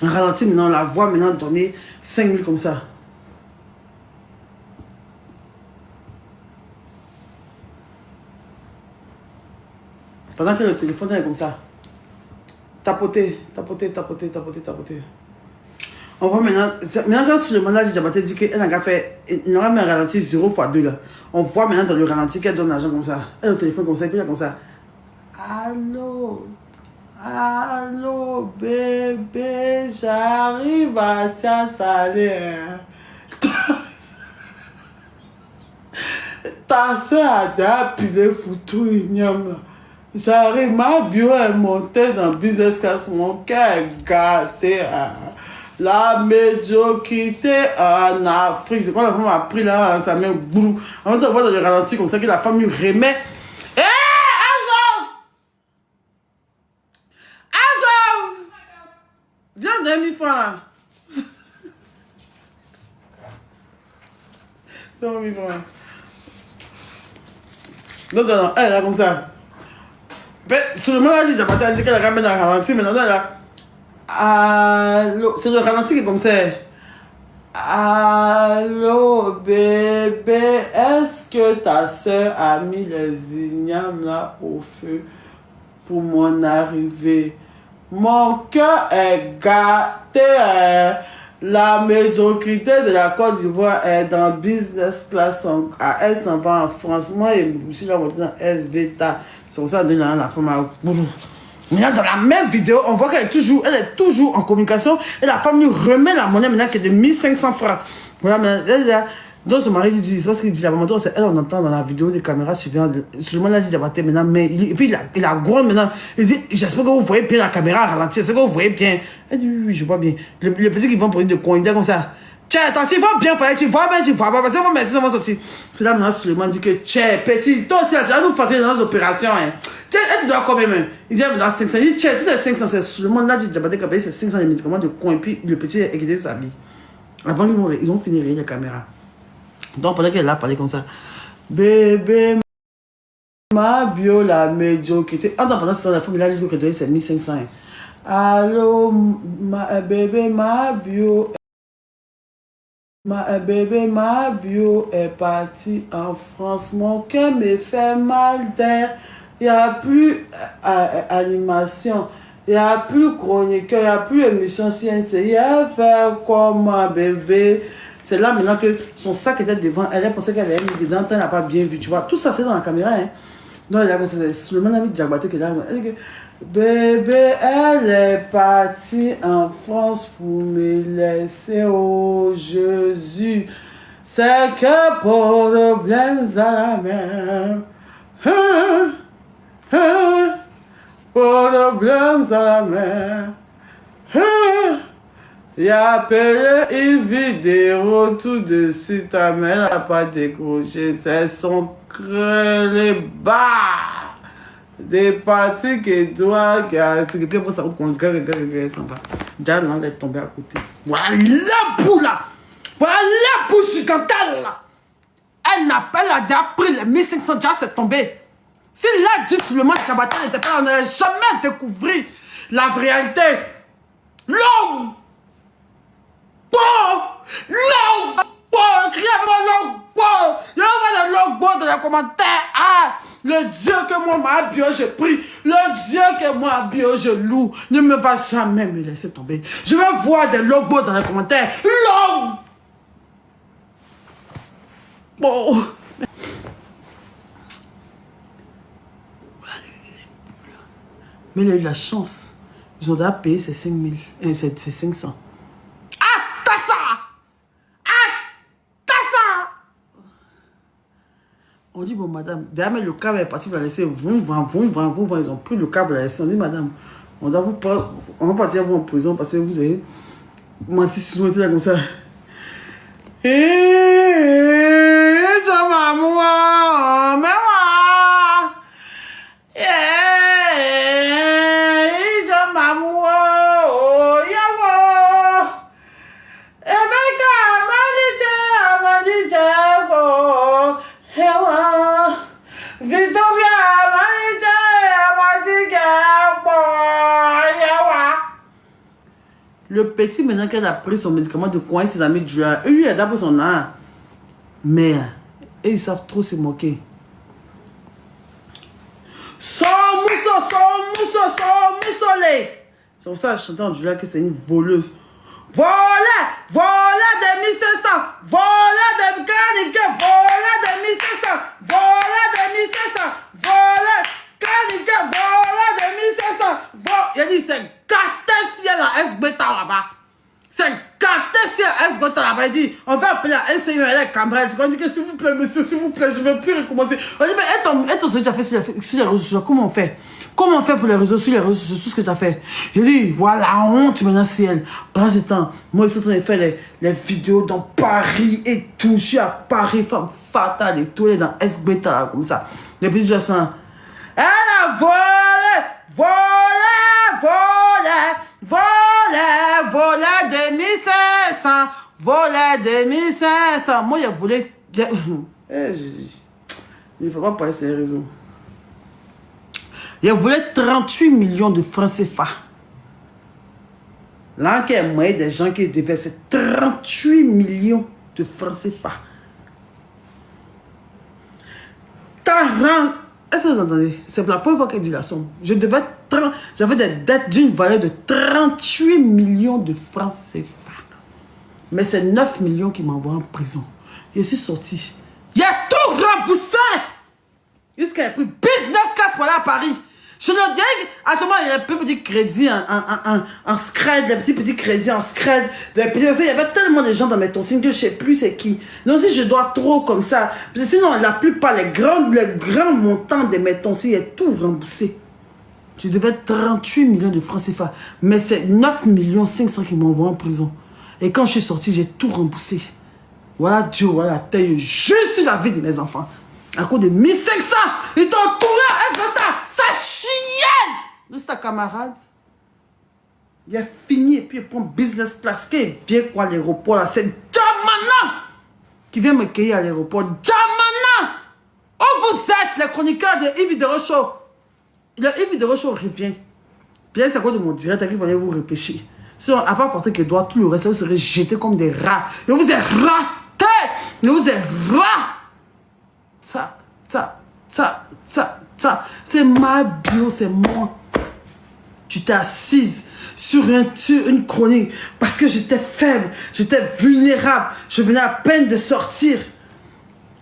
On ralentit maintenant, on la voit maintenant donner 5 000 comme ça. Pendant que le téléphone est comme ça. Tapoter, tapoter, tapoter, tapoter, tapoter. On voit maintenant quand Suleiman Ladji Diabaté dit qu'elle n'a fait, il n'aura même ralenti 0 fois 2 là. On voit maintenant dans le ralenti qu'elle donne l'argent comme ça. Elle a le téléphone comme ça, et puis elle comme ça. Allô, allô, bébé, j'arrive à ta salaire. Ta soeur a déjà pilé foutu igname. J'arrive, ma bio est montée dans business class, mon cœur est gâté. La médiocrité en Afrique, c'est quoi la femme a pris là, sa main boulou. On va voir dans le ralenti comme ça que la femme lui remet. Hé, Argent! Argent! Viens de 1000 francs là. Viens 1000 francs. Donc, non, elle est là comme ça. Sur le moment là, elle dit qu'elle a ramené dans le ralenti, mais maintenant elle a. Allô, c'est le ralenti qui est comme ça. Allô, bébé, est-ce que ta soeur a mis les ignames là au feu pour mon arrivée? Mon cœur est gâté. La médiocrité de la Côte d'Ivoire est dans business class. Elle s'en va en France. Moi, je suis là dans SBTA. C'est pour ça que la femme a. Maintenant, dans la même vidéo, on voit qu'elle est toujours en communication et la femme lui remet la monnaie maintenant qui est de 1500 francs. Voilà, maintenant, donc son mari lui dit, c'est parce qu'il dit la maman, c'est elle, on entend dans la vidéo des caméras suivantes, seulement là, il dit Diabaté maintenant, mais et puis il a gros maintenant, il dit, j'espère que vous voyez bien la caméra ralentie, est-ce que vous voyez bien? Elle dit, oui, je vois bien. Le petit qui vend pour lui de coin, il dit comme ça. Tiens, attends, tu vois bien, tu vois bien, tu vois pas, parce que moi, merci, ça va sortir. C'est là maintenant, Suleiman dit que, tiens, petit, toi aussi, tu vas nous faire dans nos opérations, hein. Tiens, elle doit combien même? Il dit, dans 500, il dit, tiens, tous les 500, c'est Suleiman là, dit Diabaté qui a payé ses 500 de médicaments de coin, et puis le petit est quitté sa vie. Avant, ils ont fini de régler la caméra. Donc, pendant qu'elle a parlé comme ça, bébé, ma bio, la médiocrité. Ah non, pendant ce temps, la femme, il a dit que donné c'est 1500. Hein. Allô, bébé, ma bio. Bébé, ma bio est partie en France. Mon cœur me fait mal d'air. Il n'y a plus animation. Il n'y a plus chroniqueur. Il n'y a plus émission CNC. Il fait comment, bébé? C'est là maintenant que son sac était devant. Elle pensait qu'elle allait mis dedans. Elle n'a pas bien vu. Tu vois, tout ça, c'est dans la caméra. Hein. Donc, elle a commencé. C'est le même ami de Diabaté qui est là. Elle dit que bébé, elle est partie en France pour me laisser. Oh Jésus, c'est que problèmes à la mer. Problèmes à la mer. Il a payé une vidéo tout de suite. Ta mère n'a pas décroché. C'est son creux bas. Des parties qui doivent. Qui puis pour ça, on regarde, s'en va. Déjà, là, elle est tombée à côté. Voilà pour là. Voilà pour Chicantal là. Elle n'a pas déjà pris les 1500, déjà c'est tombé. Si là, dit sur le monde Diabaté n'était pas, on n'aurait jamais découvert la réalité. Long! Criez vraiment long! Il y a le long dans les commentaires. Ah! Le Dieu que moi m'a bio, je prie. Le Dieu que moi bio, je loue. Ne me va jamais me laisser tomber. Je vais voir des logos dans les commentaires. Long! Bon. Mais il a eu la chance. Ils ont déjà payé ces 5000, ces 500. Ah, t'as ça! Ah, t'as ça! On dit, bon, madame, derrière, mais le câble est parti, vous la laisser, ils ont pris le câble, la laisser. On dit, madame, on va partir vous en prison parce que vous avez menti sur nous, là comme ça. Et Le petit, maintenant qu'elle a pris son médicament de coin, ses amis du lui, elle a pris son âme. Mais, ils savent trop se moquer. C'est pour ça que je chantais en Julia que c'est une voleuse. Voilà des 1500, voilà des caniques, voilà des 1500, voilà des 1500, voilà caniques, voilà des 1500. Il a dit c'est gâté si elle a SBT là-bas. C'est gâté si elle a SBT là-bas. Il dit on va appeler la NCU, elle est camarade. On dit que s'il vous plaît monsieur, s'il vous plaît, je ne veux plus recommencer. On dit mais et ton tu as fait sur les réseaux sociaux, comment on fait? Comment on fait pour les réseaux sociaux, tout ce que tu as fait? J'ai dit, voilà, la honte maintenant, c'est elle. Pendant ce temps, moi, je suis en train de faire les vidéos dans Paris et tout. Je suis à Paris, femme fatale et tout. Elle est dans SBT, comme ça. Les petits gens sont. Elle a volé 2500, volé 2500. Moi, il voulait. Eh, Jésus. Il ne faut pas parler sur les réseaux. Il voulait 38 millions de francs CFA. Là, il y a des gens qui devaient, c'est 38 millions de francs CFA. Est-ce que vous entendez? C'est la première fois qu'elle dit la somme. J'avais des dettes d'une valeur de 38 millions de francs CFA. Mais c'est 9 millions qui m'envoient en prison. Je suis sorti. Il a tout remboursé. Jusqu'à pris business class pour aller à Paris. Je ne dis attends, il y a un petit crédit en scred, des petits crédits en scred. Il y avait tellement de gens dans mes tontines que je ne sais plus c'est qui. Donc si je dois trop comme ça, parce que sinon la plupart, les grands montants de mes tontines, il est tout remboursé. Je devais 38 millions de francs CFA. Mais c'est 9 500 000 qui m'envoient en prison. Et quand je suis sorti, j'ai tout remboursé. Voilà Dieu, voilà la terre, juste sur la vie de mes enfants. À cause de 1500, ils t'ont entouré à FBT, sa chienne. C'est ta camarade. Il a fini et puis il prend business class. Il vient quoi à l'aéroport là, c'est Jamana qui vient me cueillir à l'aéroport. Jamana! Où vous êtes, les chroniqueurs de Yves de Rochaud? Le Yves de Rochaud revient. Puis c'est à cause de mon direct qui va vous repêcher. Sinon, à part porter que doit tout le reste, vous serez jetés comme des rats. Et vous êtes ratés! Et vous êtes rats! Ça. C'est ma bio, c'est moi. Tu t'es assise sur une chronique parce que j'étais faible, j'étais vulnérable. Je venais à peine de sortir.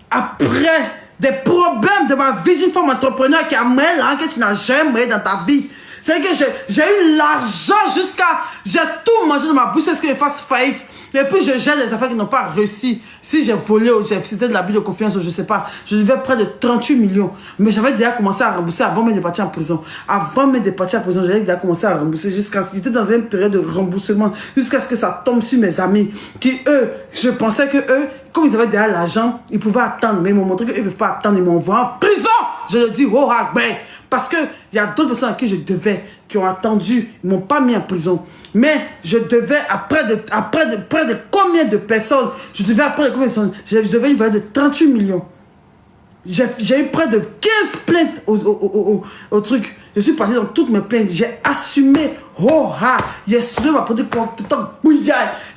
Après des problèmes de ma vie d'une femme entrepreneur qui a mêlé, hein, que tu n'as jamais dans ta vie. C'est que j'ai eu l'argent jusqu'à... J'ai tout mangé dans ma bouche, c'est ce que je fasse faillite. Et puis je gère des affaires qui n'ont pas réussi. Si j'ai volé ou c'était de l'abus de confiance, je ne sais pas. Je devais près de 38 millions. Mais j'avais déjà commencé à rembourser avant même de partir en prison. Avant même de partir en prison, j'avais déjà commencé à rembourser jusqu'à... J'étais dans une période de remboursement jusqu'à ce que ça tombe sur mes amis. Qui eux, je pensais que eux, comme ils avaient déjà l'argent, ils pouvaient attendre. Mais ils m'ont montré qu'ils ne peuvent pas attendre. Ils m'ont envoyé en prison. Je le dis, oh, ben. Parce qu'il y a d'autres personnes à qui je devais, qui ont attendu, ils ne m'ont pas mis en prison. Mais je devais, après de combien de personnes, je devais une valeur de 38 millions. J'ai eu près de 15 plaintes au truc. Je suis passé dans toutes mes plaintes. J'ai assumé. J'ai assumé ma produit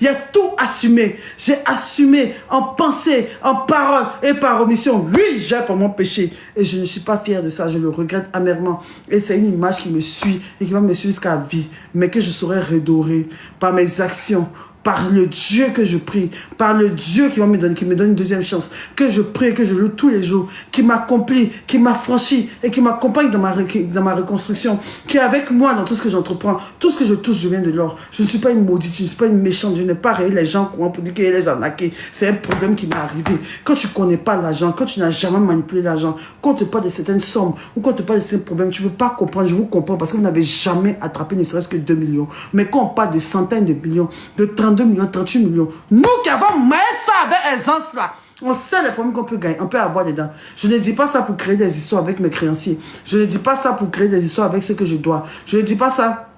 il a tout assumé. J'ai assumé en pensée, en parole et par omission. Oui, j'ai vraiment péché. Et je ne suis pas fier de ça. Je le regrette amèrement. Et c'est une image qui me suit et qui va me suivre jusqu'à la vie. Mais que je saurais redorer par mes actions. Par le Dieu que je prie, par le Dieu qui me donne une deuxième chance, que je prie, que je loue tous les jours, qui m'accomplit, qui m'affranchit et qui m'accompagne dans ma reconstruction, qui est avec moi dans tout ce que j'entreprends, tout ce que je touche, je viens de l'or. Je ne suis pas une maudite, je ne suis pas une méchante, je n'ai pas rayé les gens pour dire qu'ils les arnaqués. C'est un problème qui m'est arrivé. Quand tu ne connais pas l'argent, quand tu n'as jamais manipulé l'argent, quand tu parles de certaines sommes ou quand tu parles de certains problèmes, tu ne peux pas comprendre, je vous comprends parce que vous n'avez jamais attrapé ne serait-ce que 2 millions. Mais quand on parle de centaines de millions, de 32 millions, 38 millions. Nous qui avons mis ça avec aisance là, on sait les problèmes qu'on peut gagner, on peut avoir dedans. Je ne dis pas ça pour créer des histoires avec mes créanciers. Je ne dis pas ça pour créer des histoires avec ce que je dois. Je ne dis pas ça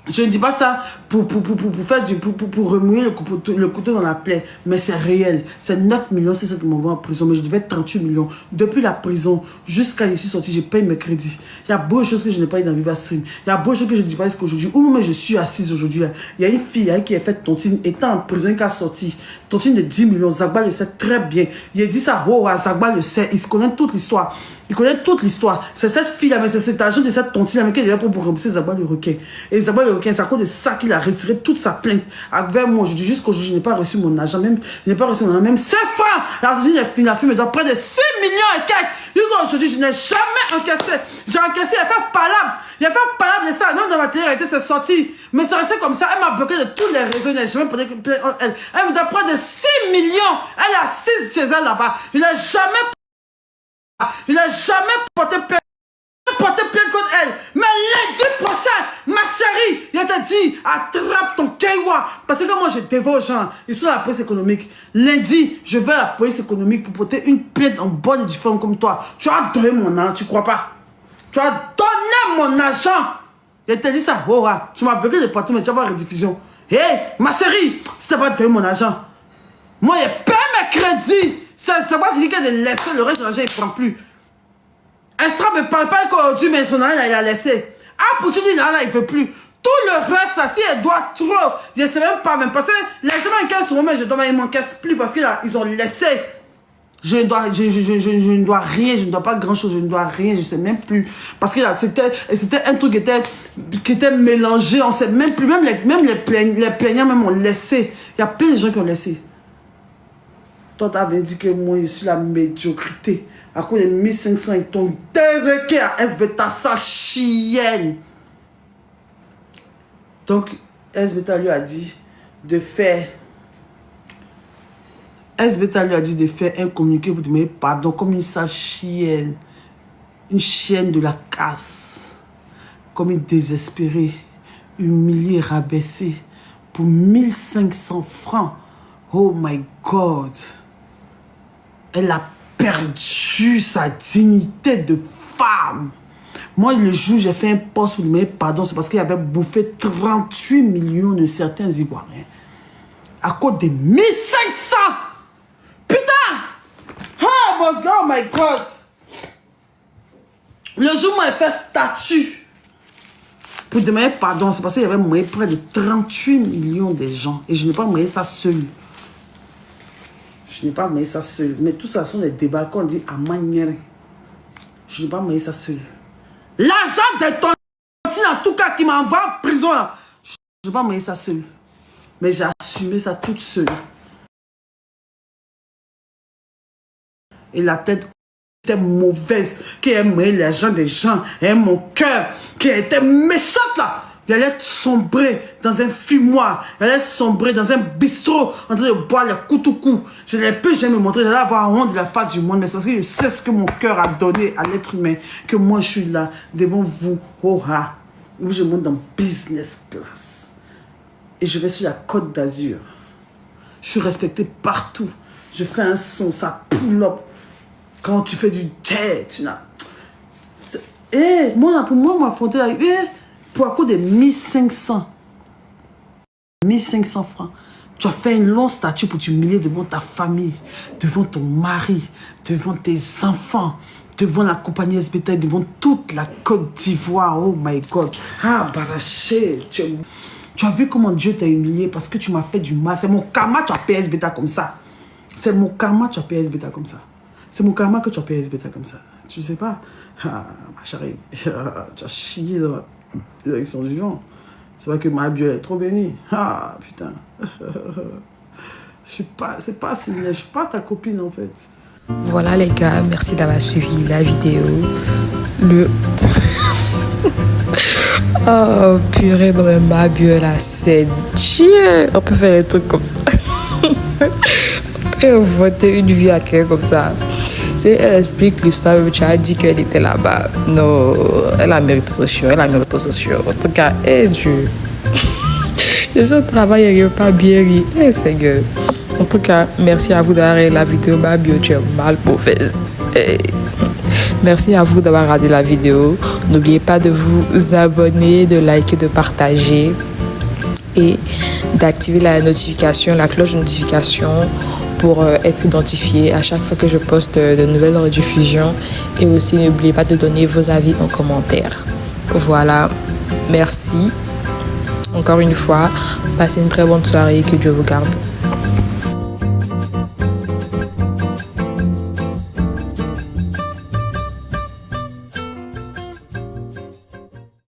Je ne dis pas ça pour faire pour remuer le couteau dans la plaie, mais c'est réel. C'est 9 millions, c'est ça qui m'envoie en prison, mais je devais 38 millions. Depuis la prison, jusqu'à je suis sorti, je paye mes crédits. Il y a beaucoup de choses que je n'ai pas eu dans Viva Stream. Il y a beaucoup de choses que je ne dis pas qu'aujourd'hui, où même je suis assise aujourd'hui. Il y a une fille qui a fait tontine, étant en prison, qui a sorti. Tontine de 10 millions, Zagba le sait très bien. Il a dit ça, oh, Zagba le sait, il se connaît toute l'histoire. Il connaît toute l'histoire. C'est cette fille-là, mais c'est cet agent de cette tontine-là qui est là pour rembourser Zagba le requin. Et Zagba le requin, c'est à cause de ça qu'il a retiré toute sa plainte avec moi. Je dis jusqu'aujourd'hui, je n'ai pas reçu mon argent. Même, je n'ai pas reçu mon argent. Même 5 francs. La fille me doit près de 6 millions et quelques. Jusqu'aujourd'hui, je n'ai jamais encaissé. J'ai encaissé, elle fait palabre. Il a fait palabre de ça. Même dans ma télé-réalité, c'est sorti. Mais c'est resté comme ça. Elle m'a bloqué de tous les réseaux. Elle me doit près de 6 millions. Elle est assise chez elle là-bas. Je n'ai jamais porté plainte contre elle. Mais lundi prochain, ma chérie, je te dis, attrape ton Keiwa. Parce que moi, je dévore aux gens. Ils sont à la police économique. Lundi, je vais à la police économique pour porter une plainte en bonne et due forme comme toi. Tu as donné mon argent, tu crois pas? Tu as donné mon argent. Je te dis ça, oh, tu m'as bloqué de partout, mais tu vas voir la rediffusion. Hé, ma chérie, si tu n'as pas donné mon argent, moi, je paie mes crédits. C'est moi qui dis qu'il a laissé, le reste de l'argent, il ne prend plus. Estra me parle pas qu'aujourd'hui, mais son argent, il a laissé. Ah, pour tu dire, là, il ne veut plus. Tout le reste, là, si elle doit trop, je ne sais même pas, même parce que les gens m'encaissent sur moi, ils ne m'encaissent plus parce qu'ils ont laissé. Je ne dois rien, je ne dois pas grand chose, je ne dois rien, je ne sais même plus. Parce que c'était un truc qui était mélangé, on ne sait même plus. Même les plaignants même ont laissé. Il y a plein de gens qui ont laissé. Toi, tu avais dit que moi, je suis la médiocrité. À cause de 1500, ils t'ont déréqué à SBTA, sa chienne. Donc, SBTA lui a dit de faire... SBTA lui a dit de faire un communiqué pour demander pardon comme une sale chienne. Une chienne de la casse. Comme une désespérée. Humiliée, rabaissée. Pour 1500 francs. Oh my God. Elle a perdu sa dignité de femme. Moi, le jour où j'ai fait un post pour demander pardon, c'est parce qu'il avait bouffé 38 millions de certains Ivoiriens. À cause de 1500. Putain! Oh my God! Le jour où elle fait statut pour demander pardon, c'est parce qu'il y avait moyen près de 38 millions de gens. Et je n'ai pas moyen ça seul. Je n'ai pas moyen ça seul. Mais tout ça sont des débats qu'on dit à manière. Je n'ai pas moyen ça seul. L'argent de ton en tout cas qui m'envoie en prison là. Je n'ai pas moyen ça seul. Mais j'ai assumé ça toute seule. Et la tête était mauvaise, qui aimait les gens des gens, et mon cœur, qui était méchante là. Il allait sombrer dans un fumoir, il allait sombrer dans un bistrot, en train de boire le coup. Je n'allais plus jamais me montrer, j'allais avoir honte de la face du monde, mais c'est parce que je sais ce que mon cœur a donné à l'être humain, que moi je suis là, devant vous, Hora, où je monte dans business class. Et je vais sur la Côte d'Azur. Je suis respecté partout. Je fais un son, ça pull up. Quand tu fais du jet, tu n'as... Moi, pour moi, m'affronter avec... pour à cause de 1500 francs, tu as fait un long statut pour t'humilier devant ta famille, devant ton mari, devant tes enfants, devant la compagnie SBTA, devant toute la Côte d'Ivoire. Oh my God. Ah, Baraché, tu as vu comment Dieu t'a humilié parce que tu m'as fait du mal. C'est mon karma, tu as payé SBTA comme ça. C'est mon karma, tu as payé SBTA comme ça. C'est mon karma que tu as payé SBTA comme ça. Tu sais pas. Ah, ma chérie, tu as chié dans la direction du vent. C'est vrai que ma bio est trop bénie. Ah, putain. C'est pas si je suis pas ta copine en fait. Voilà les gars, merci d'avoir suivi la vidéo. Oh purée, non mais ma bio là, c'est Dieu. On peut faire des trucs comme ça. On peut voter une vie à quelqu'un comme ça. Elle explique l'histoire, tu as dit qu'elle était là-bas. Non, elle a mérité sociaux, En tout cas, Dieu. Les gens travaillent et pas bien ri. Seigneur. En tout cas, merci à vous d'avoir regardé la vidéo. Babio, tu es mal mauvaise. Merci à vous d'avoir regardé la vidéo. N'oubliez pas de vous abonner, de liker, de partager et d'activer la notification, la cloche de notification pour être identifié à chaque fois que je poste de nouvelles rediffusions. Et aussi, n'oubliez pas de donner vos avis en commentaire. Voilà, merci. Encore une fois, passez une très bonne soirée et que Dieu vous garde.